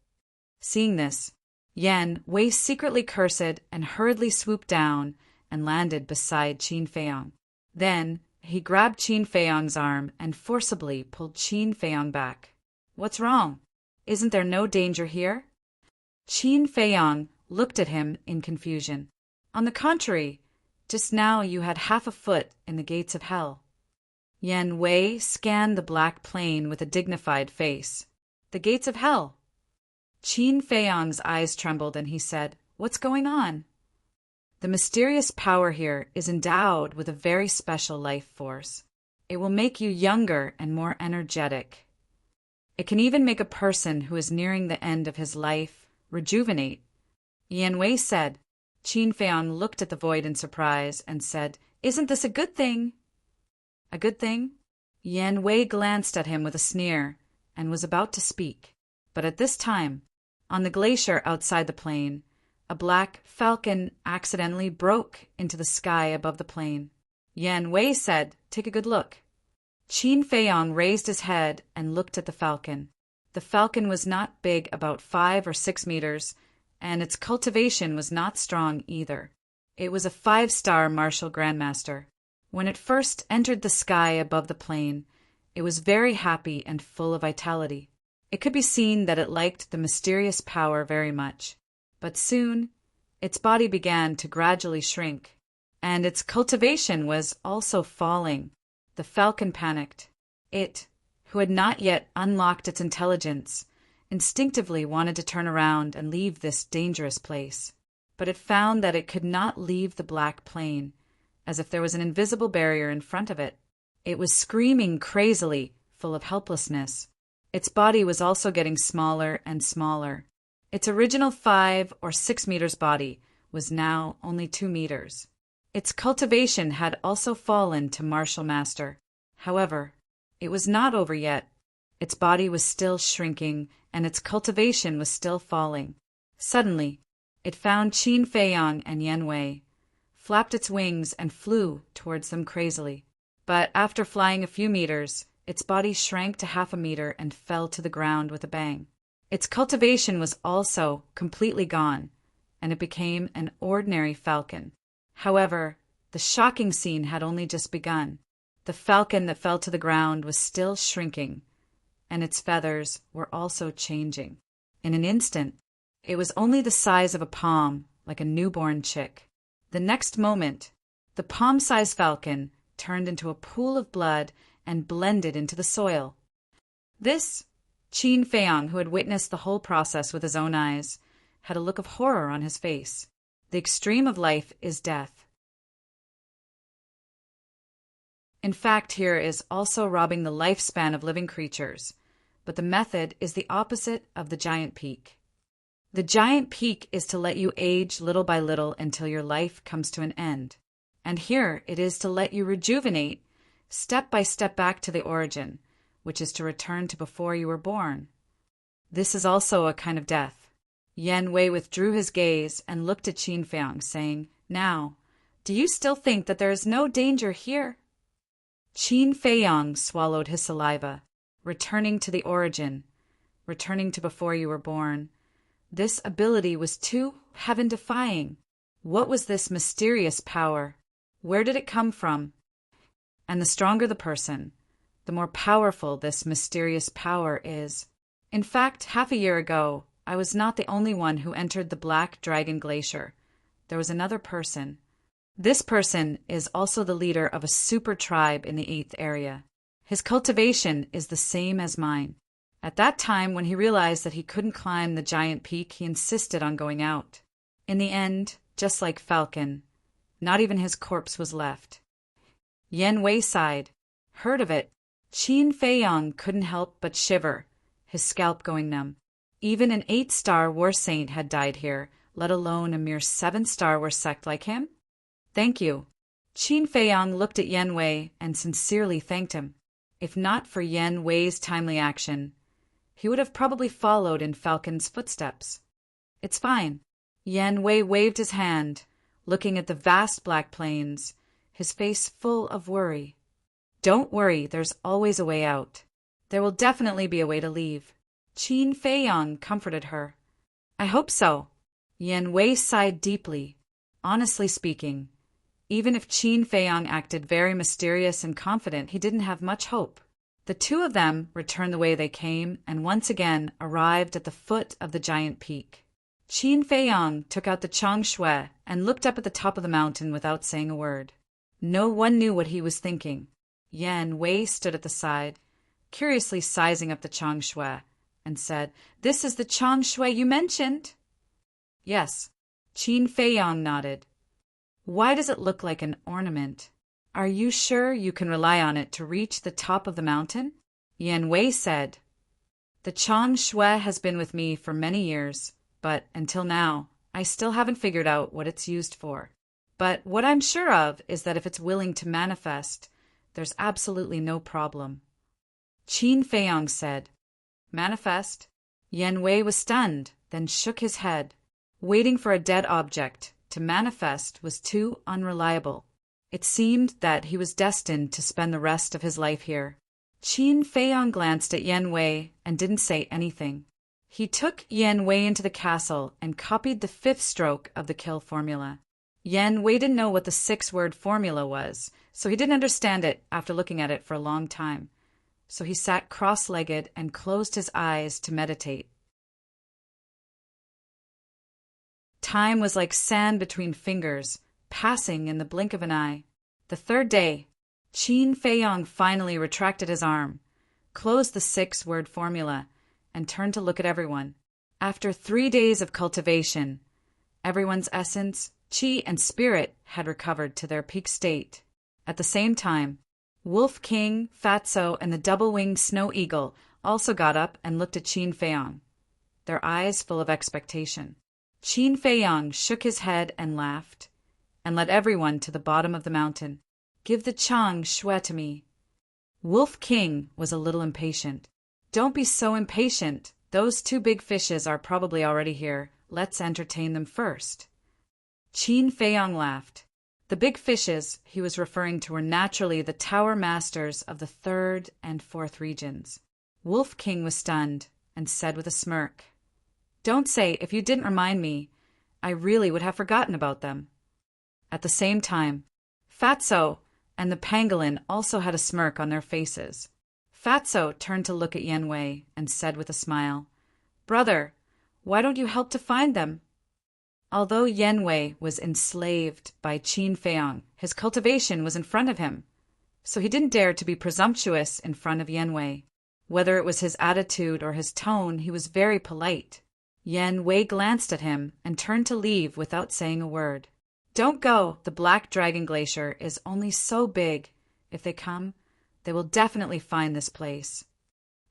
Speaker 1: Seeing this, Yan Wei secretly cursed and hurriedly swooped down and landed beside Qin Feiyong. Then he grabbed Qin Feiyong's arm and forcibly pulled Qin Feiyong back. "What's wrong? Isn't there no danger here?" Qin Feiyong looked at him in confusion. "On the contrary, just now you had half a foot in the gates of hell." Yan Wei scanned the black plain with a dignified face. "The gates of hell?" Qin Feiyong's eyes trembled and he said, "What's going on?" "The mysterious power here is endowed with a very special life force. It will make you younger and more energetic. It can even make a person who is nearing the end of his life rejuvenate." Yan Wei said. Qin Feiyong looked at the void in surprise and said, "Isn't this a good thing?" "A good thing?" Yan Wei glanced at him with a sneer and was about to speak. But at this time, on the glacier outside the plain, a black falcon accidentally broke into the sky above the plain. Yan Wei said, "Take a good look." Qin Feiyong raised his head and looked at the falcon. The falcon was not big, about 5 or 6 meters, and its cultivation was not strong either. It was a 5-star martial grandmaster. When it first entered the sky above the plain, it was very happy and full of vitality. It could be seen that it liked the mysterious power very much. But soon, its body began to gradually shrink, and its cultivation was also falling. The falcon panicked. It, who had not yet unlocked its intelligence, instinctively wanted to turn around and leave this dangerous place. But it found that it could not leave the black plain, as if there was an invisible barrier in front of it. It was screaming crazily, full of helplessness. Its body was also getting smaller and smaller. Its original 5 or 6 meters body was now only 2 meters. Its cultivation had also fallen to martial master. However, it was not over yet. Its body was still shrinking, and its cultivation was still falling. Suddenly, it found Qin Feiyong and Yan Wei, flapped its wings, and flew towards them crazily. But after flying a few meters, its body shrank to half a meter and fell to the ground with a bang. Its cultivation was also completely gone, and it became an ordinary falcon. However, the shocking scene had only just begun. The falcon that fell to the ground was still shrinking, and its feathers were also changing. In an instant, it was only the size of a palm, like a newborn chick. The next moment, the palm-sized falcon turned into a pool of blood and blended into the soil. This, Qin Feiyang, who had witnessed the whole process with his own eyes, had a look of horror on his face. The extreme of life is death. In fact, here is also robbing the lifespan of living creatures, but the method is the opposite of the giant peak. The giant peak is to let you age little by little until your life comes to an end. And here it is to let you rejuvenate, step by step back to the origin, which is to return to before you were born. This is also a kind of death. Yan Wei withdrew his gaze and looked at Qin Feiyang, saying, "Now, do you still think that there is no danger here?" Qin Feiyang swallowed his saliva, returning to the origin, returning to before you were born. This ability was too heaven-defying. What was this mysterious power? Where did it come from? And the stronger the person, the more powerful this mysterious power is. In fact, half a year ago, I was not the only one who entered the Black Dragon Glacier. There was another person. This person is also the leader of a super tribe in the 8th area. His cultivation is the same as mine. At that time, when he realized that he couldn't climb the giant peak, he insisted on going out. In the end, just like Falcon, not even his corpse was left. Yan Wei sighed. Heard of it, Qin Feiyang couldn't help but shiver, his scalp going numb. Even an 8-star war saint had died here, let alone a mere 7-star war sect like him. Thank you. Qin Feiyang looked at Yan Wei and sincerely thanked him. If not for Yan Wei's timely action, he would have probably followed in Falcon's footsteps. It's fine. Yan Wei waved his hand, looking at the vast black plains, his face full of worry. Don't worry, there's always a way out. There will definitely be a way to leave. Qin Feiyang comforted her. I hope so. Yan Wei sighed deeply. Honestly speaking, even if Qin Feiyang acted very mysterious and confident, he didn't have much hope. The two of them returned the way they came and once again arrived at the foot of the giant peak. Qin Feiyang took out the Chang Shui and looked up at the top of the mountain without saying a word. No one knew what he was thinking. Yan Wei stood at the side, curiously sizing up the Chang Shui, and said, "This is the Chang Shui you mentioned?" Yes. Qin Feiyang nodded. Why does it look like an ornament? Are you sure you can rely on it to reach the top of the mountain? Yan Wei said, The Chang Shui has been with me for many years, but until now, I still haven't figured out what it's used for. But what I'm sure of is that if it's willing to manifest, there's absolutely no problem. Qin Feiyang said, Manifest? Yan Wei was stunned, then shook his head. Waiting for a dead object to manifest was too unreliable. It seemed that he was destined to spend the rest of his life here. Qin Feiyang glanced at Yan Wei and didn't say anything. He took Yan Wei into the castle and copied the 5th stroke of the kill formula. Yan Wei didn't know what the 6-word formula was, so he didn't understand it after looking at it for a long time. So he sat cross-legged and closed his eyes to meditate. Time was like sand between fingers, passing in the blink of an eye. The 3rd day, Qin Feiyang finally retracted his arm, closed the 6-word formula, and turned to look at everyone. After 3 days of cultivation, everyone's essence, qi, and spirit had recovered to their peak state. At the same time, Wolf King, Fatso, and the double-winged snow eagle also got up and looked at Qin Feiyang, their eyes full of expectation. Qin Feiyang shook his head and laughed, and led everyone to the bottom of the mountain. Give the Chang Shui to me. Wolf King was a little impatient. Don't be so impatient. Those 2 big fishes are probably already here. Let's entertain them first. Qin Feiyang laughed. The big fishes he was referring to were naturally the tower masters of the 3rd and 4th regions. Wolf King was stunned and said with a smirk, Don't say, if you didn't remind me, I really would have forgotten about them. At the same time, Fatso and the pangolin also had a smirk on their faces. Fatso turned to look at Yan Wei and said with a smile, Brother, why don't you help to find them? Although Yanwei was enslaved by Qin Feiyang, his cultivation was in front of him, so he didn't dare to be presumptuous in front of Yanwei. Whether it was his attitude or his tone, he was very polite. Yanwei glanced at him and turned to leave without saying a word. "Don't go. The Black Dragon Glacier is only so big. If they come, they will definitely find this place.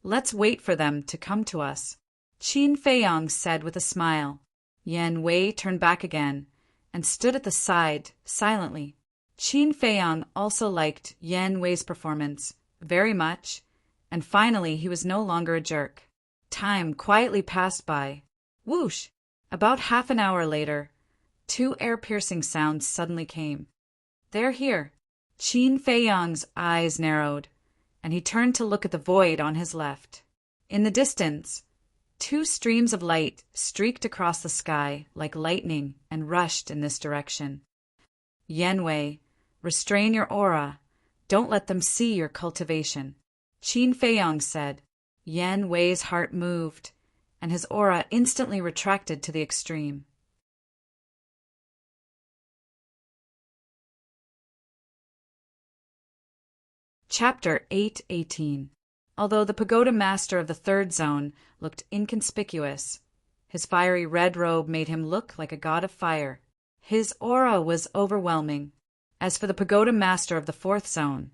Speaker 1: Let's wait for them to come to us," Qin Feiyang said with a smile. Yanwei turned back again and stood at the side silently. Qin Feiyang also liked Yanwei's performance very much, and finally he was no longer a jerk. Time quietly passed by. Whoosh! About half an hour later, 2 air-piercing sounds suddenly came. "They're here." Qin Feiyang's eyes narrowed, and he turned to look at the void on his left. In the distance, 2 streams of light streaked across the sky like lightning and rushed in this direction. "Yanwei, restrain your aura. Don't let them see your cultivation," Qin Feiyang said. Yanwei's heart moved, and his aura instantly retracted to the extreme. Chapter 8:18. Although the pagoda master of the 3rd zone looked inconspicuous, his fiery red robe made him look like a god of fire. His aura was overwhelming. As for the pagoda master of the 4th zone,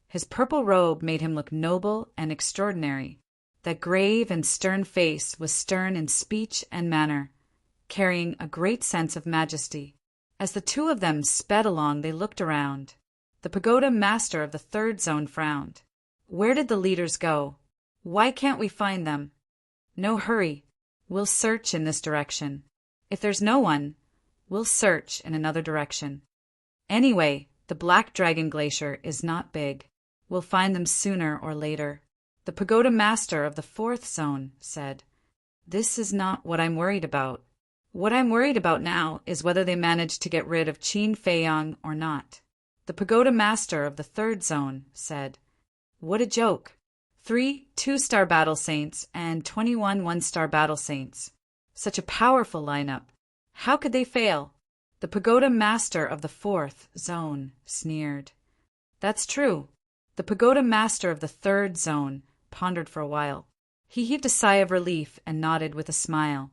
Speaker 1: his purple robe made him look noble and extraordinary. That grave and stern face was stern in speech and manner, carrying a great sense of majesty. As the 2 of them sped along, they looked around. The pagoda master of the 3rd zone frowned. "Where did the leaders go? Why can't we find them?" "No hurry. We'll search in this direction. If there's no one, we'll search in another direction. Anyway, the Black Dragon Glacier is not big. We'll find them sooner or later." The pagoda master of the 4th zone said, "This is not what I'm worried about. What I'm worried about now is whether they manage to get rid of Qin Feiyang or not." The pagoda master of the 3rd zone said, "What a joke. 3 2-star battle saints and 21 1-star battle saints. Such a powerful lineup. How could they fail?" The pagoda master of the 4th zone sneered. "That's true." The pagoda master of the 3rd zone pondered for a while. He heaved a sigh of relief and nodded with a smile.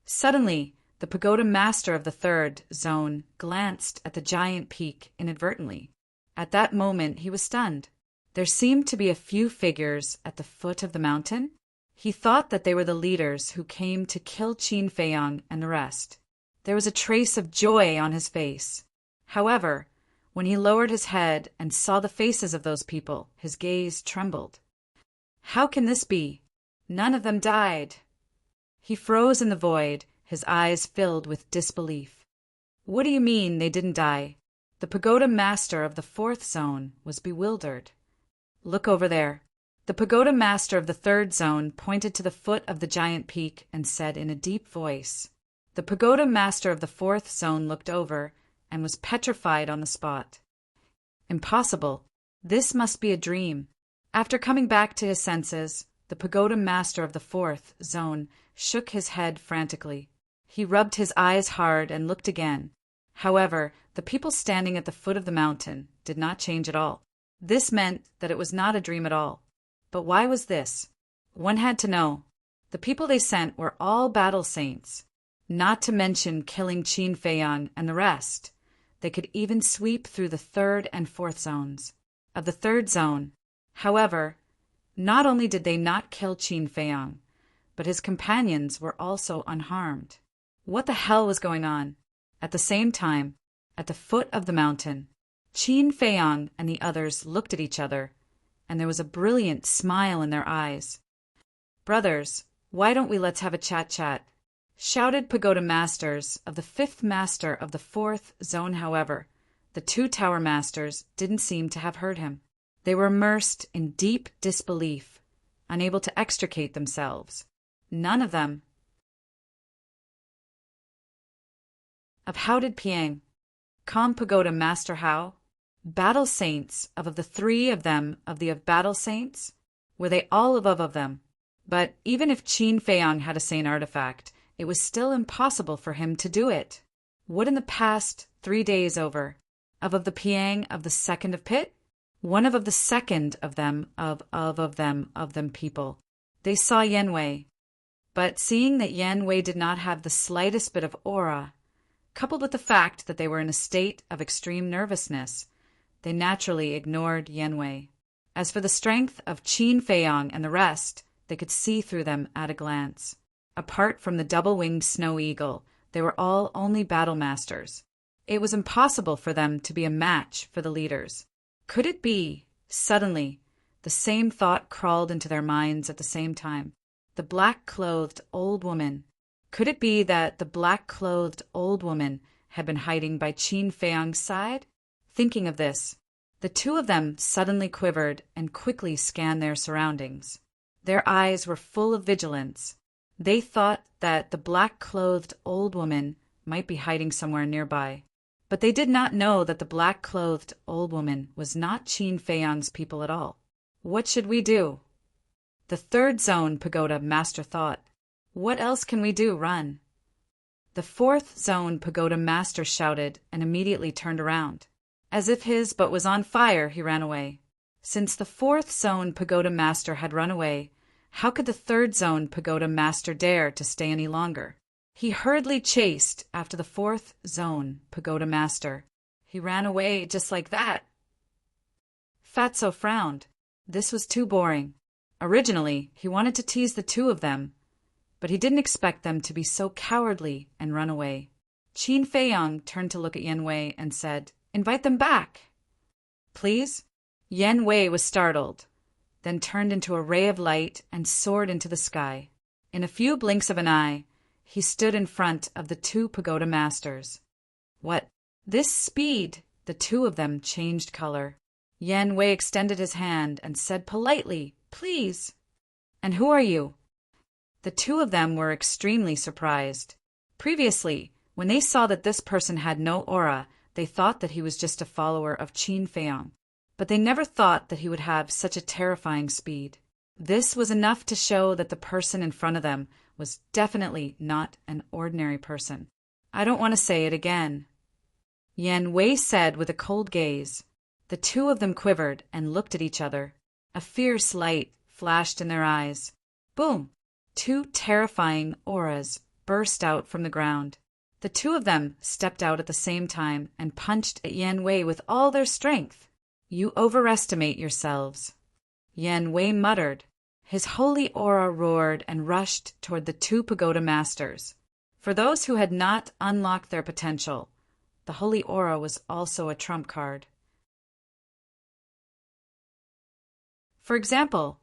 Speaker 1: Suddenly, the pagoda master of the 3rd zone glanced at the giant peak inadvertently. At that moment, he was stunned. There seemed to be a few figures at the foot of the mountain. He thought that they were the leaders who came to kill Qin Feiyang and the rest. There was a trace of joy on his face. However, when he lowered his head and saw the faces of those people, his gaze trembled. How can this be? None of them died. He froze in the void, his eyes filled with disbelief. What do you mean they didn't die? The pagoda master of the 4th zone was bewildered. Look over there. The pagoda master of the 3rd zone pointed to the foot of the giant peak and said in a deep voice. The pagoda master of the 4th zone looked over and was petrified on the spot. Impossible. This must be a dream. After coming back to his senses, the pagoda master of the 4th zone shook his head frantically. He rubbed his eyes hard and looked again. However, the people standing at the foot of the mountain did not change at all. This meant that it was not a dream at all. But why was this? One had to know. The people they sent were all battle saints, not to mention killing Qin Feiyang and the rest. They could even sweep through the 3rd and 4th zones. Of the 3rd zone, however, not only did they not kill Qin Feiyang, but his companions were also unharmed. What the hell was going on? At the same time, at the foot of the mountain, Qin Feiyang and the others looked at each other, and there was a brilliant smile in their eyes. "Brothers, why don't we let's have a chat?" shouted pagoda masters of the 5th master of the 4th zone. However, the 2 tower masters didn't seem to have heard him. They were immersed in deep disbelief, unable to extricate themselves. None of them. Of how did Piang, calm pagoda master how? Battle saints of the 3 of them of the battle saints? Were they all of them? But even if Qin Feiyang had a saint artifact, it was still impossible for him to do it. What in the past 3 days over? Of the piang of the second of pit? One of the second of them of them people. They saw Yen Wei. But seeing that Yen Wei did not have the slightest bit of aura, coupled with the fact that they were in a state of extreme nervousness, they naturally ignored Yen Wei. As for the strength of Qin Feiyang and the rest, they could see through them at a glance. Apart from the double-winged snow eagle, they were all only battle masters. It was impossible for them to be a match for the leaders. Could it be, suddenly, the same thought crawled into their minds at the same time, the black-clothed old woman. Could it be that the black-clothed old woman had been hiding by Qin Feiyang's side? Thinking of this, the two of them suddenly quivered and quickly scanned their surroundings. Their eyes were full of vigilance. They thought that the black-clothed old woman might be hiding somewhere nearby. But they did not know that the black-clothed old woman was not Qin Feiyang's people at all. What should we do? The third zone pagoda master thought. What else can we do? Run. The fourth zone pagoda master shouted and immediately turned around. As if his boat was on fire, he ran away. Since the fourth zone pagoda master had run away, how could the third zone pagoda master dare to stay any longer? He hurriedly chased after the fourth zone pagoda master. He ran away just like that. Fatso frowned. This was too boring. Originally, he wanted to tease the two of them, but he didn't expect them to be so cowardly and run away. Qin Feiyang turned to look at Yen Wei and said, "Invite them back." "Please?" Yen Wei was startled, then turned into a ray of light and soared into the sky. In a few blinks of an eye, he stood in front of the two pagoda masters. What? This speed! The two of them changed color. Yen Wei extended his hand and said politely, "Please." "And who are you?" The two of them were extremely surprised. Previously, when they saw that this person had no aura, they thought that he was just a follower of Qin Feiyang. But they never thought that he would have such a terrifying speed. This was enough to show that the person in front of them was definitely not an ordinary person. "I don't want to say it again," Yen Wei said with a cold gaze. The two of them quivered and looked at each other. A fierce light flashed in their eyes. Boom! Two terrifying auras burst out from the ground. The two of them stepped out at the same time and punched at Yen Wei with all their strength. "You overestimate yourselves," Yen Wei muttered. His holy aura roared and rushed toward the two pagoda masters. For those who had not unlocked their potential, the holy aura was also a trump card. For example,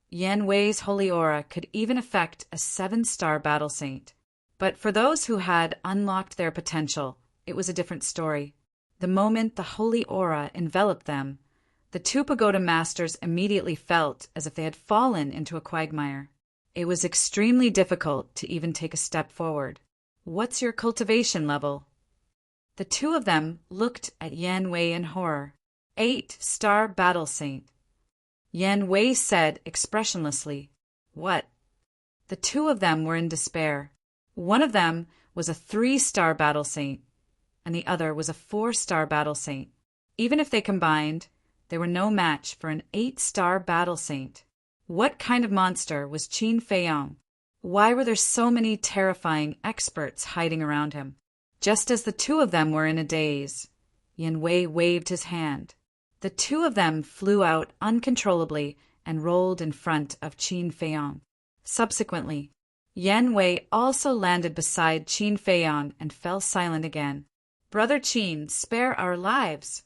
Speaker 1: Yen Wei's holy aura could even affect a 7-star battle saint. But for those who had unlocked their potential, it was a different story. The moment the holy aura enveloped them, the two pagoda masters immediately felt as if they had fallen into a quagmire. It was extremely difficult to even take a step forward. "What's your cultivation level?" The two of them looked at Yen Wei in horror. 8-star battle saint. Yen Wei said expressionlessly, "What?" The two of them were in despair. One of them was a 3-star battle saint, and the other was a 4-star battle saint. Even if they combined, they were no match for an 8-star battle saint. What kind of monster was Qin Feiyang? Why were there so many terrifying experts hiding around him? Just as the two of them were in a daze, Yen Wei waved his hand. The two of them flew out uncontrollably and rolled in front of Qin Feiyang. Subsequently, Yen Wei also landed beside Qin Feiyang and fell silent again. "Brother Qin, spare our lives.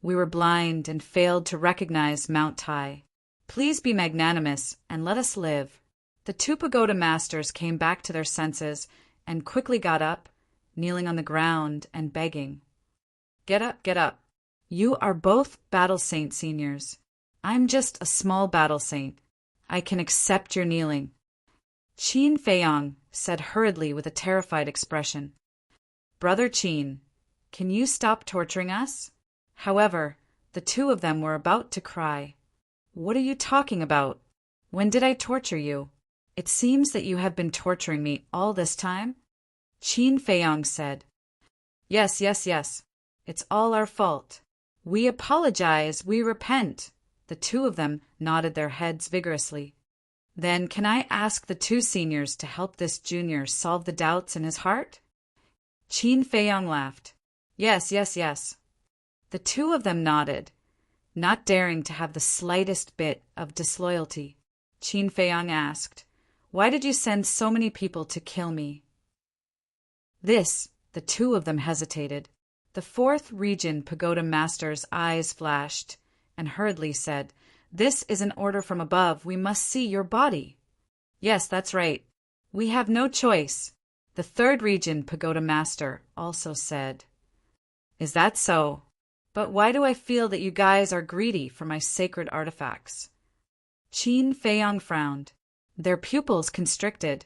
Speaker 1: We were blind and failed to recognize Mount Tai. Please be magnanimous and let us live." The two pagoda masters came back to their senses and quickly got up, kneeling on the ground and begging. "Get up, get up. You are both battle saint seniors. I'm just a small battle saint. I can accept your kneeling." Qin Feiyang said hurriedly with a terrified expression, "Brother Qin, can you stop torturing us?" However, the two of them were about to cry. "What are you talking about? When did I torture you? It seems that you have been torturing me all this time? Qin Feiyong said. Yes, yes, yes. It's all our fault. We apologize, we repent. The two of them nodded their heads vigorously. Then can I ask the two seniors to help this junior solve the doubts in his heart? Qin Feiyong laughed. Yes, yes, yes. The two of them nodded, not daring to have the slightest bit of disloyalty. Qin Feiyong asked, Why did you send so many people to kill me? The two of them hesitated. The fourth region pagoda master's eyes flashed and hurriedly said, This is an order from above. We must see your body. Yes, that's right. We have no choice. The third region pagoda master also said. Is that so? But why do I feel that you guys are greedy for my sacred artifacts? Qin Feiyong frowned. Their pupils constricted,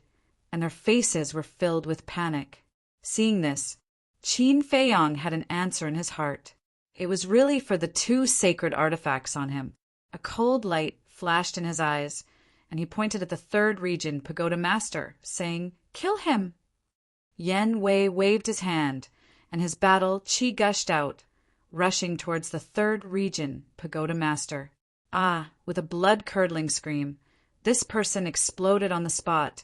Speaker 1: and their faces were filled with panic. Seeing this, Qin Feiyong had an answer in his heart. It was really for the two sacred artifacts on him. A cold light flashed in his eyes, and he pointed at the third region pagoda master, saying, Kill him! Yen Wei waved his hand, and his battle qi gushed out, rushing towards the third region pagoda master. Ah, with a blood-curdling scream, this person exploded on the spot,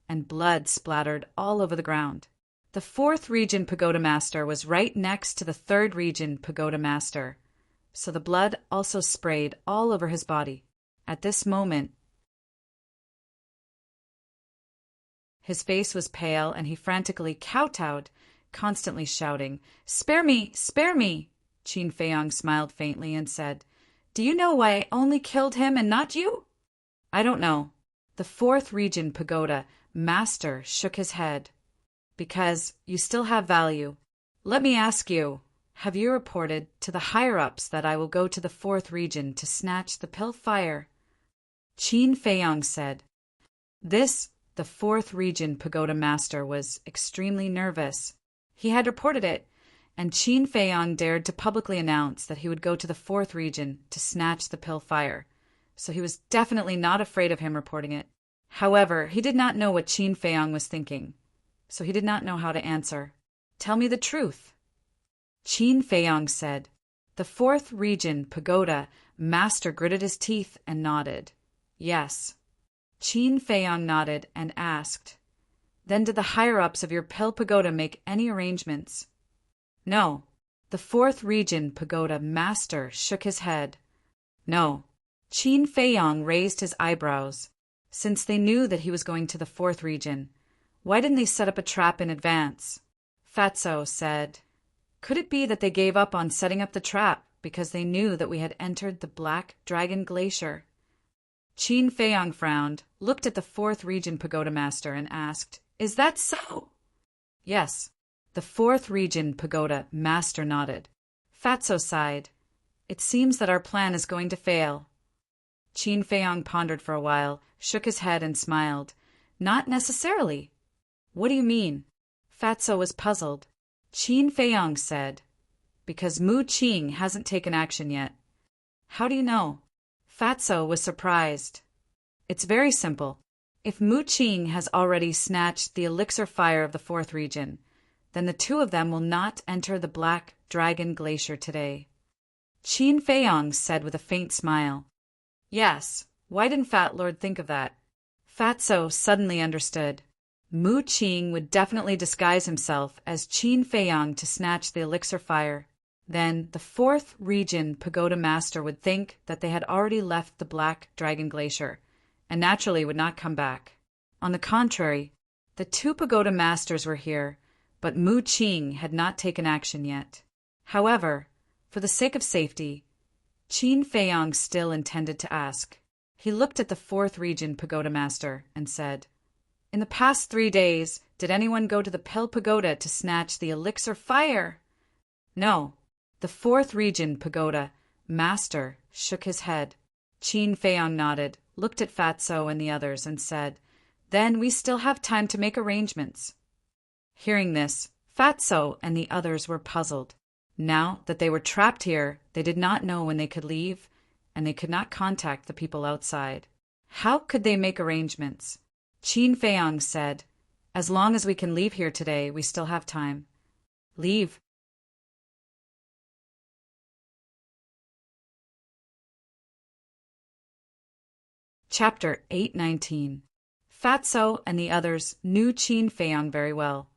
Speaker 1: and blood splattered all over the ground. The fourth region pagoda master was right next to the third region pagoda master, so the blood also sprayed all over his body. At this moment, his face was pale and he frantically kowtowed, constantly shouting, Spare me! Spare me! Qin Feiyong smiled faintly and said, Do you know why I only killed him and not you? I don't know. The fourth region pagoda master shook his head. Because you still have value. Let me ask you, have you reported to the higher-ups that I will go to the fourth region to snatch the pill fire? Qin Feiyong said. The fourth region pagoda master was extremely nervous. He had reported it, and Qin Feiyong dared to publicly announce that he would go to the fourth region to snatch the pill fire, so he was definitely not afraid of him reporting it. However, he did not know what Qin Feiyong was thinking, so he did not know how to answer. Tell me the truth. Qin Feiyong said. The fourth region pagoda master gritted his teeth and nodded. Yes. Qin Feiyong nodded and asked, Then did the higher-ups of your pill pagoda make any arrangements? No. The fourth region pagoda master shook his head. No. Qin Feiyong raised his eyebrows. Since they knew that he was going to the fourth region, why didn't they set up a trap in advance? Fatso said, Could it be that they gave up on setting up the trap because they knew that we had entered the Black Dragon Glacier? Qin Feiyong frowned, looked at the fourth region pagoda master and asked, Is that so? Yes. The fourth region pagoda master nodded. Fatso sighed. It seems that our plan is going to fail. Qin Feiyong pondered for a while, shook his head and smiled. Not necessarily. What do you mean? Fatso was puzzled. Qin Feiyong said, Because Mu Qing hasn't taken action yet. How do you know? Fatso was surprised. It's very simple. If Mu Qing has already snatched the elixir fire of the fourth region, then the two of them will not enter the Black Dragon Glacier today. Qin Feiyong said with a faint smile. Yes, why didn't Fat Lord think of that? Fatso suddenly understood. Mu Qing would definitely disguise himself as Qin Feiyong to snatch the elixir fire. Then the fourth region pagoda master would think that they had already left the Black Dragon Glacier, and naturally would not come back. On the contrary, the two pagoda masters were here, but Mu Qing had not taken action yet. However, for the sake of safety, Qin Feiyong still intended to ask. He looked at the fourth region pagoda master and said, In the past 3 days, did anyone go to the Pill Pagoda to snatch the elixir fire? No. The fourth region pagoda master shook his head. Qin Feiyong nodded, looked at Fatso and the others, and said, Then we still have time to make arrangements. Hearing this, Fatso and the others were puzzled. Now that they were trapped here, they did not know when they could leave, and they could not contact the people outside. How could they make arrangements? Qin Feiyang said, "As long as we can leave here today, we still have time." Leave? Chapter 819. Fatso and the others knew Qin Feiyang very well,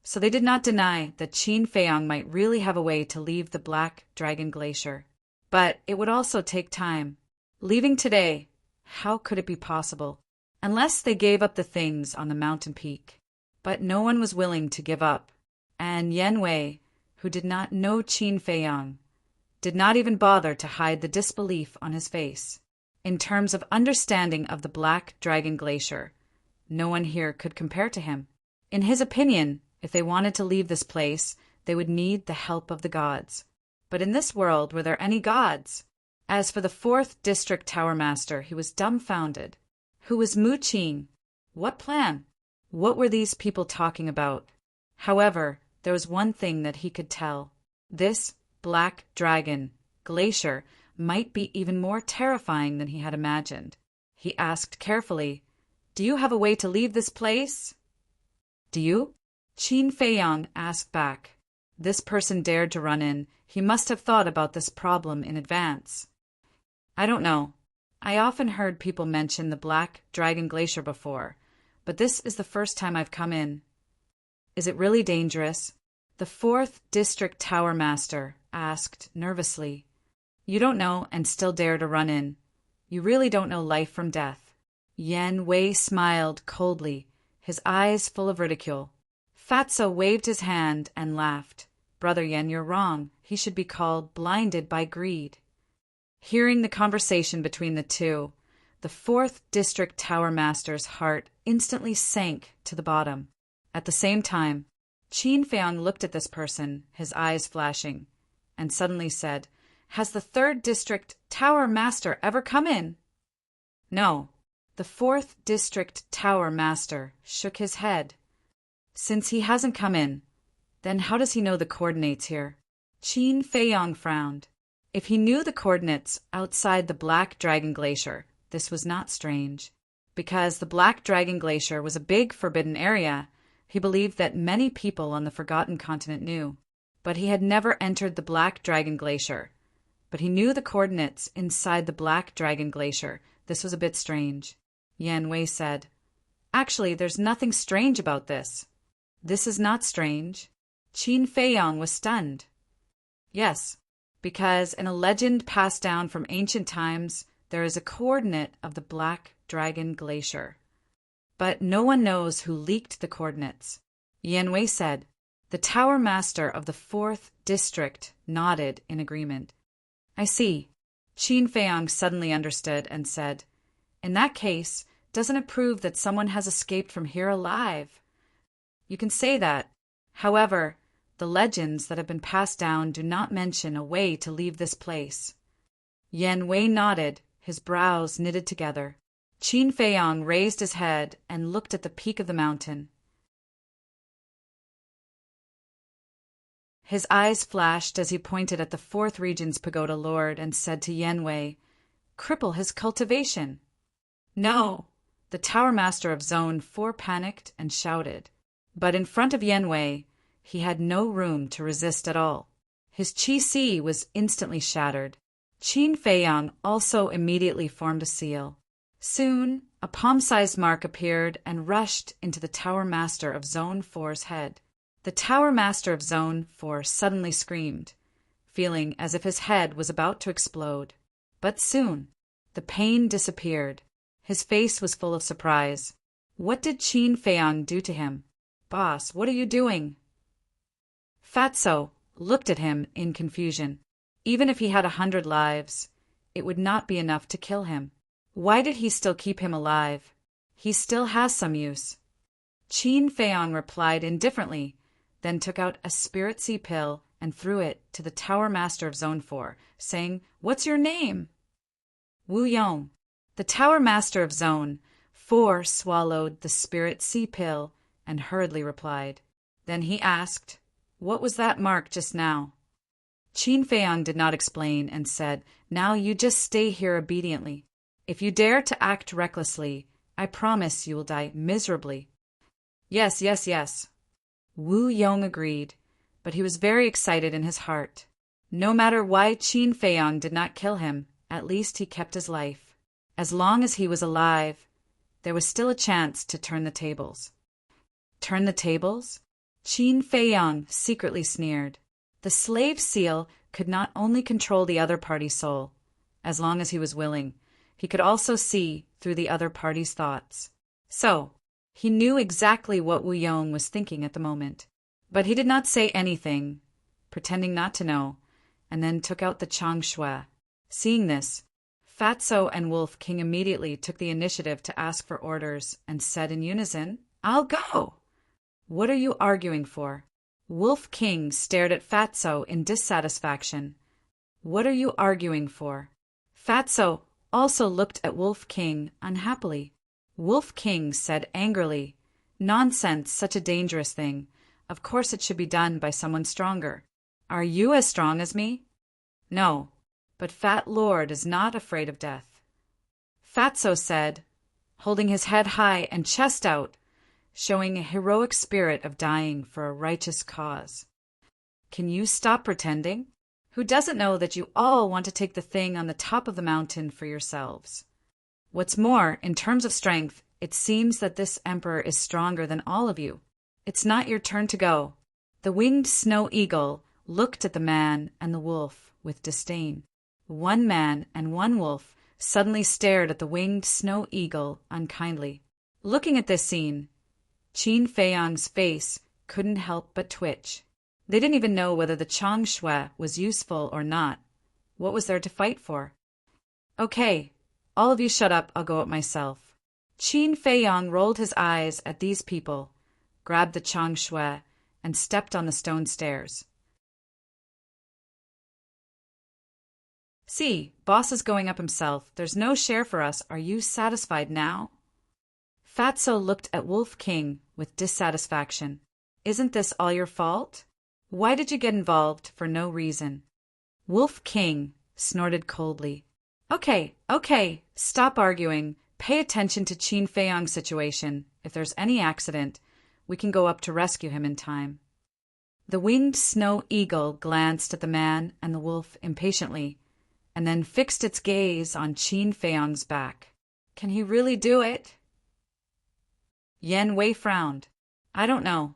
Speaker 1: so they did not deny that Qin Feiyang might really have a way to leave the Black Dragon Glacier. But it would also take time. Leaving today, how could it be possible? Unless they gave up the things on the mountain peak. But no one was willing to give up, and Yan Wei, who did not know Qin Feiyang, did not even bother to hide the disbelief on his face. In terms of understanding of the Black Dragon Glacier, no one here could compare to him. In his opinion, if they wanted to leave this place, they would need the help of the gods. But in this world, were there any gods? As for the 4th District Tower Master, he was dumbfounded. Who was Mu Qing? What plan? What were these people talking about? However, there was one thing that he could tell. This Black Dragon Glacier might be even more terrifying than he had imagined. He asked carefully, "Do you have a way to leave this place?" "Do you?" Qin Feiyang asked back. This person dared to run in. He must have thought about this problem in advance. "I don't know. I often heard people mention the Black Dragon Glacier before, but this is the first time I've come in." "Is it really dangerous?" The 4th District Tower Master asked nervously. "You don't know and still dare to run in. You really don't know life from death." Yan Wei smiled coldly, his eyes full of ridicule. Fatso waved his hand and laughed. "Brother Yan, you're wrong. He should be called blinded by greed." Hearing the conversation between the two, the 4th District Tower Master's heart instantly sank to the bottom. At the same time, Qin Feiyang looked at this person, his eyes flashing, and suddenly said, "Has the 3rd District Tower Master ever come in?" "No." The 4th District Tower Master shook his head. "Since he hasn't come in, then how does he know the coordinates here?" Qin Feiyang frowned. If he knew the coordinates outside the Black Dragon Glacier, this was not strange. Because the Black Dragon Glacier was a big forbidden area, he believed that many people on the Forgotten Continent knew. But he had never entered the Black Dragon Glacier. But he knew the coordinates inside the Black Dragon Glacier. This was a bit strange. Yan Wei said, "Actually, there's nothing strange about this." "This is not strange." Qin Feiyang was stunned. "Yes, because in a legend passed down from ancient times, there is a coordinate of the Black Dragon Glacier. But no one knows who leaked the coordinates." Yan Wei said. The Tower Master of the 4th District nodded in agreement. "I see." Qin Feiyang suddenly understood and said, "In that case, doesn't it prove that someone has escaped from here alive?" "You can say that. However, the legends that have been passed down do not mention a way to leave this place." Yan Wei nodded, his brows knitted together. Qin Feiyang raised his head and looked at the peak of the mountain. His eyes flashed as he pointed at the 4th Region's Pagoda Lord and said to Yan Wei, "Cripple his cultivation." "No!" The Tower Master of Zone 4 panicked and shouted. But in front of Yan Wei, he had no room to resist at all. His qi was instantly shattered. Qin Feiyang also immediately formed a seal. Soon, a palm-sized mark appeared and rushed into the Tower Master of Zone 4's head. The Tower Master of Zone 4 suddenly screamed, feeling as if his head was about to explode. But soon, the pain disappeared. His face was full of surprise. What did Qin Feiyang do to him? "Boss, what are you doing?" Fatso looked at him in confusion. Even if he had 100 lives, it would not be enough to kill him. Why did he still keep him alive? He still has some use. Qin Feiyang replied indifferently, then took out a spirit sea pill and threw it to the Tower Master of Zone 4, saying, "What's your name?" "Wu Yong." The Tower Master of Zone 4 swallowed the spirit sea pill and hurriedly replied. Then he asked, "What was that mark just now?" Qin Feiyang did not explain and said, "Now you just stay here obediently. If you dare to act recklessly, I promise you will die miserably. Yes, yes, yes. Wu Yong agreed, but he was very excited in his heart. No matter why Qin Feiyang did not kill him, at least he kept his life. As long as he was alive, there was still a chance to turn the tables. Turn the tables? Qin Feiyang secretly sneered. The slave seal could not only control the other party's soul, as long as he was willing, he could also see through the other party's thoughts. So, he knew exactly what Wu Yong was thinking at the moment. But he did not say anything, pretending not to know, and then took out the Chang Shui. Seeing this, Fatso and Wolf King immediately took the initiative to ask for orders and said in unison, "I'll go." "What are you arguing for?" Wolf King stared at Fatso in dissatisfaction. "What are you arguing for?" Fatso also looked at Wolf King unhappily. Wolf King said angrily, "Nonsense, such a dangerous thing. Of course it should be done by someone stronger. Are you as strong as me?" "No, but Fat Lord is not afraid of death." Fatso said, holding his head high and chest out, showing a heroic spirit of dying for a righteous cause. "Can you stop pretending? Who doesn't know that you all want to take the thing on the top of the mountain for yourselves? What's more, in terms of strength, it seems that this emperor is stronger than all of you. It's not your turn to go." The winged snow eagle looked at the man and the wolf with disdain. One man and one wolf suddenly stared at the winged snow eagle unkindly. Looking at this scene, Qin Feiyang's face couldn't help but twitch. They didn't even know whether the Chang Shui was useful or not. What was there to fight for? "Okay, all of you shut up, I'll go up myself." Qin Feiyang rolled his eyes at these people, grabbed the Chang Shui, and stepped on the stone stairs. "See, boss is going up himself. There's no share for us. Are you satisfied now?" Fatso looked at Wolf King with dissatisfaction. "Isn't this all your fault? Why did you get involved for no reason?" Wolf King snorted coldly. Okay, stop arguing. Pay attention to Qin Feiyang's situation. If there's any accident, we can go up to rescue him in time." The winged snow eagle glanced at the man and the wolf impatiently, and then fixed its gaze on Qin Feiyang's back. "Can he really do it?" Yan Wei frowned. "I don't know."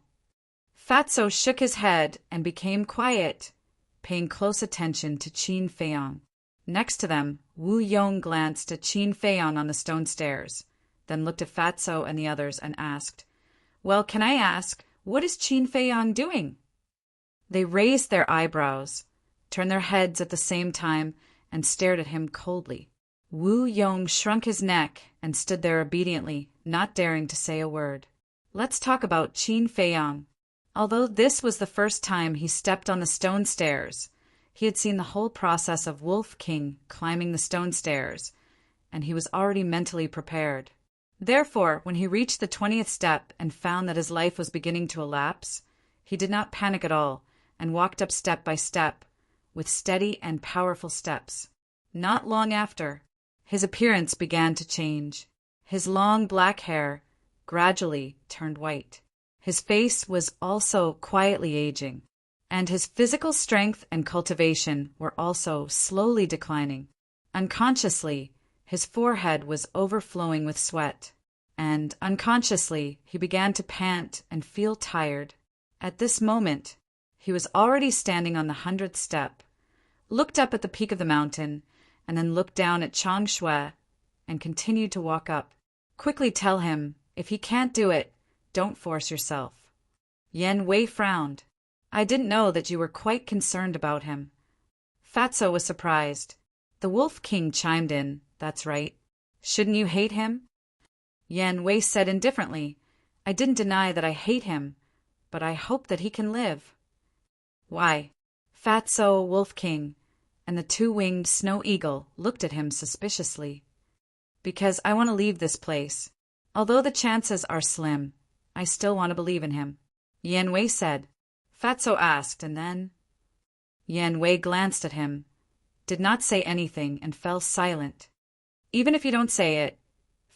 Speaker 1: Fatso shook his head and became quiet, paying close attention to Qin Feiyang. Next to them, Wu Yong glanced at Qin Feiyang on the stone stairs, then looked at Fatso and the others and asked, "Well, can I ask, what is Qin Feiyang doing?" They raised their eyebrows, turned their heads at the same time, and stared at him coldly. Wu Yong shrunk his neck and stood there obediently, not daring to say a word. Let's talk about Qin Feiyang. Although this was the first time he stepped on the stone stairs, he had seen the whole process of Wolf King climbing the stone stairs, and he was already mentally prepared. Therefore, when he reached the 20th step and found that his life was beginning to elapse, he did not panic at all and walked up step by step, with steady and powerful steps. Not long after, his appearance began to change. His long black hair gradually turned white. His face was also quietly aging, and his physical strength and cultivation were also slowly declining. Unconsciously, his forehead was overflowing with sweat, and unconsciously he began to pant and feel tired. At this moment, he was already standing on the 100th step, looked up at the peak of the mountain, and then looked down at Chang Shui and continued to walk up. "Quickly tell him, if he can't do it, don't force yourself." Yan Wei frowned. "I didn't know that you were quite concerned about him." Fatso was surprised. The Wolf King chimed in, "That's right. Shouldn't you hate him?" Yan Wei said indifferently, "I didn't deny that I hate him, but I hope that he can live." "Why?" Fatso, Wolf King, and the two-winged snow eagle looked at him suspiciously. "Because I want to leave this place. Although the chances are slim, I still want to believe in him," Yan Wei said. Fatso asked, and then... Yan Wei glanced at him, did not say anything, and fell silent. "Even if you don't say it,"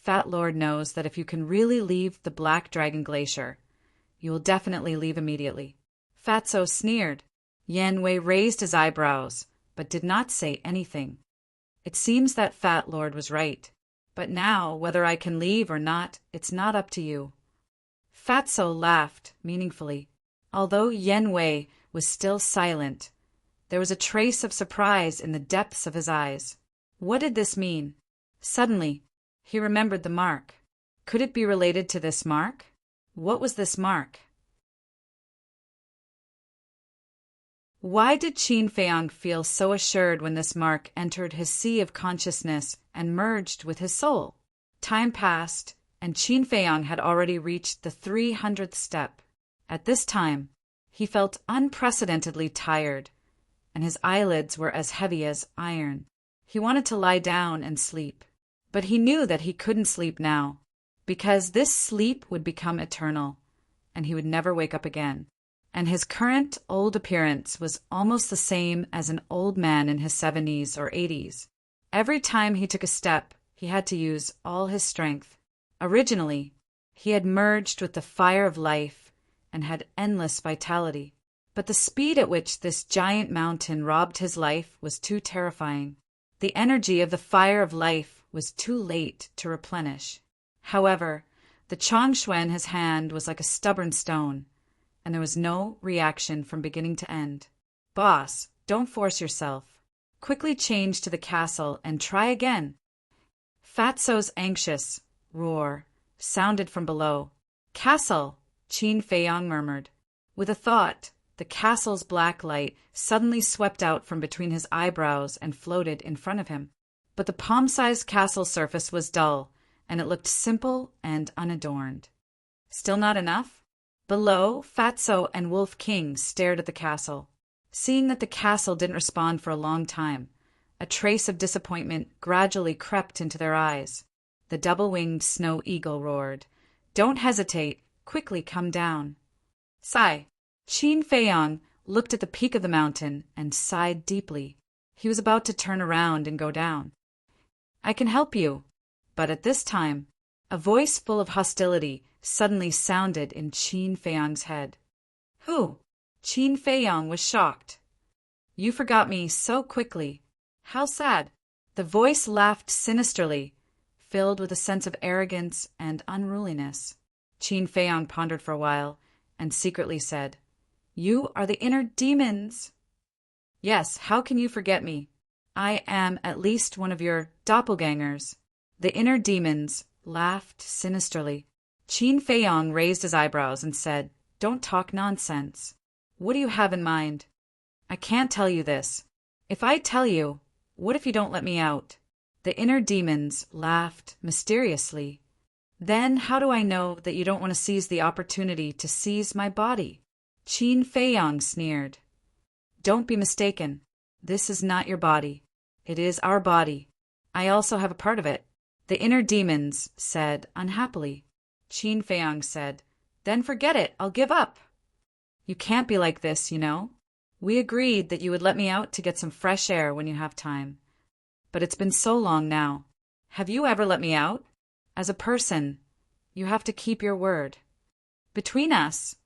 Speaker 1: Fat Lord knows that if you can really leave the Black Dragon Glacier, you will definitely leave immediately. Fatso sneered. Yen Wei raised his eyebrows, but did not say anything. It seems that Fat Lord was right. But now, whether I can leave or not, it's not up to you. Fatso laughed meaningfully. Although Yen Wei was still silent, there was a trace of surprise in the depths of his eyes. What did this mean? Suddenly, he remembered the mark. Could it be related to this mark? What was this mark? Why did Qin Feiyang feel so assured when this mark entered his sea of consciousness and merged with his soul? Time passed, and Qin Feiyang had already reached the 300th step. At this time, he felt unprecedentedly tired, and his eyelids were as heavy as iron. He wanted to lie down and sleep, but he knew that he couldn't sleep now, because this sleep would become eternal, and he would never wake up again. And his current old appearance was almost the same as an old man in his 70s or 80s. Every time he took a step, he had to use all his strength. Originally, he had merged with the fire of life and had endless vitality. But the speed at which this giant mountain robbed his life was too terrifying. The energy of the fire of life was too late to replenish. However, the Changshui in his hand was like a stubborn stone, and there was no reaction from beginning to end. Boss, don't force yourself. Quickly change to the castle and try again. Fatso's anxious roar sounded from below. Castle, Qin Feiyang murmured. With a thought, the castle's black light suddenly swept out from between his eyebrows and floated in front of him. But the palm-sized castle surface was dull, and it looked simple and unadorned. Still not enough? Below, Fatso and Wolf King stared at the castle. Seeing that the castle didn't respond for a long time, a trace of disappointment gradually crept into their eyes. The double-winged snow eagle roared, "Don't hesitate, quickly come down." Sigh. Qin Feiyang looked at the peak of the mountain and sighed deeply. He was about to turn around and go down. "I can help you." But at this time, a voice full of hostility suddenly sounded in Qin Feiyang's head. "Who?" Qin Feiyang was shocked. "You forgot me so quickly. How sad." The voice laughed sinisterly, filled with a sense of arrogance and unruliness. Qin Feiyang pondered for a while and secretly said, "You are the inner demons." "Yes, how can you forget me? I am at least one of your doppelgangers." The inner demons laughed sinisterly. Qin Feiyang raised his eyebrows and said, "Don't talk nonsense. What do you have in mind?" "I can't tell you this. If I tell you, what if you don't let me out?" The inner demons laughed mysteriously. "Then how do I know that you don't want to seize the opportunity to seize my body?" Qin Feiyang sneered. "Don't be mistaken. This is not your body. It is our body. I also have a part of it." The inner demons said unhappily. Qin Feiyang said, "Then forget it. I'll give up." "You can't be like this, you know. We agreed that you would let me out to get some fresh air when you have time. But it's been so long now. Have you ever let me out? As a person, you have to keep your word. Between us,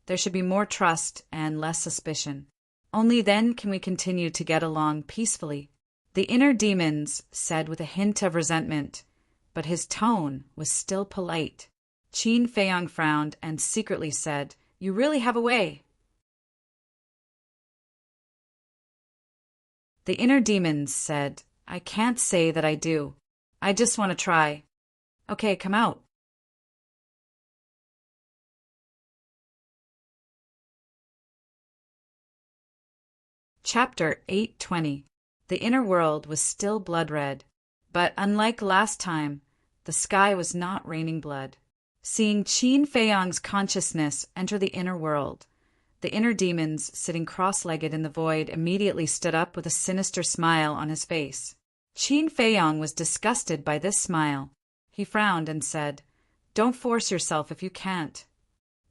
Speaker 1: there should be more trust and less suspicion. Only then can we continue to get along peacefully." The inner demons said with a hint of resentment, but his tone was still polite. Qin Feiyang frowned and secretly said, "You really have a way." The inner demons said, "I can't say that I do. I just want to try. Okay, come out." Chapter 820. The inner world was still blood-red, but unlike last time, the sky was not raining blood. Seeing Qin Feiyang's consciousness enter the inner world, the inner demons sitting cross-legged in the void immediately stood up with a sinister smile on his face. Qin Feiyang was disgusted by this smile. He frowned and said, "Don't force yourself if you can't."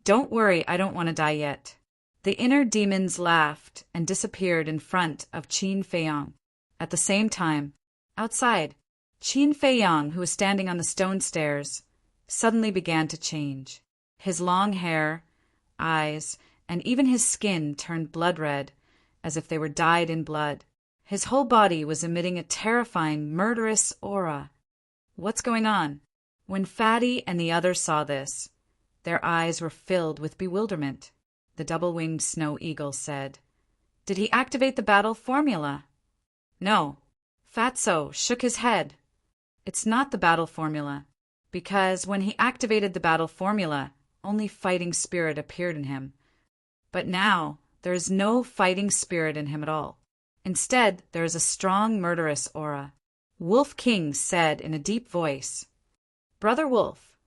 Speaker 1: "Don't worry, I don't want to die yet." The inner demons laughed and disappeared in front of Qin Feiyang. At the same time, outside, Qin Feiyang, who was standing on the stone stairs, suddenly began to change. His long hair, eyes, and even his skin turned blood red, as if they were dyed in blood. His whole body was emitting a terrifying, murderous aura. What's going on? When Fatty and the others saw this, their eyes were filled with bewilderment. The double-winged snow eagle said, "Did he activate the battle formula?" No. Fatso shook his head. It's not the battle formula, because when he activated the battle formula, only fighting spirit appeared in him. But now, there is no fighting spirit in him at all. Instead, there is a strong, murderous aura. Wolf King said in a deep voice, "Brother Wolf,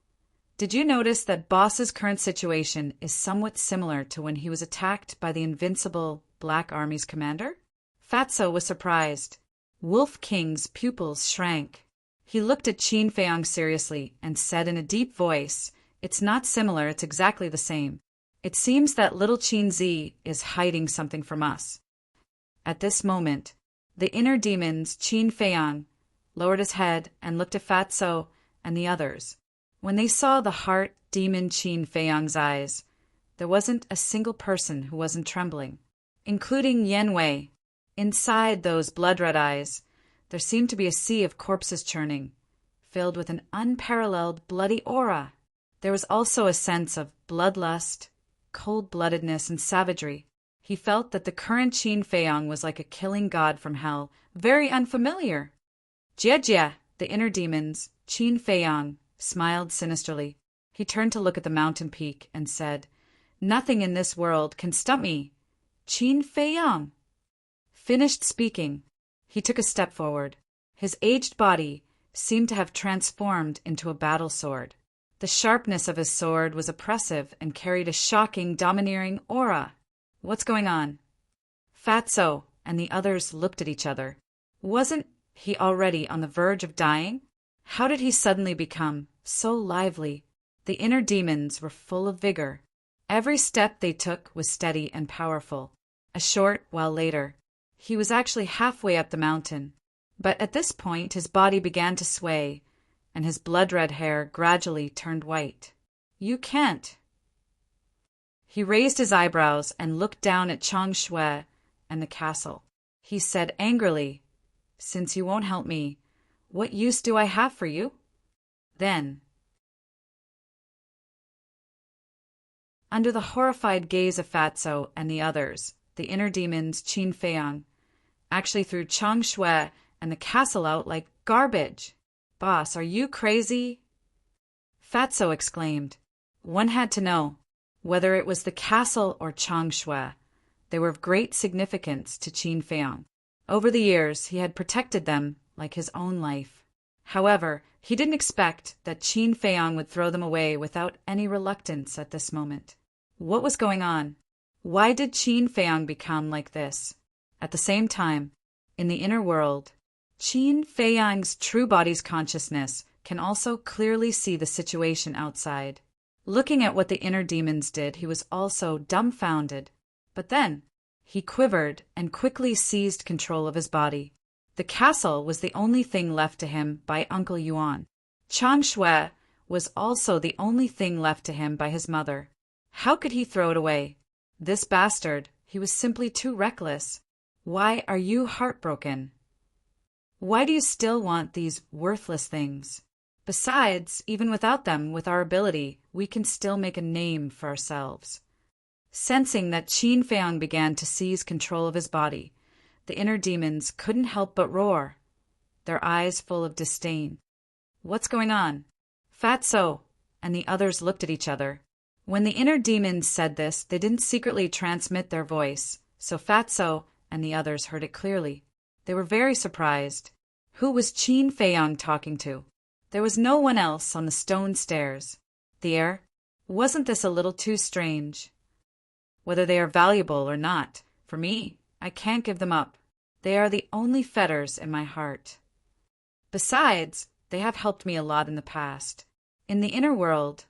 Speaker 1: did you notice that Boss's current situation is somewhat similar to when he was attacked by the invincible Black Army's commander?" Fatso was surprised. Wolf King's pupils shrank. He looked at Qin Feiyang seriously and said in a deep voice, "It's not similar, it's exactly the same. It seems that little Qin Zi is hiding something from us." At this moment, the inner demons, Qin Feiyang, lowered his head and looked at Fatso and the others. When they saw the heart demon Qin Feiyang's eyes, there wasn't a single person who wasn't trembling, including Yen Wei. Inside those blood-red eyes, there seemed to be a sea of corpses churning, filled with an unparalleled bloody aura. There was also a sense of bloodlust, cold-bloodedness, and savagery. He felt that the current Qin Feiyang was like a killing god from hell, very unfamiliar. Jie, the inner demons, Qin Feiyang, smiled sinisterly. He turned to look at the mountain peak and said, "Nothing in this world can stump me. Qin Feiyang." Finished speaking, he took a step forward. His aged body seemed to have transformed into a battle sword. The sharpness of his sword was oppressive and carried a shocking, domineering aura. What's going on? Fatso and the others looked at each other. Wasn't he already on the verge of dying? How did he suddenly become so lively? The inner demons were full of vigor. Every step they took was steady and powerful. A short while later, he was actually halfway up the mountain. But at this point, his body began to sway, and his blood-red hair gradually turned white. "You can't." He raised his eyebrows and looked down at Chang Shui and the castle. He said angrily, "Since you won't help me, what use do I have for you?" Then, under the horrified gaze of Fatso and the others, the inner demons, Qin Feiyang, actually threw Chang Shui and the castle out like garbage. "Boss, are you crazy?" Fatso exclaimed. One had to know, whether it was the castle or Chang Shui, they were of great significance to Qin Feiyang. Over the years, he had protected them like his own life. However, he didn't expect that Qin Feiyang would throw them away without any reluctance at this moment. What was going on? Why did Qin Feiyang become like this? At the same time, in the inner world, Qin Feiyang's true body's consciousness can also clearly see the situation outside. Looking at what the inner demons did, he was also dumbfounded. But then, he quivered and quickly seized control of his body. The castle was the only thing left to him by Uncle Yuan. Chang Shui was also the only thing left to him by his mother. How could he throw it away? This bastard, he was simply too reckless. Why are you heartbroken? Why do you still want these worthless things? Besides, even without them, with our ability, we can still make a name for ourselves. Sensing that Qin Feiyang began to seize control of his body, the inner demons couldn't help but roar, their eyes full of disdain. What's going on? Fatso and the others looked at each other. When the inner demons said this, they didn't secretly transmit their voice, so Fatso and the others heard it clearly. They were very surprised. Who was Qin Feiyang talking to? There was no one else on the stone stairs. The air? Wasn't this a little too strange? Whether they are valuable or not, for me, I can't give them up. They are the only fetters in my heart. Besides, they have helped me a lot in the past. In the inner world,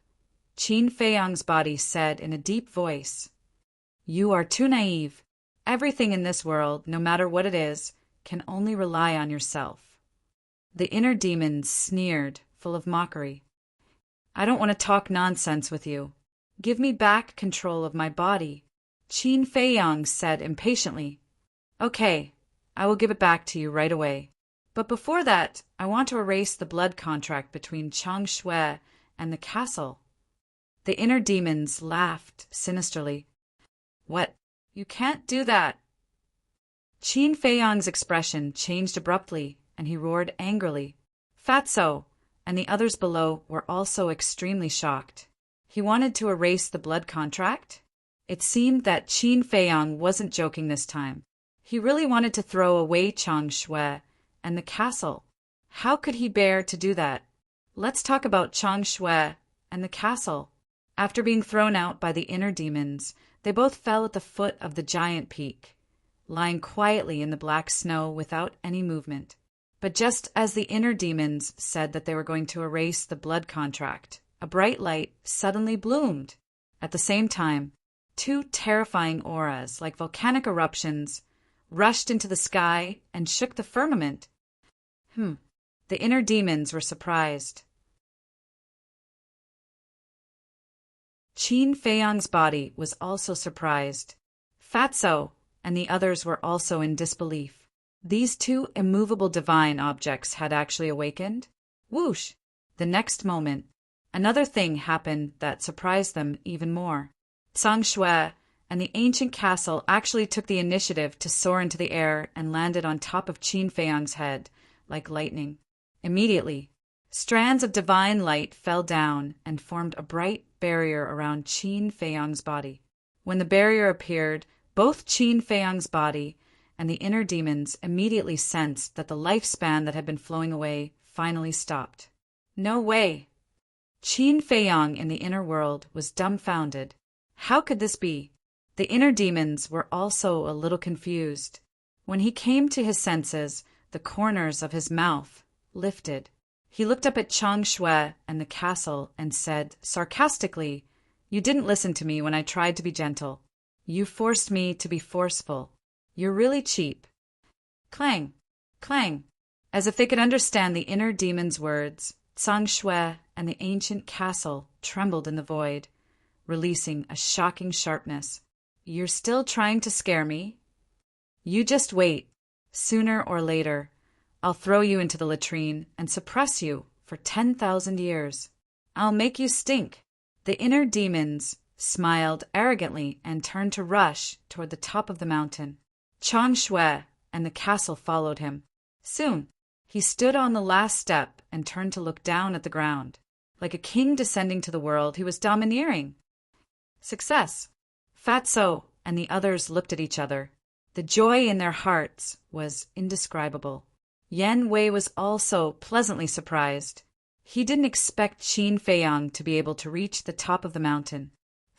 Speaker 1: Qin Feiyang's body said in a deep voice, "You are too naive. Everything in this world, no matter what it is, can only rely on yourself." The inner demons sneered, full of mockery. I don't want to talk nonsense with you. Give me back control of my body, Qin Feiyang said impatiently. Okay, I will give it back to you right away. But before that, I want to erase the blood contract between Chang Shui and the castle. The inner demons laughed sinisterly. What? You can't do that. Qin Feiyang's expression changed abruptly, and he roared angrily. Fatso and the others below were also extremely shocked. He wanted to erase the blood contract? It seemed that Qin Feiyang wasn't joking this time. He really wanted to throw away Chang Shui and the castle. How could he bear to do that? Let's talk about Chang Shui and the castle. After being thrown out by the inner demons, they both fell at the foot of the giant peak, lying quietly in the black snow without any movement. But just as the inner demons said that they were going to erase the blood contract, a bright light suddenly bloomed. At the same time, two terrifying auras, like volcanic eruptions, rushed into the sky and shook the firmament. The inner demons were surprised. Qin Feiyang's body was also surprised. Fatso and the others were also in disbelief. These two immovable divine objects had actually awakened. Whoosh! The next moment, another thing happened that surprised them even more. Chang Shui and the ancient castle actually took the initiative to soar into the air and landed on top of Qin Feiyang's head, like lightning. Immediately, strands of divine light fell down and formed a bright barrier around Qin Feiyang's body. When the barrier appeared, both Qin Feiyang's body and the inner demons immediately sensed that the lifespan that had been flowing away finally stopped. No way! Qin Feiyang in the inner world was dumbfounded. How could this be? The inner demons were also a little confused. When he came to his senses, the corners of his mouth lifted. He looked up at Chang Shui and the castle and said sarcastically, You didn't listen to me when I tried to be gentle. You forced me to be forceful. You're really cheap. Clang! Clang! As if they could understand the inner demon's words, Chang Shui and the ancient castle trembled in the void, releasing a shocking sharpness. You're still trying to scare me? You just wait. Sooner or later, I'll throw you into the latrine and suppress you for 10,000 years. I'll make you stink. The inner demons smiled arrogantly and turned to rush toward the top of the mountain. Chang Shui and the castle followed him. Soon, he stood on the last step and turned to look down at the ground. Like a king descending to the world, he was domineering. Success! Fatso and the others looked at each other. The joy in their hearts was indescribable. Yan Wei was also pleasantly surprised. He didn't expect Qin Feiyang to be able to reach the top of the mountain.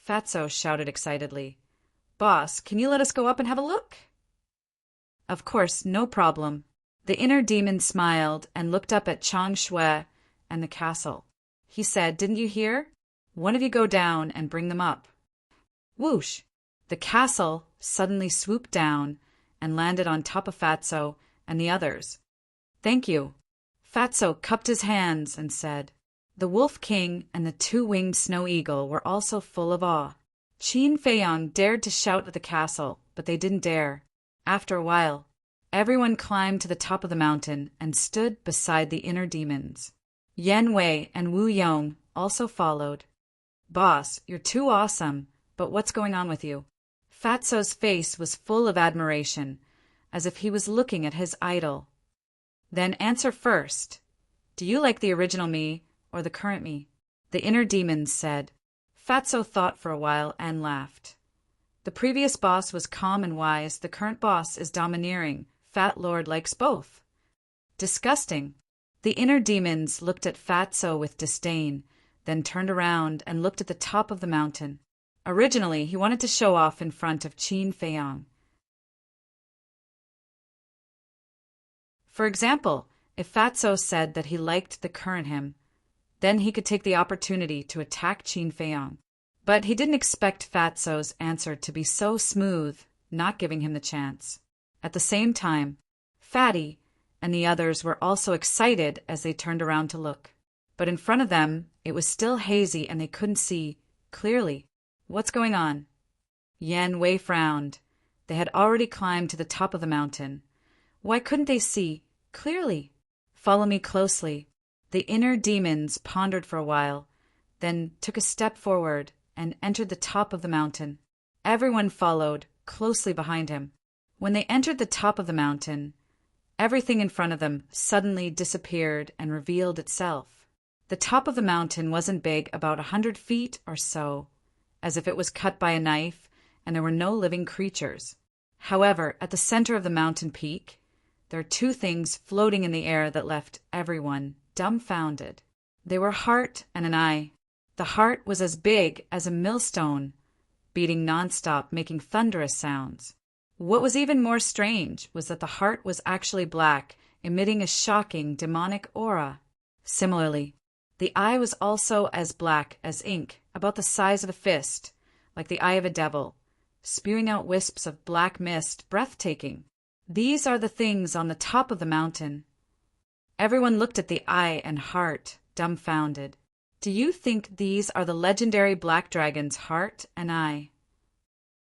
Speaker 1: Fatso shouted excitedly, Boss, can you let us go up and have a look? Of course, no problem. The inner demon smiled and looked up at Chang Shui and the castle. He said, Didn't you hear? One of you go down and bring them up. Whoosh! The castle suddenly swooped down and landed on top of Fatso and the others. Thank you. Fatso cupped his hands and said. The Wolf King and the two-winged snow eagle were also full of awe. Qin Feiyang dared to shout at the castle, but they didn't dare. After a while, everyone climbed to the top of the mountain and stood beside the inner demons. Yan Wei and Wu Yong also followed. Boss, you're too awesome, but what's going on with you? Fatso's face was full of admiration, as if he was looking at his idol. Then answer first. Do you like the original me or the current me? The inner demons said. Fatso thought for a while and laughed. The previous boss was calm and wise. The current boss is domineering. Fat Lord likes both. Disgusting. The inner demons looked at Fatso with disdain, then turned around and looked at the top of the mountain. Originally, he wanted to show off in front of Qin Feiyang. For example, if Fatso said that he liked the current him, then he could take the opportunity to attack Qin Feiyang. But he didn't expect Fatso's answer to be so smooth, not giving him the chance. At the same time, Fatty and the others were also excited as they turned around to look. But in front of them, it was still hazy and they couldn't see clearly. What's going on? Yan Wei frowned. They had already climbed to the top of the mountain. Why couldn't they see clearly? Follow me closely. The inner demons pondered for a while, then took a step forward and entered the top of the mountain. Everyone followed closely behind him. When they entered the top of the mountain, everything in front of them suddenly disappeared and revealed itself. The top of the mountain wasn't big, about 100 feet or so, as if it was cut by a knife, and there were no living creatures. However, at the center of the mountain peak, there are two things floating in the air that left everyone dumbfounded. They were a heart and an eye. The heart was as big as a millstone, beating nonstop, making thunderous sounds. What was even more strange was that the heart was actually black, emitting a shocking demonic aura. Similarly, the eye was also as black as ink, about the size of a fist, like the eye of a devil, spewing out wisps of black mist, breathtaking. These are the things on the top of the mountain. Everyone looked at the eye and heart, dumbfounded. Do you think these are the legendary black dragon's heart and eye?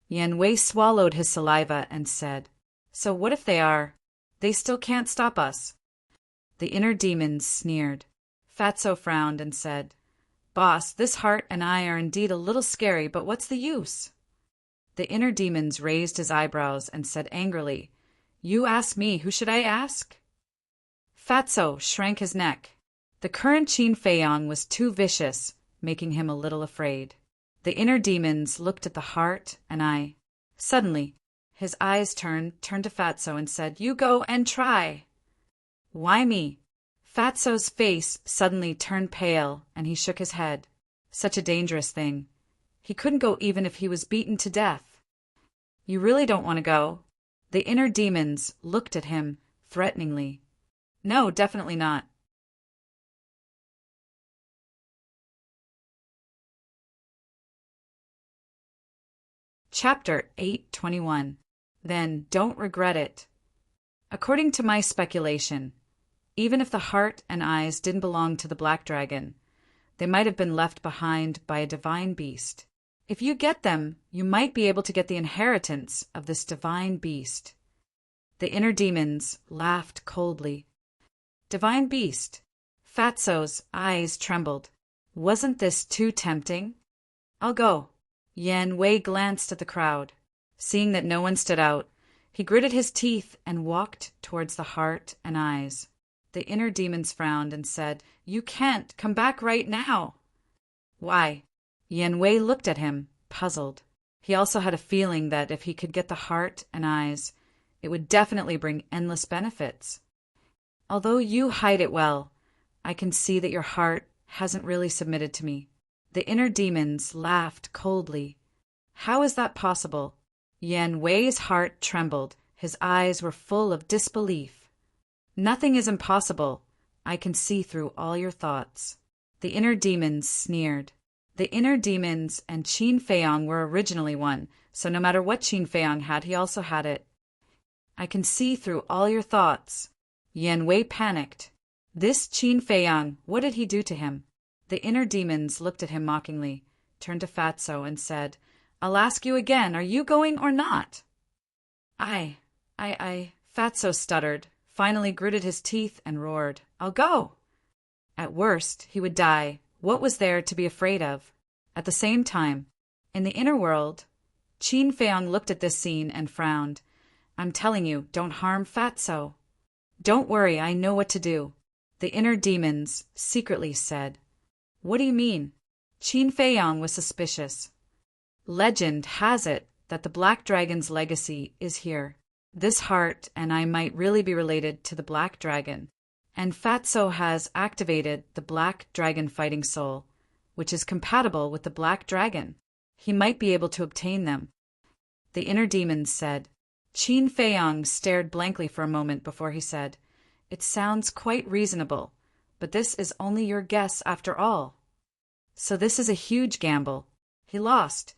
Speaker 1: Yan Wei swallowed his saliva and said, So what if they are? They still can't stop us. The inner demons sneered. Fatso frowned and said, Boss, this heart and eye are indeed a little scary, but what's the use? The inner demons raised his eyebrows and said angrily, You ask me, who should I ask? Fatso shrank his neck. The current Qin Feiyang was too vicious, making him a little afraid. The inner demons looked at the heart and eye. Suddenly, his eyes turned to Fatso and said, You go and try. Why me? Fatso's face suddenly turned pale and he shook his head. Such a dangerous thing. He couldn't go even if he was beaten to death. You really don't want to go? The inner demons looked at him threateningly. No, definitely not. Chapter 821. Then don't regret it. According to my speculation, even if the heart and eyes didn't belong to the black dragon, they might have been left behind by a divine beast. If you get them, you might be able to get the inheritance of this divine beast. The inner demons laughed coldly. Divine beast. Fatso's eyes trembled. Wasn't this too tempting? I'll go. Yan Wei glanced at the crowd. Seeing that no one stood out, he gritted his teeth and walked towards the heart and eyes. The inner demons frowned and said, You can't come back right now. Why? Yan Wei looked at him, puzzled. He also had a feeling that if he could get the heart and eyes, it would definitely bring endless benefits. Although you hide it well, I can see that your heart hasn't really submitted to me. The inner demons laughed coldly. How is that possible? Yan Wei's heart trembled. His eyes were full of disbelief. Nothing is impossible. I can see through all your thoughts. The inner demons sneered. The inner demons and Qin Feiyang were originally one, so no matter what Qin Feiyang had, he also had it. I can see through all your thoughts. Yan Wei panicked. This Qin Feiyang, what did he do to him? The inner demons looked at him mockingly, turned to Fatso and said, I'll ask you again, are you going or not? I, Fatso stuttered, finally gritted his teeth and roared, I'll go. At worst, he would die. What was there to be afraid of? At the same time, in the inner world, Qin Feiyang looked at this scene and frowned. I'm telling you, don't harm Fatso. Don't worry, I know what to do. The inner demons secretly said. What do you mean? Qin Feiyang was suspicious. Legend has it that the Black Dragon's legacy is here. This heart and I might really be related to the Black Dragon. And Fatso has activated the Black Dragon fighting soul, which is compatible with the Black Dragon. He might be able to obtain them. The inner demons said. Qin Feiyang stared blankly for a moment before he said, It sounds quite reasonable, but this is only your guess after all. So this is a huge gamble. He lost.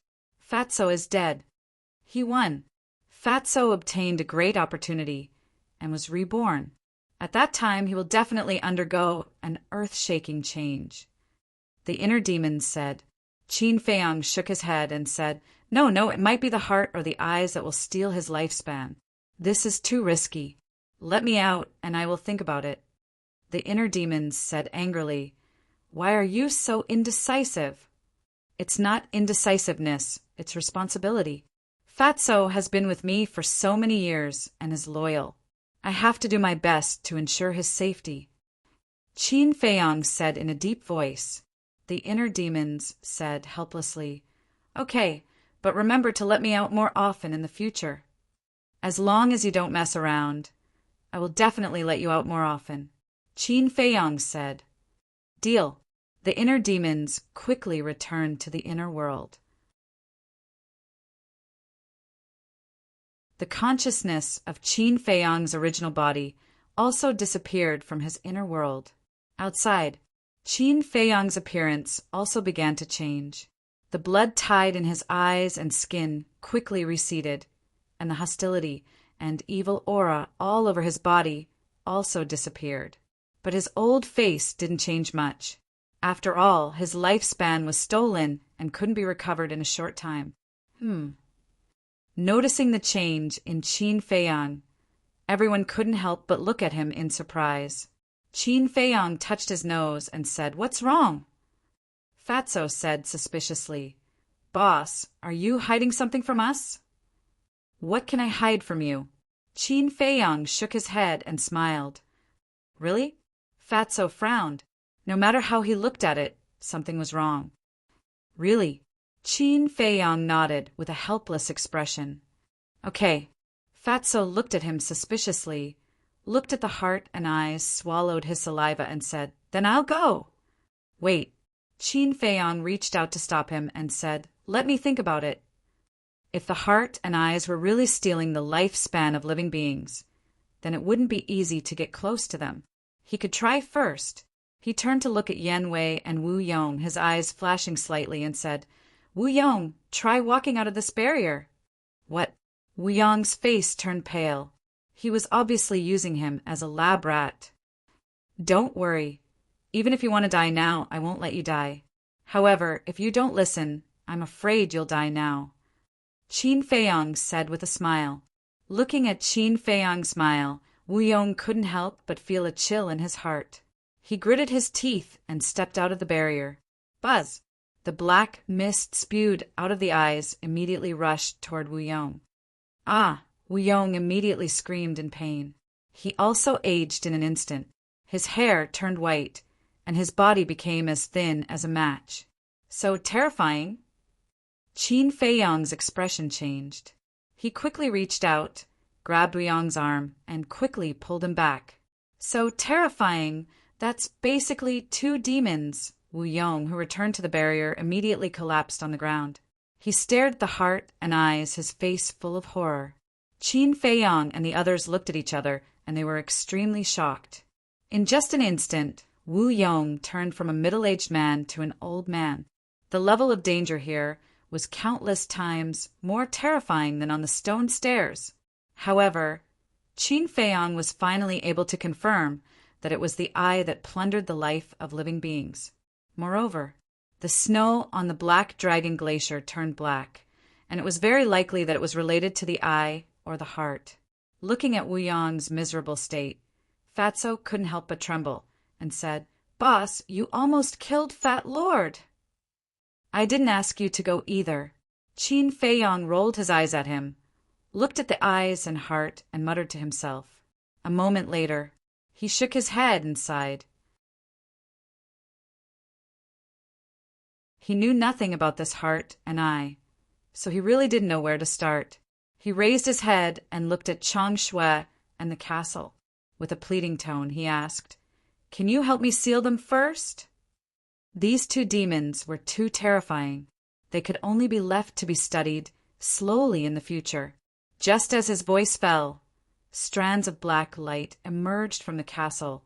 Speaker 1: Fatso is dead. He won. Fatso obtained a great opportunity and was reborn. At that time, he will definitely undergo an earth-shaking change. The inner demons said. Qin Feiyang shook his head and said, No, it might be the heart or the eyes that will steal his lifespan. This is too risky. Let me out, and I will think about it. The inner demons said angrily, Why are you so indecisive? It's not indecisiveness, it's responsibility. Fatso has been with me for so many years and is loyal. I have to do my best to ensure his safety. Qin Feiyang said in a deep voice. The inner demons said helplessly, Okay, but remember to let me out more often in the future. As long as you don't mess around, I will definitely let you out more often. Qin Feiyang said. Deal. The inner demons quickly returned to the inner world. The consciousness of Qin Feiyang's original body also disappeared from his inner world. Outside, Qin Feiyang's appearance also began to change. The blood tied in his eyes and skin quickly receded, and the hostility and evil aura all over his body also disappeared. But his old face didn't change much. After all, his lifespan was stolen and couldn't be recovered in a short time. Noticing the change in Qin Feiyang, everyone couldn't help but look at him in surprise. Qin Feiyang touched his nose and said, What's wrong? Fatso said suspiciously, Boss, are you hiding something from us? What can I hide from you? Qin Feiyang shook his head and smiled. Really? Fatso frowned. No matter how he looked at it, something was wrong. Really? Qin Feiyang nodded with a helpless expression. Okay. Fatso looked at him suspiciously, looked at the heart and eyes, swallowed his saliva, and said, Then I'll go. Wait. Qin Feiyang reached out to stop him and said, Let me think about it. If the heart and eyes were really stealing the lifespan of living beings, then it wouldn't be easy to get close to them. He could try first. He turned to look at Yan Wei and Wu Yong, his eyes flashing slightly, and said, Wu Yong, try walking out of this barrier. What? Wu Yong's face turned pale. He was obviously using him as a lab rat. Don't worry. Even if you want to die now, I won't let you die. However, if you don't listen, I'm afraid you'll die now. Qin Feiyang said with a smile. Looking at Qin Feiyang's smile, Wu Yong couldn't help but feel a chill in his heart. He gritted his teeth and stepped out of the barrier. Buzz! The black mist spewed out of the eyes immediately rushed toward Wu Yong. Ah! Wu Yong immediately screamed in pain. He also aged in an instant. His hair turned white, and his body became as thin as a match. So terrifying! Qin Feiyang's expression changed. He quickly reached out, grabbed Wu Yong's arm, and quickly pulled him back. So terrifying! That's basically two demons. Wu Yong, who returned to the barrier, immediately collapsed on the ground. He stared at the heart and eyes, his face full of horror. Qin Feiyang and the others looked at each other, and they were extremely shocked. In just an instant, Wu Yong turned from a middle-aged man to an old man. The level of danger here was countless times more terrifying than on the stone stairs. However, Qin Feiyang was finally able to confirm that it was the eye that plundered the life of living beings. Moreover, the snow on the Black Dragon Glacier turned black, and it was very likely that it was related to the eye or the heart. Looking at Wu Yong's miserable state, Fatso couldn't help but tremble, and said, Boss, you almost killed Fat Lord. I didn't ask you to go either. Qin Feiyang rolled his eyes at him, looked at the eyes and heart, and muttered to himself. A moment later, he shook his head and sighed. He knew nothing about this heart and eye, so he really didn't know where to start. He raised his head and looked at Chang Shui and the castle. With a pleading tone, he asked, Can you help me seal them first? These two demons were too terrifying. They could only be left to be studied slowly in the future. Just as his voice fell, strands of black light emerged from the castle,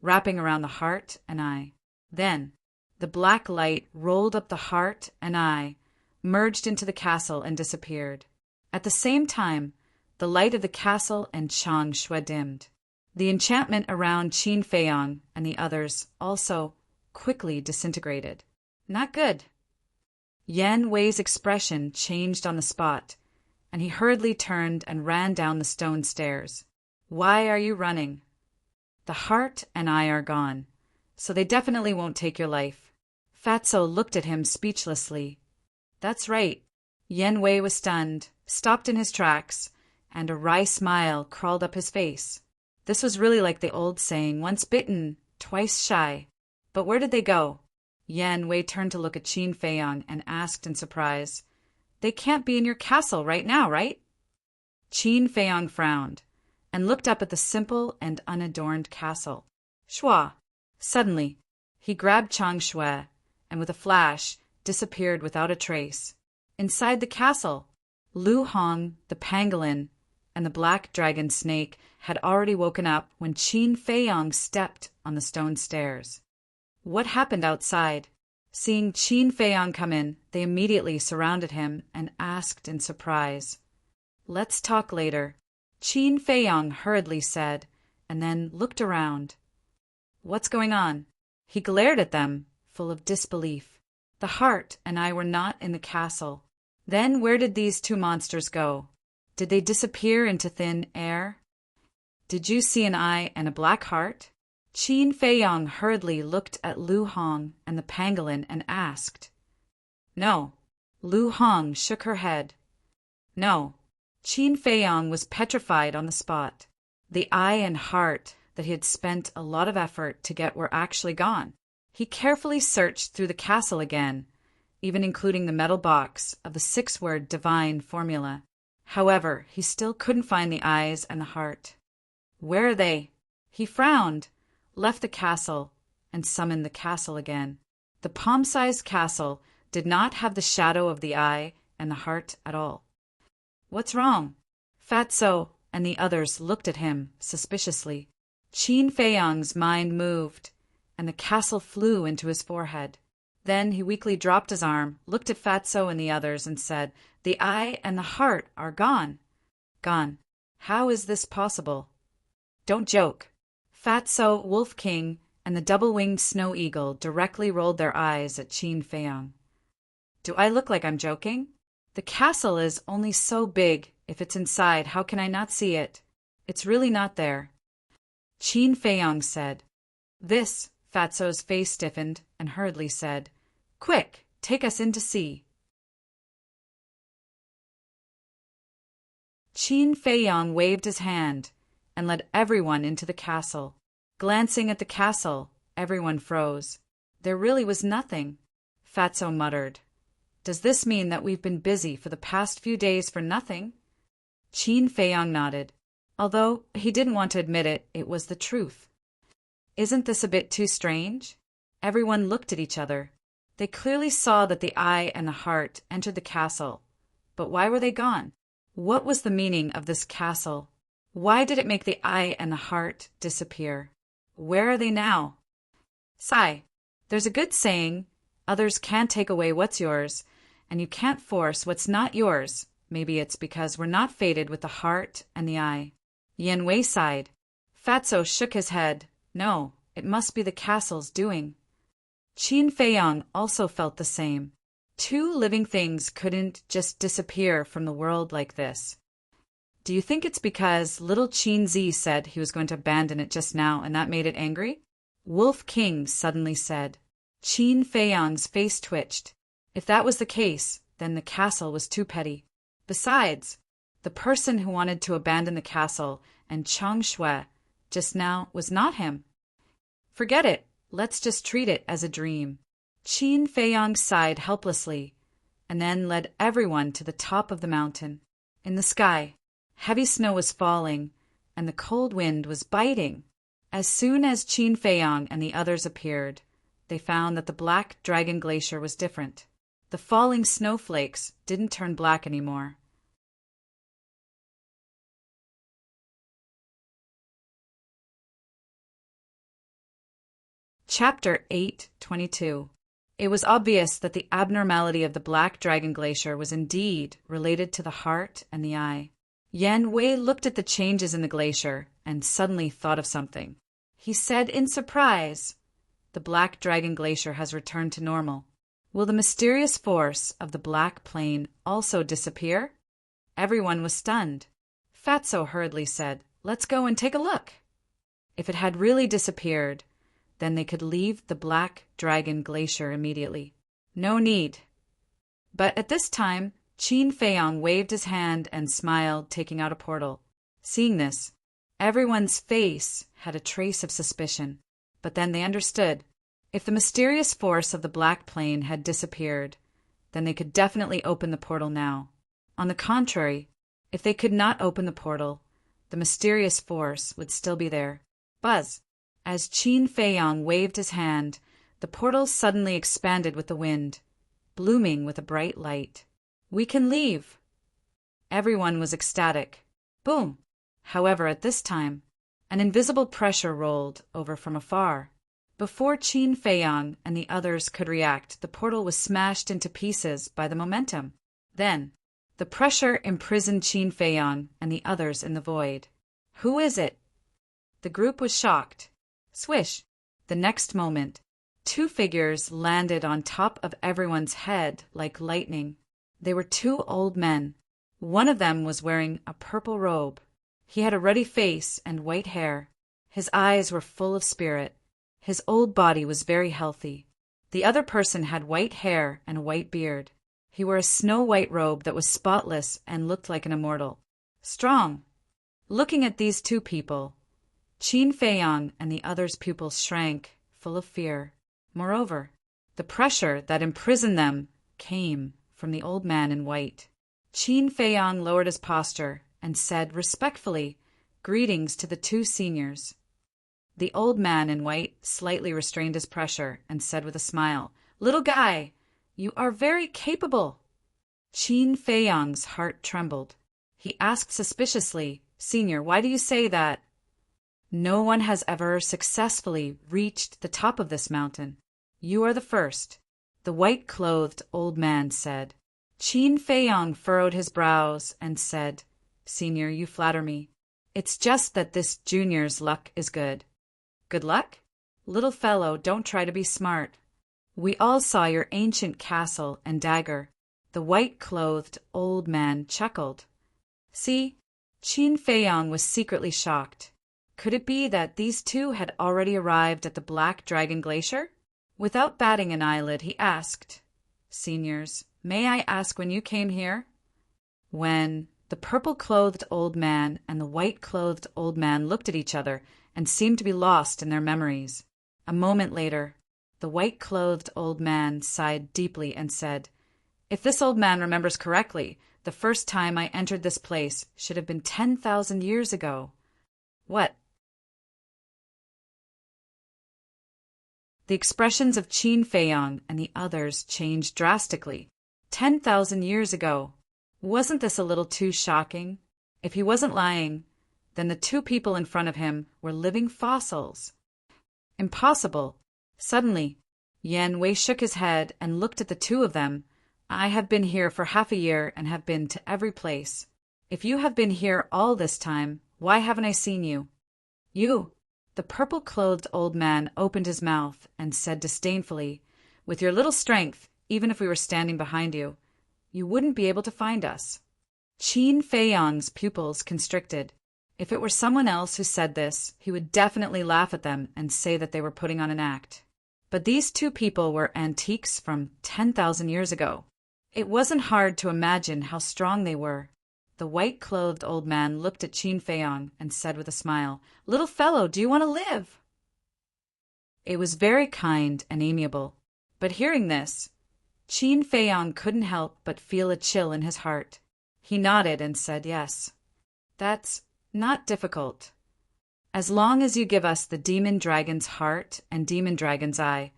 Speaker 1: wrapping around the heart and eye. Then, the black light rolled up the heart and eye, merged into the castle, and disappeared. At the same time, the light of the castle and Chang Shui dimmed. The enchantment around Qin Feiyang and the others also quickly disintegrated. Not good. Yan Wei's expression changed on the spot, and he hurriedly turned and ran down the stone stairs. Why are you running? The heart and I are gone, so they definitely won't take your life. Fatso looked at him speechlessly. That's right. Yan Wei was stunned, stopped in his tracks, and a wry smile crawled up his face. This was really like the old saying, once bitten, twice shy. But where did they go? Yan Wei turned to look at Qin Feiyang and asked in surprise, They can't be in your castle right now, right? Qin Feiyang frowned and looked up at the simple and unadorned castle. Shua! Suddenly, he grabbed Chang Shui and with a flash disappeared without a trace. Inside the castle, Lu Hong, the pangolin, and the black dragon snake had already woken up when Qin Feiyang stepped on the stone stairs. What happened outside? Seeing Qin Feiyang come in, they immediately surrounded him and asked in surprise. Let's talk later, Qin Feiyang hurriedly said, and then looked around. What's going on? He glared at them, full of disbelief. The heart and I were not in the castle. Then where did these two monsters go? Did they disappear into thin air? Did you see an eye and a black heart? Qin Feiyang hurriedly looked at Lu Hong and the pangolin and asked. No. Lu Hong shook her head. No. Qin Feiyang was petrified on the spot. The eye and heart that he had spent a lot of effort to get were actually gone. He carefully searched through the castle again, even including the metal box of the 6-word divine formula. However, he still couldn't find the eyes and the heart. Where are they? He frowned, left the castle, and summoned the castle again. The palm-sized castle did not have the shadow of the eye and the heart at all. What's wrong? Fatso and the others looked at him suspiciously. Qin Feiyang's mind moved, and the castle flew into his forehead. Then he weakly dropped his arm, looked at Fatso and the others, and said, The eye and the heart are gone. Gone. How is this possible? Don't joke. Fatso, Wolf King, and the double-winged snow eagle directly rolled their eyes at Qin Feiyang. Do I look like I'm joking? The castle is only so big. If it's inside, how can I not see it? It's really not there. Qin Feiyang said. This, Fatso's face stiffened and hurriedly said, Quick, take us in to see. Qin Feiyang waved his hand and led everyone into the castle. Glancing at the castle, everyone froze. There really was nothing. Fatso muttered. Does this mean that we've been busy for the past few days for nothing? Qin Feiyang nodded. Although he didn't want to admit it, it was the truth. Isn't this a bit too strange? Everyone looked at each other. They clearly saw that the eye and the heart entered the castle. But why were they gone? What was the meaning of this castle? Why did it make the eye and the heart disappear? Where are they now? Sigh. There's a good saying, others can't take away what's yours, and you can't force what's not yours. Maybe it's because we're not fated with the heart and the eye. Yan Wei sighed. Fatso shook his head. No, it must be the castle's doing. Qin Feiyang also felt the same. Two living things couldn't just disappear from the world like this. Do you think it's because little Qin Zi said he was going to abandon it just now and that made it angry? Wolf King suddenly said. Qin Feiyang's face twitched. If that was the case, then the castle was too petty. Besides, the person who wanted to abandon the castle and Chang Shui just now was not him. Forget it. Let's just treat it as a dream. Qin Feiyang sighed helplessly and then led everyone to the top of the mountain. In the sky, heavy snow was falling and the cold wind was biting. As soon as Qin Feiyang and the others appeared, they found that the black dragon glacier was different. The falling snowflakes didn't turn black anymore. Chapter 8:22. It was obvious that the abnormality of the black dragon glacier was indeed related to the heart and the eye. Yan Wei looked at the changes in the glacier and suddenly thought of something. He said in surprise, "The Black Dragon Glacier has returned to normal. Will the mysterious force of the Black Plain also disappear?" Everyone was stunned. Fatso hurriedly said, "Let's go and take a look." If it had really disappeared, then they could leave the Black Dragon Glacier immediately. No need. But at this time, Qin Feiyong waved his hand and smiled, taking out a portal. Seeing this, everyone's face had a trace of suspicion. But then they understood. If the mysterious force of the Black Plain had disappeared, then they could definitely open the portal now. On the contrary, if they could not open the portal, the mysterious force would still be there. Buzz! As Qin Feiyong waved his hand, the portal suddenly expanded with the wind, blooming with a bright light. "We can leave!" Everyone was ecstatic. Boom! However, at this time, an invisible pressure rolled over from afar. Before Qin Feiyong and the others could react, the portal was smashed into pieces by the momentum. Then, the pressure imprisoned Qin Feiyong and the others in the void. "Who is it?" The group was shocked. Swish! The next moment, two figures landed on top of everyone's head like lightning. They were two old men. One of them was wearing a purple robe. He had a ruddy face and white hair. His eyes were full of spirit. His old body was very healthy. The other person had white hair and a white beard. He wore a snow-white robe that was spotless and looked like an immortal. Strong. Looking at these two people, Qin Feiyong and the others' pupils shrank, full of fear. Moreover, the pressure that imprisoned them came from the old man in white. Qin Feiyong lowered his posture and said respectfully, "Greetings to the two seniors." The old man in white slightly restrained his pressure and said with a smile, "Little guy, you are very capable." Qin Feiyong's heart trembled. He asked suspiciously, "Senior, why do you say that?" "No one has ever successfully reached the top of this mountain. You are the first," the white-clothed old man said. Qin Feiyong furrowed his brows and said, "Senior, you flatter me. It's just that this junior's luck is good." "Good luck? Little fellow, don't try to be smart. We all saw your ancient castle and dagger." The white-clothed old man chuckled. See, Qin Feiyong was secretly shocked. Could it be that these two had already arrived at the Black Dragon Glacier? Without batting an eyelid, he asked, "Seniors, may I ask when you came here?" When the purple-clothed old man and the white-clothed old man looked at each other and seemed to be lost in their memories. A moment later, the white-clothed old man sighed deeply and said, "If this old man remembers correctly, the first time I entered this place should have been 10,000 years ago." What? The expressions of Qin Feiyong and the others changed drastically. 10,000 years ago. Wasn't this a little too shocking? If he wasn't lying, then the two people in front of him were living fossils. Impossible. Suddenly, Yan Wei shook his head and looked at the two of them. "I have been here for half a year and have been to every place. If you have been here all this time, why haven't I seen you?" "You." The purple-clothed old man opened his mouth and said disdainfully, "With your little strength, even if we were standing behind you, you wouldn't be able to find us." Qin Feiyong's pupils constricted. If it were someone else who said this, he would definitely laugh at them and say that they were putting on an act. But these two people were antiques from 10,000 years ago. It wasn't hard to imagine how strong they were. The white-clothed old man looked at Qin Feiyong and said with a smile, "Little fellow, do you want to live?" It was very kind and amiable. But hearing this, Qin Feiyong couldn't help but feel a chill in his heart. He nodded and said yes. "That's not difficult. As long as you give us the demon dragon's heart and demon dragon's eye,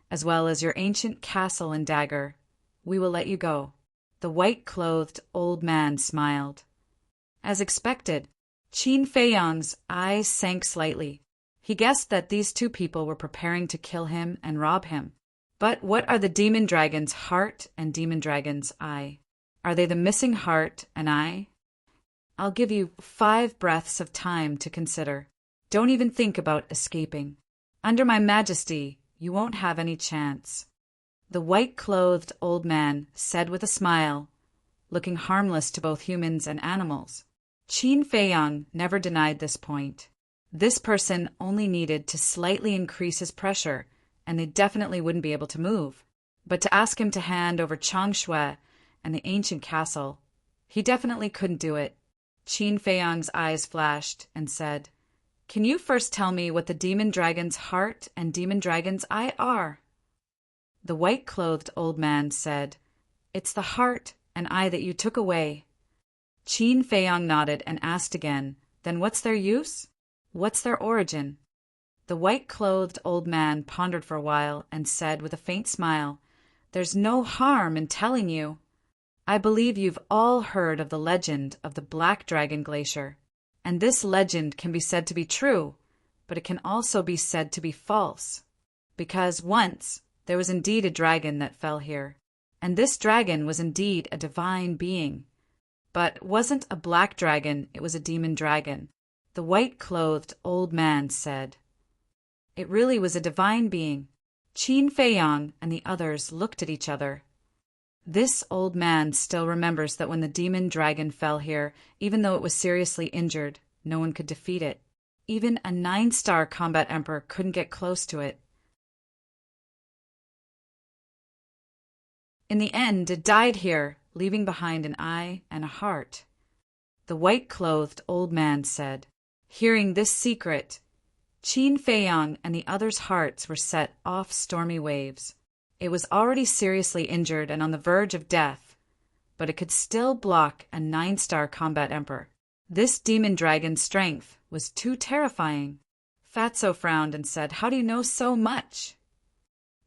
Speaker 1: as well as your ancient castle and dagger, we will let you go." The white-clothed old man smiled. As expected, Qin Feiyong's eyes sank slightly. He guessed that these two people were preparing to kill him and rob him. But what are the demon dragon's heart and demon dragon's eye? Are they the missing heart and eye? I'll give you 5 breaths of time to consider. Don't even think about escaping. Under my majesty, you won't have any chance." The white-clothed old man said with a smile, looking harmless to both humans and animals. Qin Feiyang never denied this point. This person only needed to slightly increase his pressure, and they definitely wouldn't be able to move. But to ask him to hand over Changshui and the ancient castle, he definitely couldn't do it. Qin Feiyang's eyes flashed and said, "Can you first tell me what the demon dragon's heart and demon dragon's eye are?" The white-clothed old man said, "It's the heart and eye that you took away." Qin Feiyang nodded and asked again, "Then what's their use? What's their origin?" The white-clothed old man pondered for a while and said with a faint smile, "There's no harm in telling you. I believe you've all heard of the legend of the Black Dragon Glacier, and this legend can be said to be true, but it can also be said to be false, because once there was indeed a dragon that fell here, and this dragon was indeed a divine being, but wasn't a black dragon, it was a demon dragon." The white-clothed old man said, "It really was a divine being." Qin Feiyang and the others looked at each other. This old man still remembers that when the demon dragon fell here, even though it was seriously injured, no one could defeat it. Even a 9-star combat emperor couldn't get close to it. In the end, it died here, leaving behind an eye and a heart. The white-clothed old man said. Hearing this secret, Qin Feiyang and the others' hearts were set off stormy waves. It was already seriously injured and on the verge of death, but it could still block a 9-star combat emperor. This demon dragon's strength was too terrifying. Fatso frowned and said, "How do you know so much?"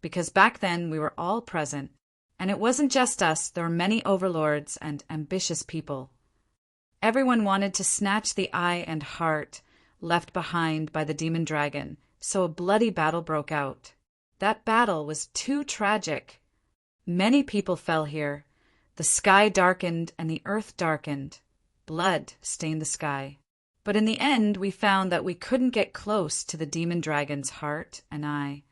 Speaker 1: "Because back then we were all present, and it wasn't just us, there were many overlords and ambitious people. Everyone wanted to snatch the eye and heart left behind by the demon dragon, so a bloody battle broke out. That battle was too tragic. Many people fell here. The sky darkened and the earth darkened. Blood stained the sky. But in the end, we found that we couldn't get close to the demon dragon's heart and eye.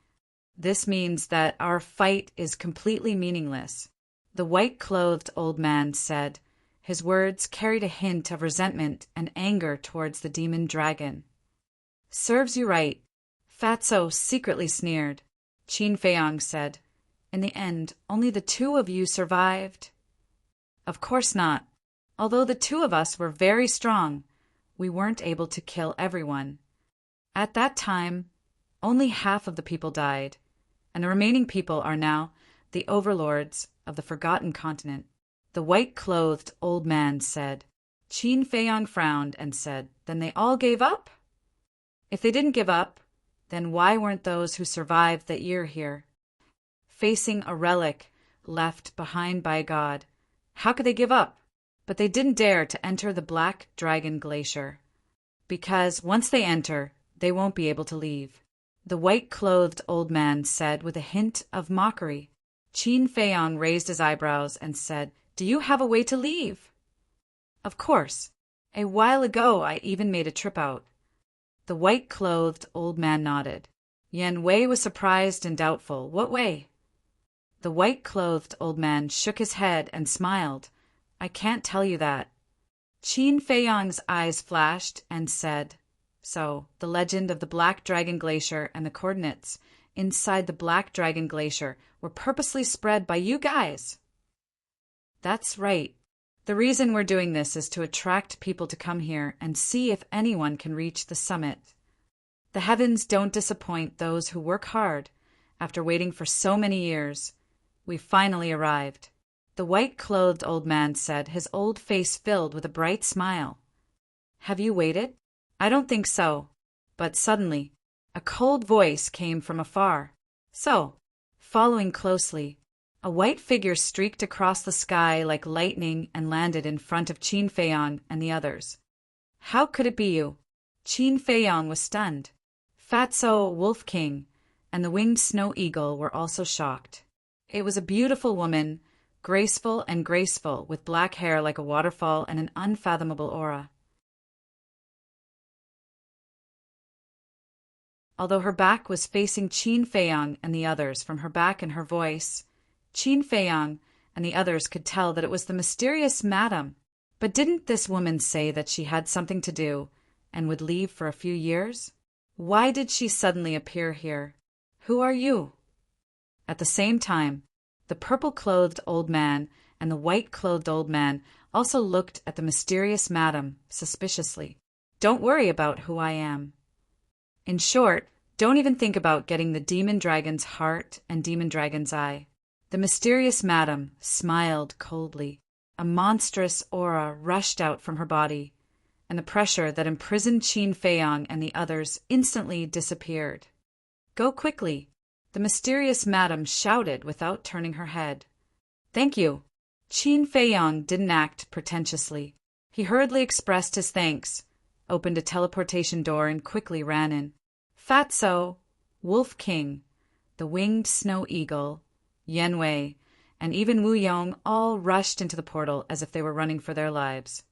Speaker 1: This means that our fight is completely meaningless." The white-clothed old man said. His words carried a hint of resentment and anger towards the demon dragon. "Serves you right." Fatso secretly sneered. Qin Feiyang said, "In the end, only the 2 of you survived." "Of course not. Although the 2 of us were very strong, we weren't able to kill everyone. At that time, only half of the people died, and the remaining people are now the overlords of the Forgotten Continent." The white-clothed old man said. Qin Feiyang frowned and said, "Then they all gave up?" "If they didn't give up, then why weren't those who survived that year here, facing a relic left behind by God? How could they give up? But they didn't dare to enter the Black Dragon Glacier, because once they enter, they won't be able to leave." The white-clothed old man said with a hint of mockery. Qin Feiyang raised his eyebrows and said, "Do you have a way to leave?" "Of course. A while ago I even made a trip out." The white-clothed old man nodded. Yan Wei was surprised and doubtful. "What way?" The white-clothed old man shook his head and smiled. "I can't tell you that." Qin Feiyang's eyes flashed and said, "So, the legend of the Black Dragon Glacier and the coordinates inside the Black Dragon Glacier were purposely spread by you guys?" "That's right. The reason we're doing this is to attract people to come here and see if anyone can reach the summit. The heavens don't disappoint those who work hard. After waiting for so many years, we finally arrived." The white-clothed old man said, his old face filled with a bright smile. "Have you waited?" "I don't think so." But suddenly, a cold voice came from afar. So, following closely, a white figure streaked across the sky like lightning and landed in front of Qin Feiyang and the others. "How could it be you?" Qin Feiyang was stunned. Fatso, Wolf King, and the winged snow eagle were also shocked. It was a beautiful woman, graceful, with black hair like a waterfall and an unfathomable aura. Although her back was facing Qin Feiyang and the others, from her back and her voice, Qin Feiyang and the others could tell that it was the mysterious madam. But didn't this woman say that she had something to do and would leave for a few years? Why did she suddenly appear here? Who are you? At the same time, the purple-clothed old man and the white-clothed old man also looked at the mysterious madam suspiciously. Don't worry about who I am. In short, don't even think about getting the demon dragon's heart and demon dragon's eye. The mysterious madam smiled coldly. A monstrous aura rushed out from her body, and the pressure that imprisoned Qin Feiyang and the others instantly disappeared. Go quickly, the mysterious madam shouted without turning her head. Thank you. Qin Feiyang didn't act pretentiously. He hurriedly expressed his thanks, opened a teleportation door, and quickly ran in. Fatso, Wolf King, the winged snow eagle, Yen Wei, and even Wu Yong all rushed into the portal as if they were running for their lives.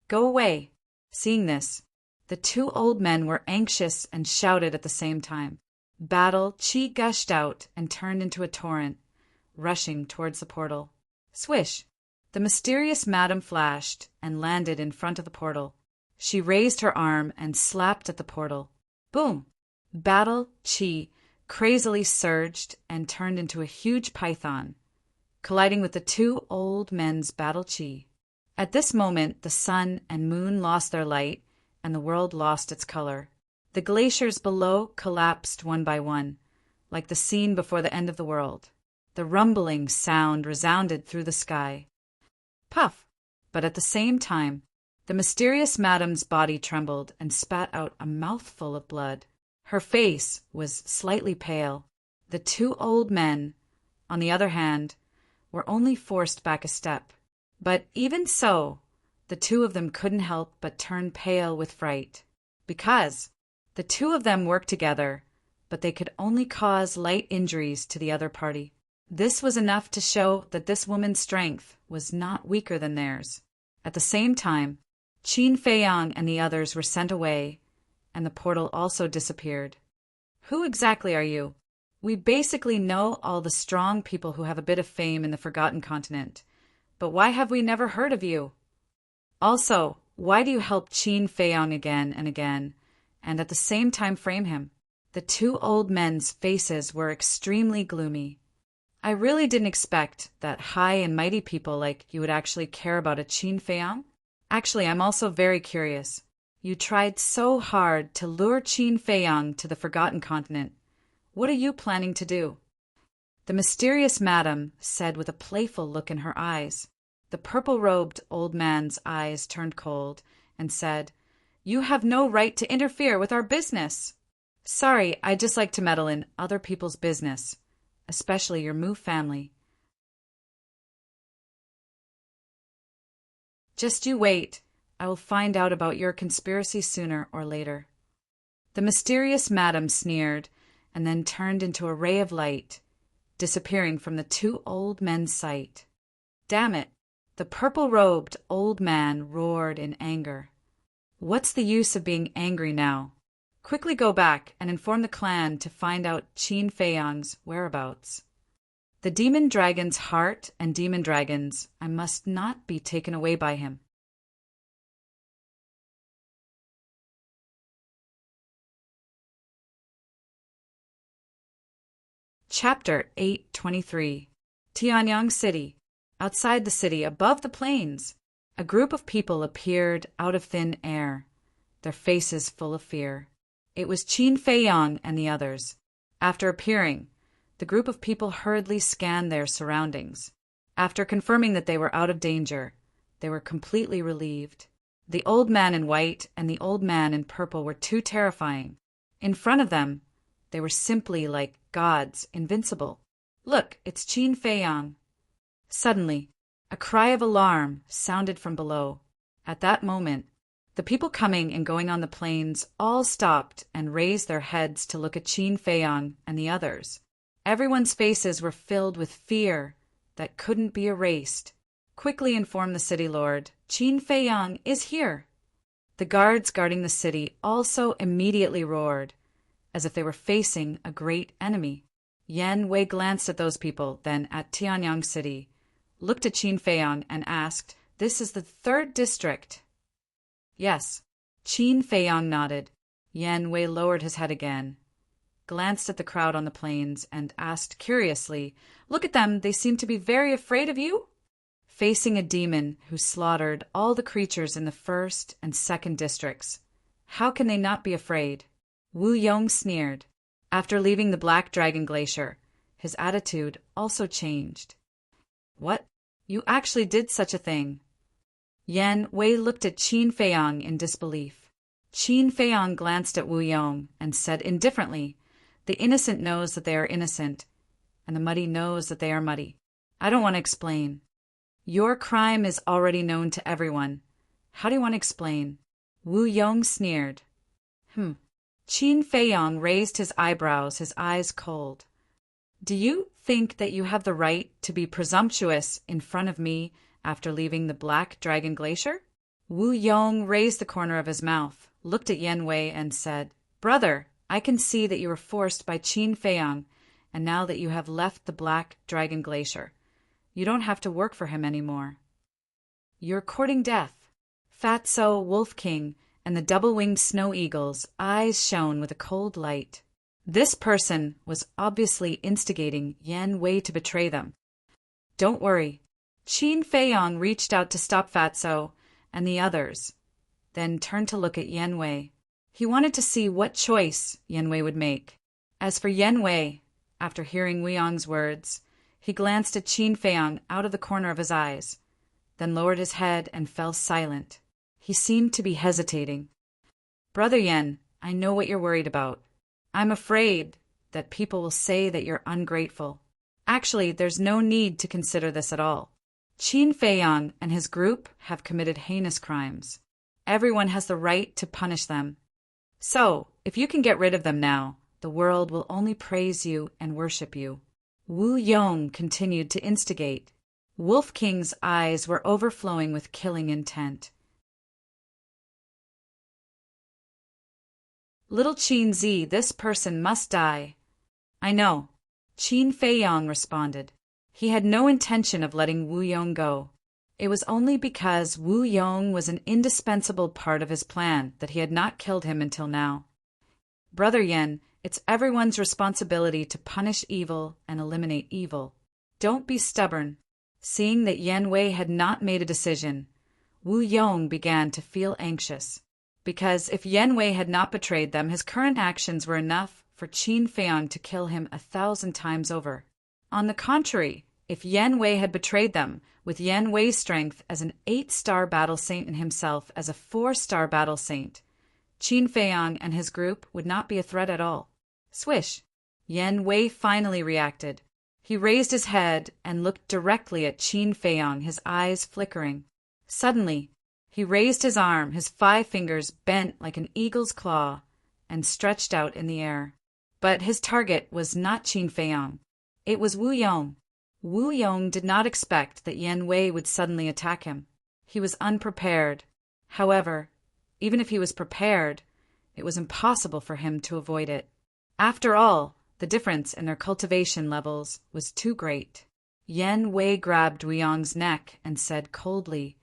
Speaker 1: Go away. Seeing this, the two old men were anxious and shouted at the same time. Battle chi gushed out and turned into a torrent, rushing towards the portal. Swish! The mysterious madam flashed and landed in front of the portal. She raised her arm and slapped at the portal. Boom! Battle chi crazily surged and turned into a huge python, colliding with the two old men's battle chi. At this moment, the sun and moon lost their light, and the world lost its color. The glaciers below collapsed one by one, like the scene before the end of the world. The rumbling sound resounded through the sky. Puff! But at the same time, the mysterious madam's body trembled and spat out a mouthful of blood. Her face was slightly pale. The two old men, on the other hand, were only forced back a step. But even so, the two of them couldn't help but turn pale with fright, because the two of them worked together, but they could only cause light injuries to the other party. This was enough to show that this woman's strength was not weaker than theirs. At the same time, Qin Feiyang and the others were sent away, and the portal also disappeared. Who exactly are you? We basically know all the strong people who have a bit of fame in the Forgotten Continent. But why have we never heard of you? Also, why do you help Qin Feiyang again and again, and at the same time frame him? The two old men's faces were extremely gloomy. I really didn't expect that high and mighty people like you would actually care about a Qin Feiyang. Actually, I'm also very curious. You tried so hard to lure Qin Feiyang to the Forgotten Continent. What are you planning to do? The mysterious madam said with a playful look in her eyes. The purple-robed old man's eyes turned cold and said, You have no right to interfere with our business. Sorry, I just like to meddle in other people's business, especially your Mu family. Just you wait. I will find out about your conspiracy sooner or later. The mysterious madam sneered and then turned into a ray of light, disappearing from the two old men's sight. Damn it! The purple-robed old man roared in anger. What's the use of being angry now? Quickly go back and inform the clan to find out Qin Feiyang's whereabouts. The demon dragon's heart and demon dragons, I must not be taken away by him. Chapter 823. Tianyang City. Outside the city, above the plains, a group of people appeared out of thin air, their faces full of fear. It was Qin Feiyang and the others. After appearing, the group of people hurriedly scanned their surroundings. After confirming that they were out of danger, they were completely relieved. The old man in white and the old man in purple were too terrifying. In front of them, they were simply like gods, invincible. Look, it's Qin Feiyang. Suddenly, a cry of alarm sounded from below. At that moment, the people coming and going on the plains all stopped and raised their heads to look at Qin Feiyang and the others. Everyone's faces were filled with fear, that couldn't be erased. Quickly inform the city lord, Qin Feiyang is here. The guards guarding the city also immediately roared, as if they were facing a great enemy. Yan Wei glanced at those people, then at Tianyang City, looked at Qin Feiyang and asked, "This is the 3rd district?" "Yes." Qin Feiyang nodded. Yan Wei lowered his head again, glanced at the crowd on the plains, and asked curiously, "Look at them, they seem to be very afraid of you?" Facing a demon who slaughtered all the creatures in the 1st and 2nd districts, how can they not be afraid? Wu Yong sneered. After leaving the Black Dragon Glacier, his attitude also changed. "What? You actually did such a thing?" Yan Wei looked at Qin Feiyang in disbelief. Qin Feiyang glanced at Wu Yong and said indifferently, "The innocent knows that they are innocent, and the muddy knows that they are muddy. I don't want to explain. Your crime is already known to everyone. How do you want to explain?" Wu Yong sneered. Qin Feiyang raised his eyebrows, his eyes cold. "Do you think that you have the right to be presumptuous in front of me after leaving the Black Dragon Glacier?" Wu Yong raised the corner of his mouth, looked at Yan Wei and said, "Brother, I can see that you were forced by Qin Feiyang, and now that you have left the Black Dragon Glacier, you don't have to work for him anymore. You're courting death." Fatso, Wolf King, and the double-winged snow eagle's eyes shone with a cold light. This person was obviously instigating Yan Wei to betray them. "Don't worry." Qin Feiyang reached out to stop Fatso and the others, then turned to look at Yan Wei. He wanted to see what choice Yan Wei would make. As for Yan Wei, after hearing Wu Yong's words, he glanced at Qin Feiyang out of the corner of his eyes, then lowered his head and fell silent. He seemed to be hesitating. "Brother Yan, I know what you're worried about. I'm afraid that people will say that you're ungrateful. Actually, there's no need to consider this at all. Qin Feiyang and his group have committed heinous crimes. Everyone has the right to punish them. So, if you can get rid of them now, the world will only praise you and worship you." Wu Yong continued to instigate. Wolf King's eyes were overflowing with killing intent. "Little Qin Zi, this person must die." "I know," Qin Feiyang responded. He had no intention of letting Wu Yong go. It was only because Wu Yong was an indispensable part of his plan that he had not killed him until now. "Brother Yan, it's everyone's responsibility to punish evil and eliminate evil. Don't be stubborn." Seeing that Yan Wei had not made a decision, Wu Yong began to feel anxious. Because if Yan Wei had not betrayed them, his current actions were enough for Qin Feiyang to kill him 1,000 times over. On the contrary, if Yan Wei had betrayed them, with Yan Wei's strength as an 8-star battle saint and himself as a 4-star battle saint, Qin Feiyang and his group would not be a threat at all. Swish! Yan Wei finally reacted. He raised his head and looked directly at Qin Feiyang, his eyes flickering. Suddenly, he raised his arm, his 5 fingers bent like an eagle's claw, and stretched out in the air. But his target was not Qin Feiyang. It was Wu Yong. Wu Yong did not expect that Yan Wei would suddenly attack him. He was unprepared. However, even if he was prepared, it was impossible for him to avoid it. After all, the difference in their cultivation levels was too great. Yan Wei grabbed Wu Yong's neck and said coldly,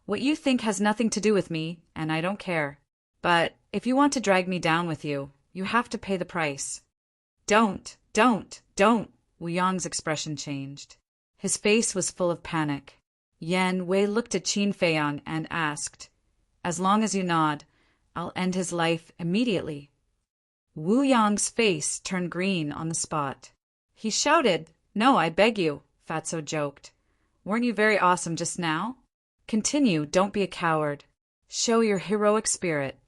Speaker 1: "What you think has nothing to do with me, and I don't care. But if you want to drag me down with you, you have to pay the price." Don't. Wu Yong's expression changed. His face was full of panic. Yan Wei looked at Qin Feiyang and asked, "As long as you nod, I'll end his life immediately." Wu Yong's face turned green on the spot. He shouted, "No, I beg you," Fatso joked. "Weren't you very awesome just now? Continue, don't be a coward. Show your heroic spirit."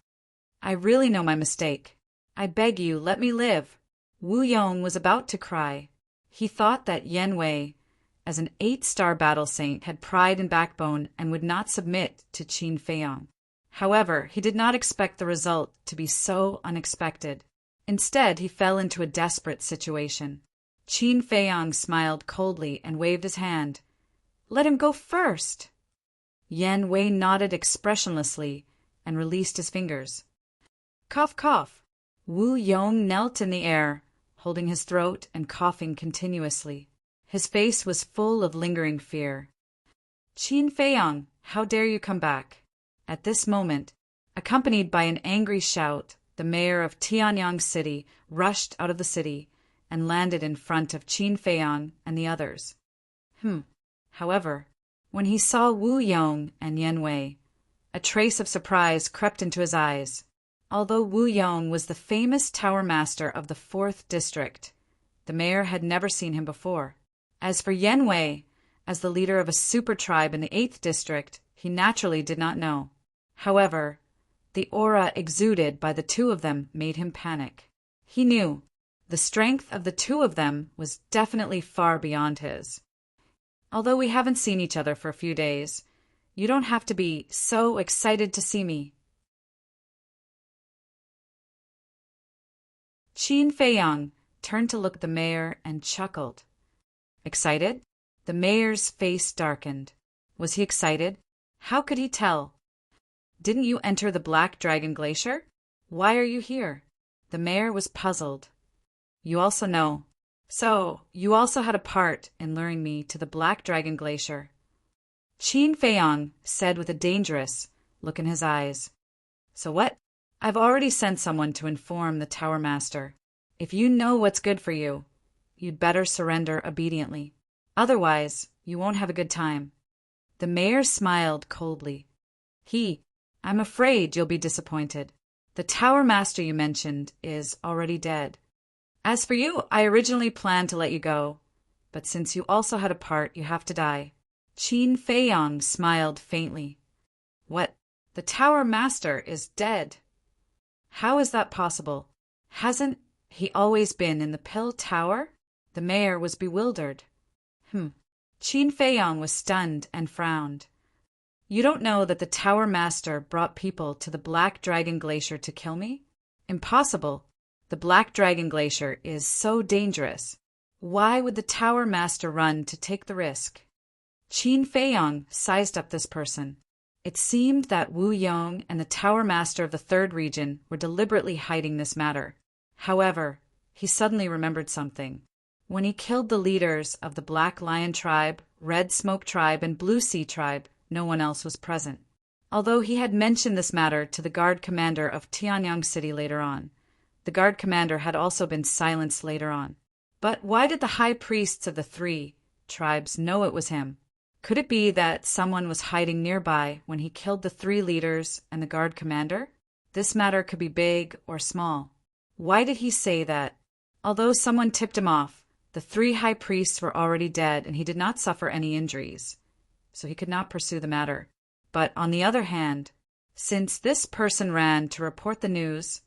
Speaker 1: "I really know my mistake. I beg you, let me live." Wu Yong was about to cry. He thought that Yan Wei, as an 8-star battle saint, had pride and backbone and would not submit to Qin Feiyang. However, he did not expect the result to be so unexpected. Instead, he fell into a desperate situation. Qin Feiyang smiled coldly and waved his hand. Let him go first. Yan Wei nodded expressionlessly and released his fingers. Cough, cough. Wu Yong knelt in the air, holding his throat and coughing continuously. His face was full of lingering fear. Qin Feiyang, how dare you come back? At this moment, accompanied by an angry shout, the mayor of Tianyang City rushed out of the city and landed in front of Qin Feiyang and the others. However, when he saw Wu Yong and Yan Wei, a trace of surprise crept into his eyes. Although Wu Yong was the famous tower master of the 4th district, the mayor had never seen him before. As for Yan Wei, as the leader of a super tribe in the 8th district, he naturally did not know. However, the aura exuded by the two of them made him panic. He knew the strength of the two of them was definitely far beyond his. Although we haven't seen each other for a few days, you don't have to be so excited to see me. Qin Feiyang turned to look at the mayor and chuckled. Excited? The mayor's face darkened. Was he excited? How could he tell? Didn't you enter the Black Dragon Glacier? Why are you here? The mayor was puzzled. You also know. So, you also had a part in luring me to the Black Dragon Glacier. Qin Feiyang said with a dangerous look in his eyes. So what? I've already sent someone to inform the Tower Master. If you know what's good for you, you'd better surrender obediently. Otherwise, you won't have a good time. The mayor smiled coldly. I'm afraid you'll be disappointed. The Tower Master you mentioned is already dead. As for you, I originally planned to let you go, but since you also had a part, you have to die. Qin Feiyang smiled faintly. What? The Tower Master is dead. How is that possible? Hasn't he always been in the Pill Tower? The mayor was bewildered. Qin Feiyang was stunned and frowned. You don't know that the Tower Master brought people to the Black Dragon Glacier to kill me? Impossible. The Black Dragon Glacier is so dangerous. Why would the Tower Master run to take the risk? Qin Feiyang sized up this person. It seemed that Wu Yong and the Tower Master of the 3rd region were deliberately hiding this matter. However, he suddenly remembered something. When he killed the leaders of the Black Lion Tribe, Red Smoke Tribe, and Blue Sea Tribe, no one else was present. Although he had mentioned this matter to the guard commander of Tianyang City later on, the guard commander had also been silenced later on. But why did the high priests of the 3 tribes know it was him? Could it be that someone was hiding nearby when he killed the 3 leaders and the guard commander? This matter could be big or small. Why did he say that? Although someone tipped him off, the 3 high priests were already dead and he did not suffer any injuries, so he could not pursue the matter. But on the other hand, since this person ran to report the news,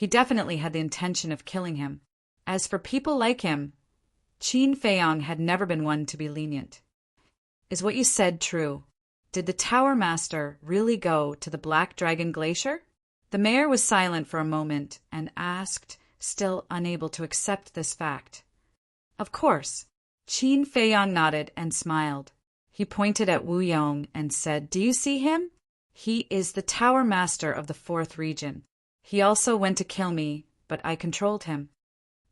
Speaker 1: he definitely had the intention of killing him. As for people like him, Qin Feiyang had never been one to be lenient. Is what you said true? Did the Tower Master really go to the Black Dragon Glacier? The mayor was silent for a moment and asked, still unable to accept this fact. Of course. Qin Feiyang nodded and smiled. He pointed at Wu Yong and said, Do you see him? He is the Tower Master of the 4th region. He also went to kill me, but I controlled him.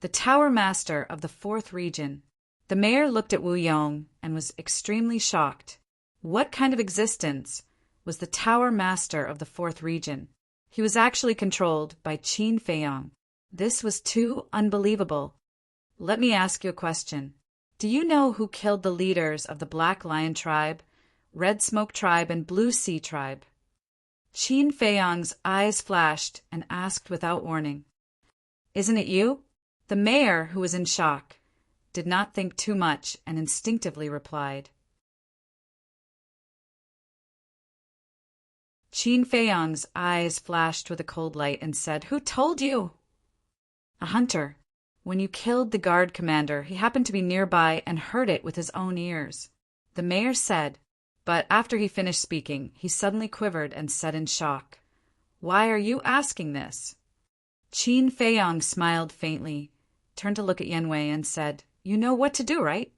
Speaker 1: The Tower Master of the 4th region. The mayor looked at Wu Yong and was extremely shocked. What kind of existence was the Tower Master of the 4th region? He was actually controlled by Qin Feiyang. This was too unbelievable. Let me ask you a question. Do you know who killed the leaders of the Black Lion Tribe, Red Smoke Tribe, and Blue Sea Tribe? Qin Feiyang's eyes flashed and asked without warning. Isn't it you? The mayor, who was in shock, did not think too much and instinctively replied. Qin Feiyang's eyes flashed with a cold light and said, Who told you? A hunter. When you killed the guard commander, he happened to be nearby and heard it with his own ears. The mayor said, but after he finished speaking, he suddenly quivered and said in shock, Why are you asking this? Qin Feiyang smiled faintly, turned to look at Yan Wei and said, You know what to do, right?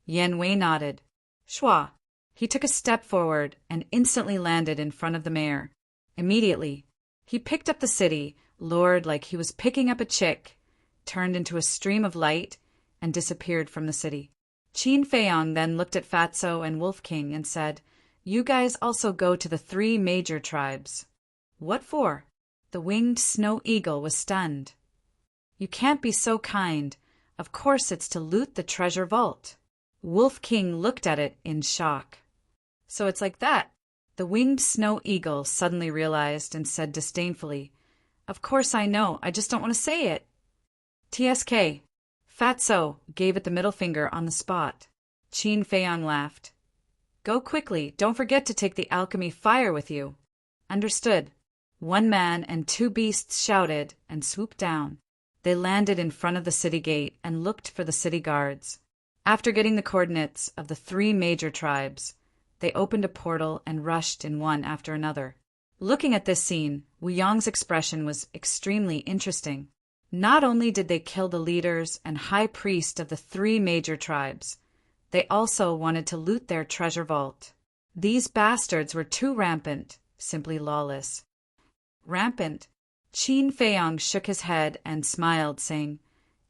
Speaker 1: Yan Wei nodded. Shua. He took a step forward and instantly landed in front of the mayor. Immediately, he picked up the city, lured like he was picking up a chick, turned into a stream of light, and disappeared from the city. Qin Feiyang then looked at Fatso and Wolf King and said, You guys also go to the 3 major tribes. What for? The winged snow eagle was stunned. You can't be so kind. Of course it's to loot the treasure vault. Wolf King looked at it in shock. So it's like that. The winged snow eagle suddenly realized and said disdainfully, Of course I know, I just don't want to say it. TSK. Fatso gave it the middle finger on the spot. Qin Feiyang laughed. Go quickly, don't forget to take the alchemy fire with you. Understood. 1 man and 2 beasts shouted and swooped down. They landed in front of the city gate and looked for the city guards. After getting the coordinates of the 3 major tribes, they opened a portal and rushed in one after another. Looking at this scene, Wu Yong's expression was extremely interesting. Not only did they kill the leaders and high priest of the 3 major tribes, they also wanted to loot their treasure vault. These bastards were too rampant, simply lawless. Rampant? Qin Feiyang shook his head and smiled, saying,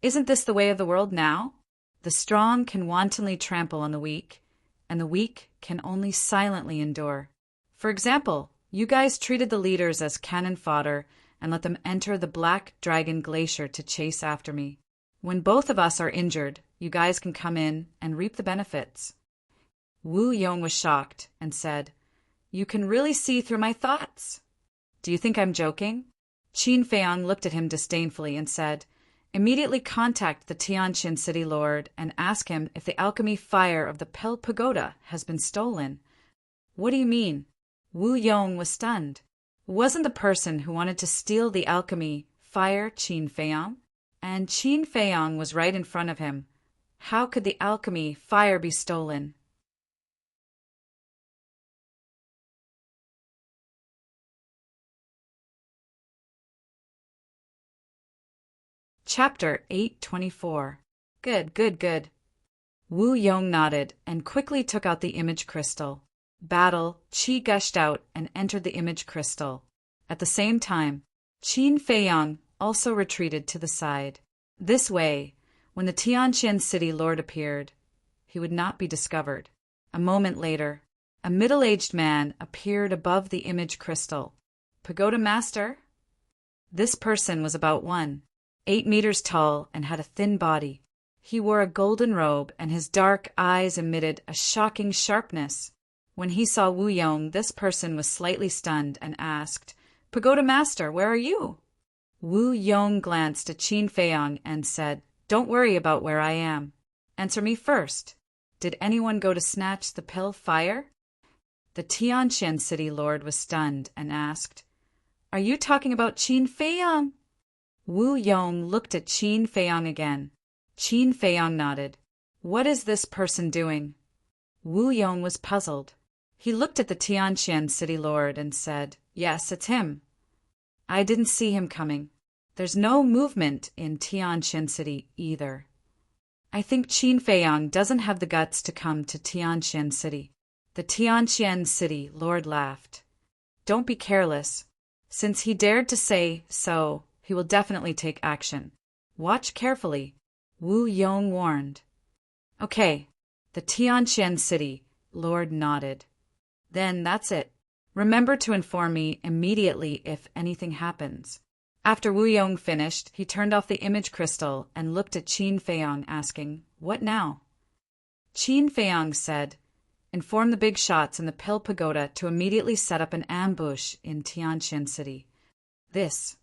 Speaker 1: Isn't this the way of the world now? The strong can wantonly trample on the weak, and the weak can only silently endure. For example, you guys treated the leaders as cannon fodder and let them enter the Black Dragon Glacier to chase after me. When both of us are injured, you guys can come in and reap the benefits. Wu Yong was shocked and said, You can really see through my thoughts. Do you think I'm joking? Qin Feiyang looked at him disdainfully and said, Immediately contact the Tianqin city lord and ask him if the alchemy fire of the Pel Pagoda has been stolen. What do you mean? Wu Yong was stunned. Wasn't the person who wanted to steal the alchemy fire Qin Feiyang? And Qin Feiyang was right in front of him. How could the alchemy fire be stolen? Chapter 824. Good. Wu Yong nodded and quickly took out the image crystal. Battle, qi gushed out and entered the image crystal. At the same time, Qin Feiyang also retreated to the side. This way, when the Tianqin city lord appeared, he would not be discovered. A moment later, a middle-aged man appeared above the image crystal. Pagoda master? This person was about 8 meters tall and had a thin body. He wore a golden robe and his dark eyes emitted a shocking sharpness. When he saw Wu Yong, this person was slightly stunned and asked, Pagoda master, where are you? Wu Yong glanced at Qin Feiyang and said, Don't worry about where I am. Answer me first. Did anyone go to snatch the Pel fire? The Tianqin city lord was stunned and asked, Are you talking about Qin Feiyang? Wu Yong looked at Qin Feiyang again. Qin Feiyang nodded. What is this person doing? Wu Yong was puzzled. He looked at the Tianqin city lord and said, Yes, it's him. I didn't see him coming. There's no movement in Tianqin city either. I think Qin Feiyang doesn't have the guts to come to Tianqin city. The Tianqin city lord laughed. Don't be careless. Since he dared to say so, he will definitely take action. Watch carefully, Wu Yong warned. Okay, the Tianqin city lord nodded. Then that's it. Remember to inform me immediately if anything happens. After Wu Yong finished, he turned off the image crystal and looked at Qin Feiyang, asking, What now? Qin Feiyang said, Inform the big shots in the Pel Pagoda to immediately set up an ambush in Tianqin city. This.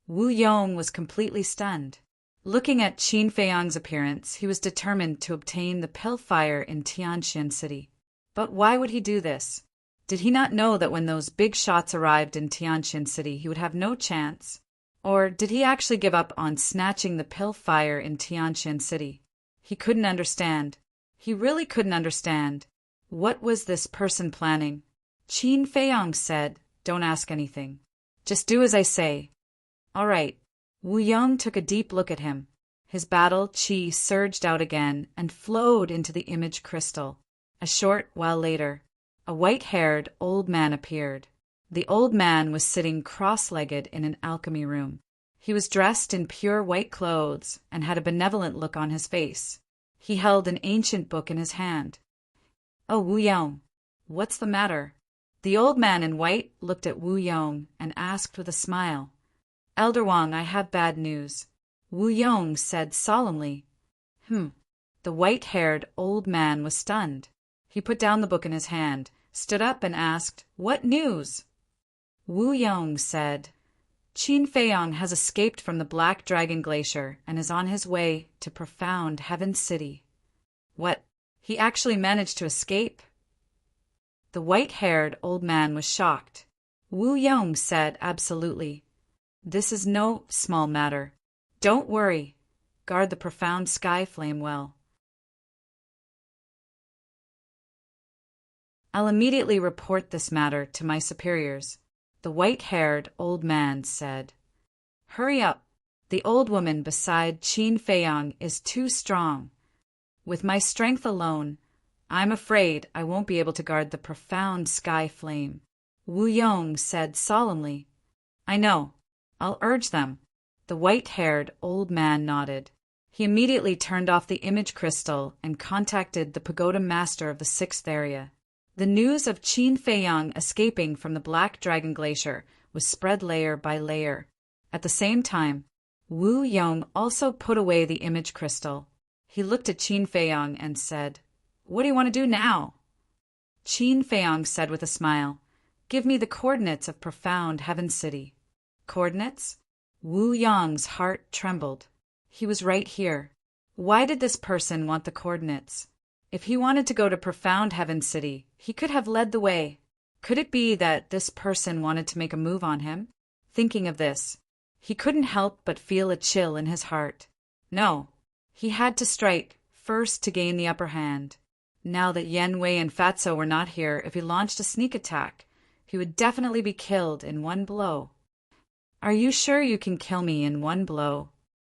Speaker 1: Wu Yong was completely stunned. Looking at Qin Feiyang's appearance, he was determined to obtain the Pel fire in Tianqin city. But why would he do this? Did he not know that when those big shots arrived in Tianqin city, he would have no chance? Or did he actually give up on snatching the Pel fire in Tianqin city? He couldn't understand. He really couldn't understand. What was this person planning? Qin Feiyang said, Don't ask anything. Just do as I say. All right. Wu Yong took a deep look at him. His battle chi surged out again and flowed into the image crystal. A short while later, a white-haired old man appeared. The old man was sitting cross-legged in an alchemy room. He was dressed in pure white clothes and had a benevolent look on his face. He held an ancient book in his hand. "Oh, Wu Yong, what's the matter?" The old man in white looked at Wu Yong and asked with a smile. "Elder Wang, I have bad news." Wu Yong said solemnly. The white-haired old man was stunned. He put down the book in his hand, stood up and asked, "What news?" Wu Yong said, "Qin Feiyang has escaped from the Black Dragon Glacier and is on his way to Profound Heaven City." "What? He actually managed to escape?" The white-haired old man was shocked. Wu Yong said absolutely. "This is no small matter. Don't worry. Guard the profound sky flame well. I'll immediately report this matter to my superiors," the white-haired old man said. "Hurry up. The old woman beside Qin Feiyang is too strong. With my strength alone, I'm afraid I won't be able to guard the profound sky flame." Wu Yong said solemnly. "I know. I'll urge them." The white-haired old man nodded. He immediately turned off the image crystal and contacted the pagoda master of the 6th area. The news of Qin Feiyang escaping from the Black Dragon Glacier was spread layer by layer. At the same time, Wu Yong also put away the image crystal. He looked at Qin Feiyang and said, "What do you want to do now?" Qin Feiyang said with a smile, "Give me the coordinates of Profound Heaven City." Coordinates? Wu Yong's heart trembled. He was right here. Why did this person want the coordinates? If he wanted to go to Profound Heaven City, he could have led the way. Could it be that this person wanted to make a move on him? Thinking of this, he couldn't help but feel a chill in his heart. No, he had to strike first to gain the upper hand. Now that Yan Wei and Fatso were not here, if he launched a sneak attack, he would definitely be killed in one blow. "Are you sure you can kill me in one blow?"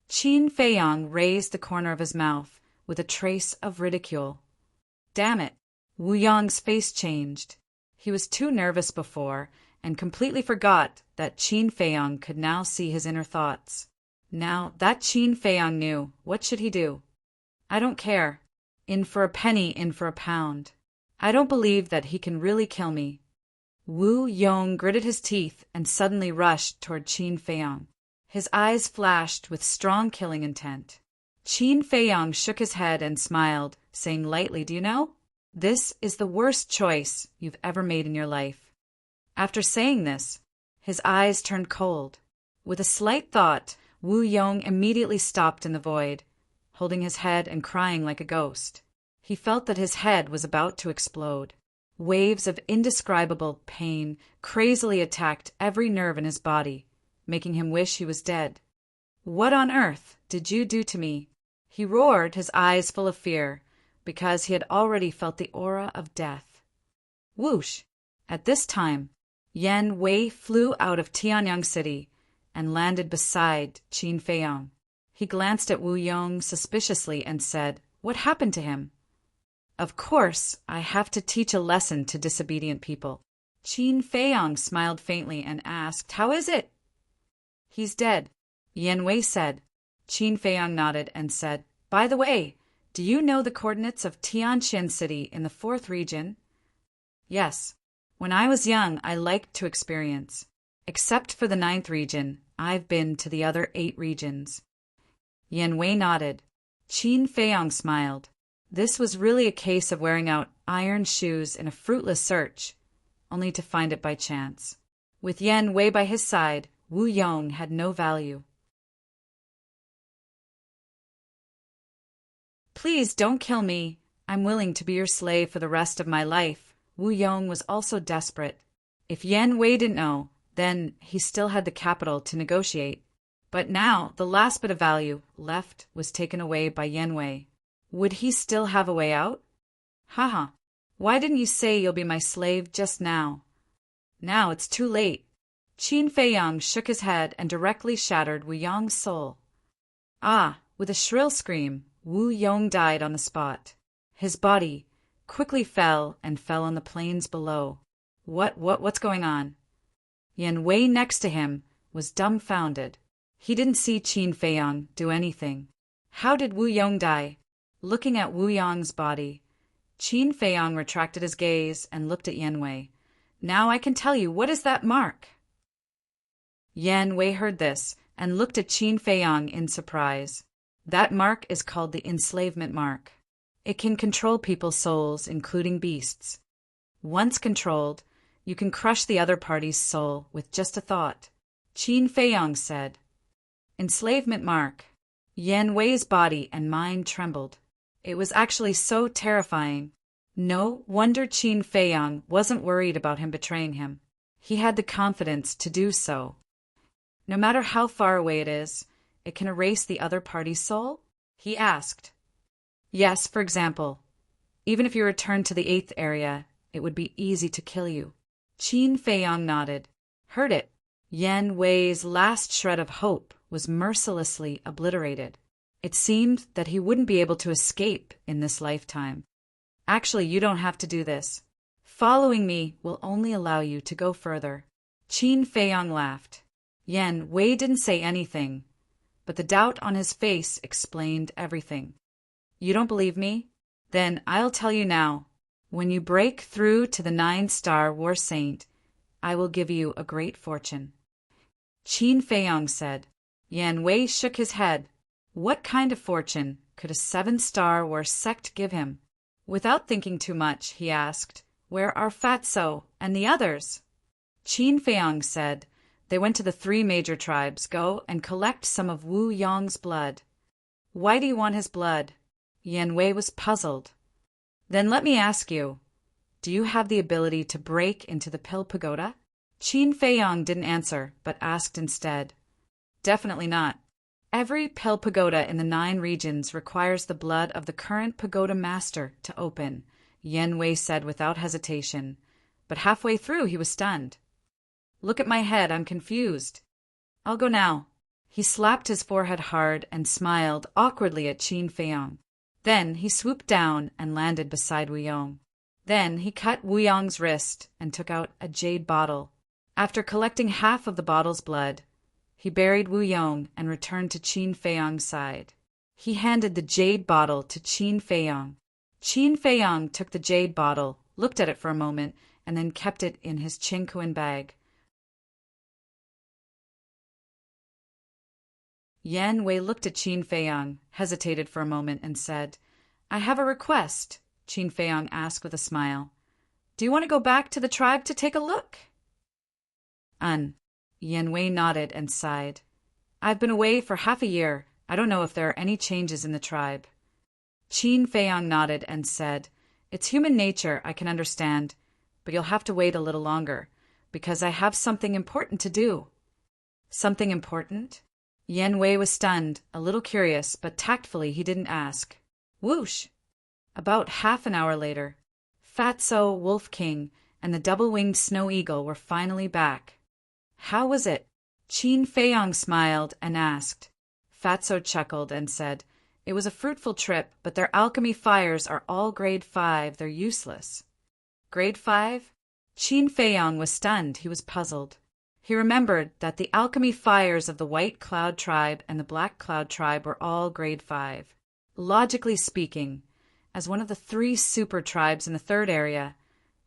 Speaker 1: Qin Feiyang raised the corner of his mouth with a trace of ridicule. Damn it! Wu Yong's face changed. He was too nervous before and completely forgot that Qin Feiyang could now see his inner thoughts. Now that Qin Feiyang knew, what should he do? "I don't care. In for a penny, in for a pound. I don't believe that he can really kill me." Wu Yong gritted his teeth and suddenly rushed toward Qin Feiyang. His eyes flashed with strong killing intent. Qin Feiyang shook his head and smiled, saying lightly, "Do you know? This is the worst choice you've ever made in your life." After saying this, his eyes turned cold. With a slight thought, Wu Yong immediately stopped in the void, holding his head and crying like a ghost. He felt that his head was about to explode. Waves of indescribable pain crazily attacked every nerve in his body, making him wish he was dead. "What on earth did you do to me?" He roared, his eyes full of fear, because he had already felt the aura of death. Whoosh! At this time, Yan Wei flew out of Tianyang City and landed beside Qin Feiyang. He glanced at Wu Yong suspiciously and said, "What happened to him?" "Of course, I have to teach a lesson to disobedient people." Qin Feiyang smiled faintly and asked, "How is it?" "He's dead," Yan Wei said. Qin Feiyang nodded and said, "By the way, do you know the coordinates of Tianqian City in the 4th region?" "Yes. When I was young, I liked to experience. Except for the 9th region, I've been to the other 8 regions." Yan Wei nodded. Qin Feiyang smiled. This was really a case of wearing out iron shoes in a fruitless search, only to find it by chance. With Yan Wei by his side, Wu Yong had no value. "Please don't kill me. I'm willing to be your slave for the rest of my life." Wu Yong was also desperate. If Yan Wei didn't know, then he still had the capital to negotiate. But now the last bit of value left was taken away by Yan Wei. Would he still have a way out? Haha, why didn't you say you'll be my slave just now? Now it's too late. Qin Feiyang shook his head and directly shattered Wu Yong's soul. Ah, With a shrill scream, Wu Yong died on the spot. His body quickly fell on the plains below. What's going on? Yan Wei next to him was dumbfounded. He didn't see Qin Feiyang do anything. How did Wu Yong die? Looking at Wu Yong's body, Qin Feiyang retracted his gaze and looked at Yan Wei. Now I can tell you, what is that mark? Yan Wei heard this and looked at Qin Feiyang in surprise. That mark is called the enslavement mark. It can control people's souls, including beasts. Once controlled, you can crush the other party's soul with just a thought. Qin Feiyang said. Enslavement mark. Yan Wei's body and mind trembled. It was actually so terrifying. No wonder Qin Feiyang wasn't worried about him betraying him. He had the confidence to do so. No matter how far away it is, it can erase the other party's soul? He asked. Yes, for example, even if you returned to the 8th area, it would be easy to kill you. Qin Feiyang nodded. Heard it. Yan Wei's last shred of hope was mercilessly obliterated. It seemed that he wouldn't be able to escape in this lifetime. Actually, you don't have to do this. Following me will only allow you to go further. Qin Feiyang laughed. Yan Wei didn't say anything, but the doubt on his face explained everything. You don't believe me? Then I'll tell you now. When you break through to the 9-star war saint, I will give you a great fortune. Qin Feiyang said. Yan Wei shook his head. What kind of fortune could a 7-star war sect give him? Without thinking too much, he asked, Where are Fatso and the others? Qin Feiyang said, They went to the 3 major tribes. Go and collect some of Wu Yong's blood. Why do you want his blood? Yan Wei was puzzled. Then let me ask you, do you have the ability to break into the Pill Pagoda? Qin Feiyang didn't answer, but asked instead. Definitely not. Every Pill Pagoda in the 9 regions requires the blood of the current pagoda master to open, Yan Wei said without hesitation. But halfway through he was stunned. Look at my head, I'm confused. I'll go now. He slapped his forehead hard and smiled awkwardly at Qin Feiyang. Then he swooped down and landed beside Wu Yong. Then he cut Wu Yong's wrist and took out a jade bottle. After collecting half of the bottle's blood, he buried Wu Yong and returned to Qin Feiyang's side. He handed the jade bottle to Qin Feiyang. Qin Feiyang took the jade bottle, looked at it for a moment, and then kept it in his Qingquan bag. Yan Wei looked at Qin Feiyang, hesitated for a moment, and said, I have a request, Qin Feiyang asked with a smile. Do you want to go back to the tribe to take a look? Yan Wei nodded and sighed. I've been away for half a year. I don't know if there are any changes in the tribe. Qin Feiyang nodded and said, It's human nature, I can understand, but you'll have to wait a little longer, because I have something important to do. Something important? Yan Wei was stunned, a little curious, but tactfully he didn't ask. Whoosh! About half an hour later, Fatso, Wolf King, and the double-winged snow eagle were finally back. How was it? Qin Feiyang smiled and asked. Fatso chuckled and said, It was a fruitful trip, but their alchemy fires are all grade 5. They're useless. Grade 5? Qin Feiyang was stunned. He was puzzled. He remembered that the alchemy fires of the White Cloud tribe and the Black Cloud tribe were all grade 5. Logically speaking, as one of the 3 super tribes in the 3rd area,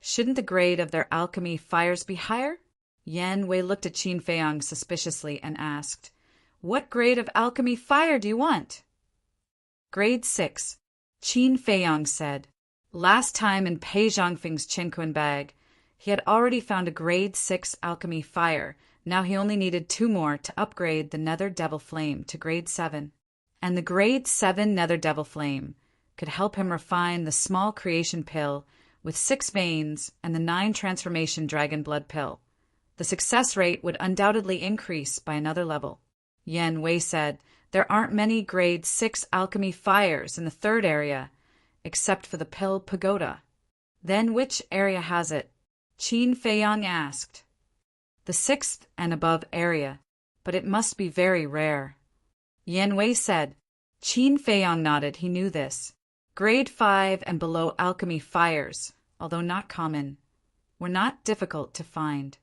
Speaker 1: shouldn't the grade of their alchemy fires be higher? Yan Wei looked at Qin Feiyang suspiciously and asked, What grade of alchemy fire do you want? Grade 6, Qin Feiyang said. Last time in Pei Zhangfeng's Qingquan bag, he had already found a grade 6 alchemy fire. Now he only needed 2 more to upgrade the Nether Devil Flame to grade 7. And the grade 7 Nether Devil Flame could help him refine the small creation pill with 6 veins and the 9 transformation dragon blood pill. The success rate would undoubtedly increase by another level. Yan Wei said, There aren't many grade 6 alchemy fires in the 3rd area, except for the Pill Pagoda. Then which area has it? Qin Feiyang asked. The 6th and above area, but it must be very rare. Yan Wei said. Qin Feiyong nodded. He knew this. Grade 5 and below alchemy fires, although not common, were not difficult to find.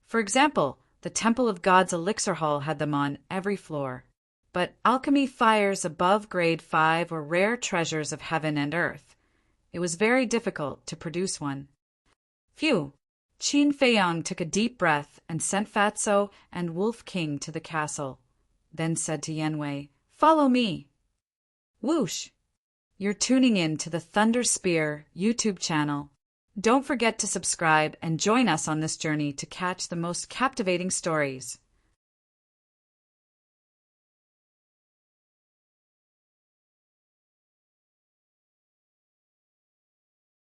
Speaker 1: For example, the Temple of God's Elixir Hall had them on every floor. But alchemy fires above grade 5 were rare treasures of heaven and earth. It was very difficult to produce one. Phew! Qin Feiyong took a deep breath and sent Fatso and Wolf King to the castle, then said to Yanwei, "Follow me." Whoosh! You're tuning in to the Thunder Spear YouTube channel. Don't forget to subscribe and join us on this journey to catch the most captivating stories.